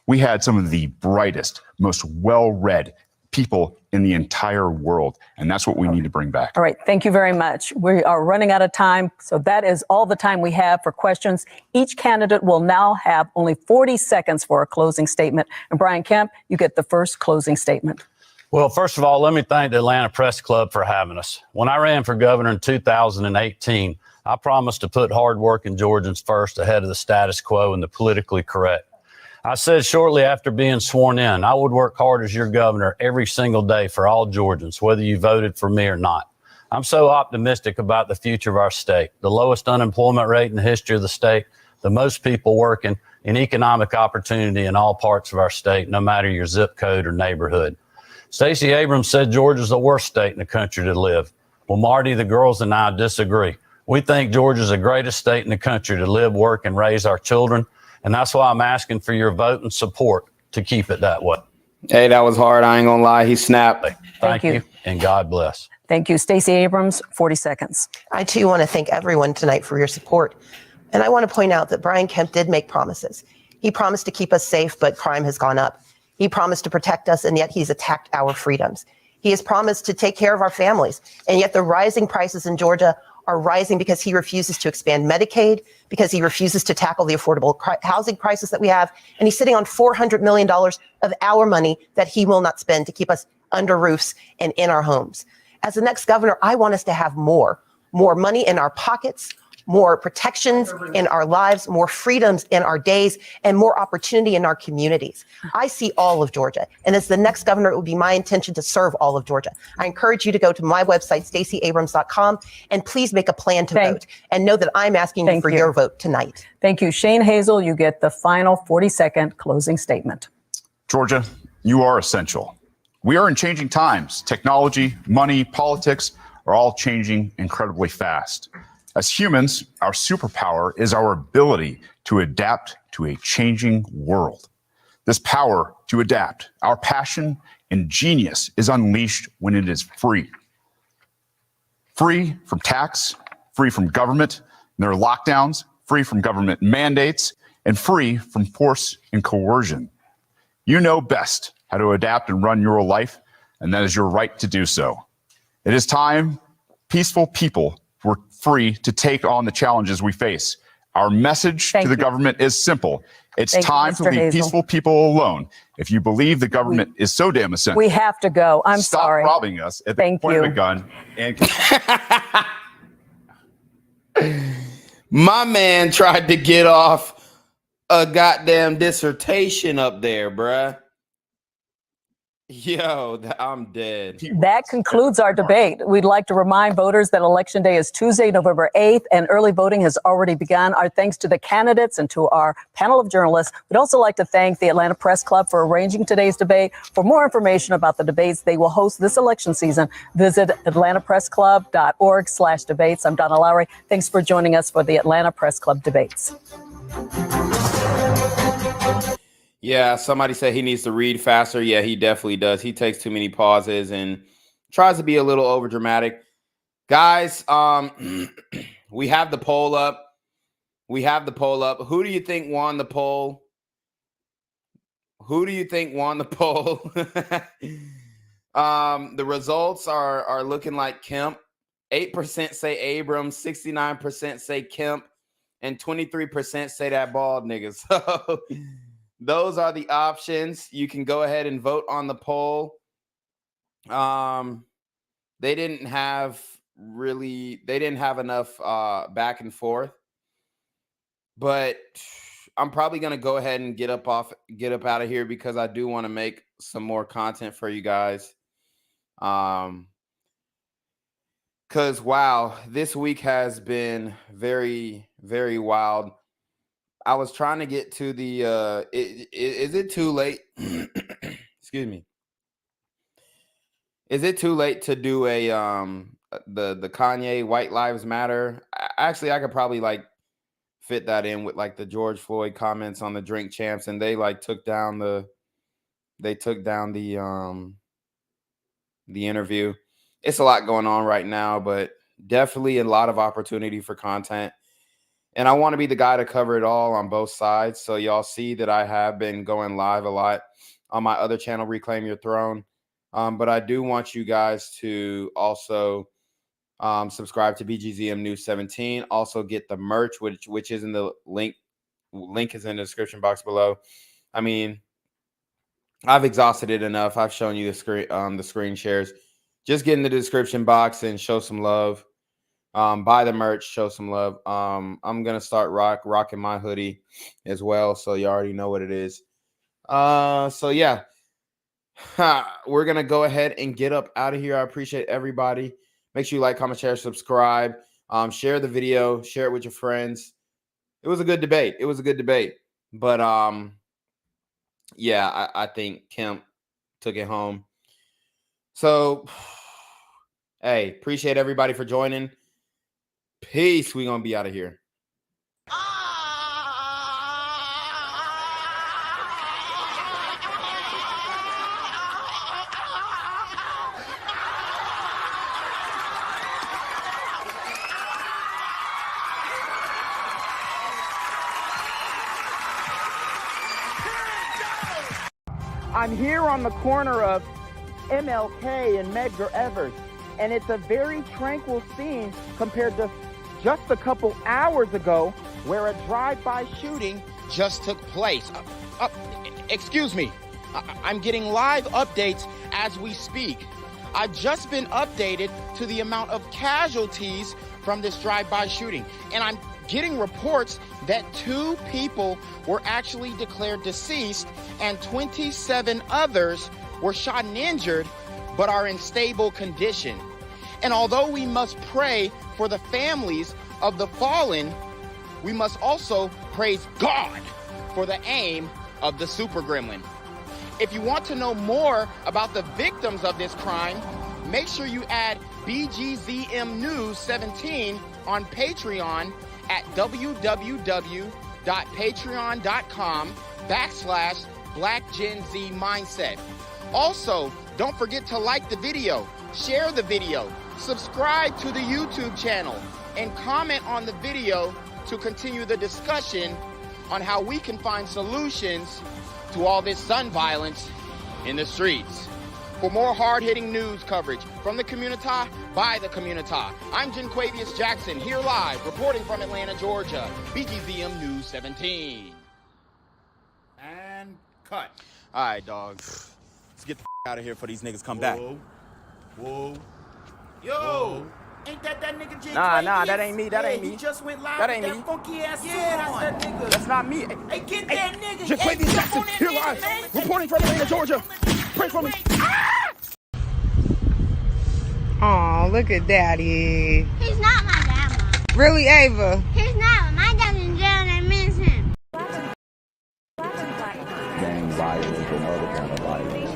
we had some of the brightest, most well-read people in the entire world. And that's what we need to bring back. All right. Thank you very much. We are running out of time. So that is all the time we have for questions. Each candidate will now have only 40 seconds for a closing statement. And Brian Kemp, you get the first closing statement. Well, first of all, let me thank the Atlanta Press Club for having us. When I ran for governor in 2018, I promised to put hardworking Georgians first ahead of the status quo and the politically correct. I said shortly after being sworn in, I would work hard as your governor every single day for all Georgians, whether you voted for me or not. I'm so optimistic about the future of our state, the lowest unemployment rate in the history of the state, the most people working, and economic opportunity in all parts of our state, no matter your zip code or neighborhood. Stacey Abrams said Georgia's the worst state in the country to live. Well, Marty, the girls and I disagree. We think Georgia's the greatest state in the country to live, work, and raise our children. And that's why I'm asking for your vote and support to keep it that way. Hey, that was hard. I ain't gonna lie. He snapped. Thank you. And God bless. Thank you. Stacey Abrams, 40 seconds. I too want to thank everyone tonight for your support. And I want to point out that Brian Kemp did make promises. He promised to keep us safe, but crime has gone up. He promised to protect us, and yet he's attacked our freedoms. He has promised to take care of our families, and yet the rising prices in Georgia are rising because he refuses to expand Medicaid, because he refuses to tackle the affordable housing crisis that we have. And he's sitting on $400 million of our money that he will not spend to keep us under roofs and in our homes. As the next governor, I want us to have more money in our pockets, more protections in our lives, more freedoms in our days, and more opportunity in our communities. I see all of Georgia. And as the next governor, it would be my intention to serve all of Georgia. I encourage you to go to my website, StaceyAbrams.com, and please make a plan to vote. And know that I'm asking you for your vote tonight. Thank you. Shane Hazel, you get the final 40-second closing statement. Georgia, you are essential. We are in changing times. Technology, money, politics are all changing incredibly fast. As humans, our superpower is our ability to adapt to a changing world. This power to adapt, our passion and genius is unleashed when it is free. Free from tax, free from government and their lockdowns, free from government mandates, and free from force and coercion. You know best how to adapt and run your life, and that is your right to do so. It is time peaceful people were free to take on the challenges we face. Our message to the government is simple. It's time to leave peaceful people alone. If you believe the government is so damn essential, We have to go. I'm stop sorry. robbing us at the point of a gun. And My man tried to get off a goddamn dissertation up there, bruh. Yo, I'm dead. That concludes our debate. We'd like to remind voters that Election Day is Tuesday, November 8th, and early voting has already begun. Our thanks to the candidates and to our panel of journalists. We'd also like to thank the Atlanta Press Club for arranging today's debate. For more information about the debates they will host this election season, visit atlantapressclub.org/debates. I'm Donna Lowry. Thanks for joining us for the Atlanta Press Club debates. Yeah, somebody said he needs to read faster. Yeah, he definitely does. He takes too many pauses and tries to be a little over dramatic. Guys, we have the poll up. Who do you think won the poll? The results are looking like Kemp. 8% say Abrams, 69% say Kemp, and 23% say that bald nigga. So those are the options. You can go ahead and vote on the poll. They didn't have enough back and forth. But I'm probably gonna go ahead and get up out of here because I do want to make some more content for you guys. Because wow, this week has been very, very wild. I was trying to get to the is it too late? Excuse me. Is it too late to do a the Kanye White Lives Matter? Actually, I could probably like fit that in with like the George Floyd comments on the Drink Champs, and they like took down the interview. It's a lot going on right now, but definitely a lot of opportunity for content. And I want to be the guy to cover it all on both sides. So y'all see that I have been going live a lot on my other channel, Reclaim Your Throne. But I do want you guys to also subscribe to BGZM News 17. Also get the merch, which is in the link. Link is in the description box below. I mean, I've exhausted it enough. I've shown you the screen shares. Just get in the description box and show some love. Buy the merch, show some love. I'm gonna start rocking my hoodie as well, so you already know what it is. So yeah, we're gonna go ahead and get up out of here. I appreciate everybody. Make sure you like, comment, share, subscribe. Share the video, share it with your friends. It was a good debate. But yeah, I think Kemp took it home. So hey, appreciate everybody for joining. Peace. We're gonna be out of here. I'm here on the corner of MLK and Medgar Evers, and it's a very tranquil scene compared to just a couple hours ago where a drive-by shooting just took place. Excuse me, I'm getting live updates as we speak. I've just been updated to the amount of casualties from this drive-by shooting, and I'm getting reports that 2 people were actually declared deceased and 27 others were shot and injured but are in stable condition. And although we must pray for the families of the fallen, we must also praise God for the aim of the super gremlin. If you want to know more about the victims of this crime, make sure you add BGZM News 17 on Patreon at www.patreon.com/blackgenzmindset. Also, don't forget to like the video, share the video, subscribe to the YouTube channel, and comment on the video to continue the discussion on how we can find solutions to all this gun violence in the streets. For more hard-hitting news coverage from the community, by the community, I'm Jenquavius Jackson, here live, reporting from Atlanta, Georgia, BGZM News 17. And cut. All right, dogs. Let's get the out of here before these niggas come back. Whoa. Yo. Ain't that nigga J? Nah, that ain't me. That ain't me. He just went live That with ain't that me. funky ass suit that's on. that nigga. That's not me. Hey, get that nigga. Jenquavius Jackson, here live, reporting from Atlanta, Georgia. Pray for me. Aw, look at Daddy. He's not my dad, Mom. Really, Ava? He's not. My dad's in jail and I miss him. Gang violence and other kind of violence.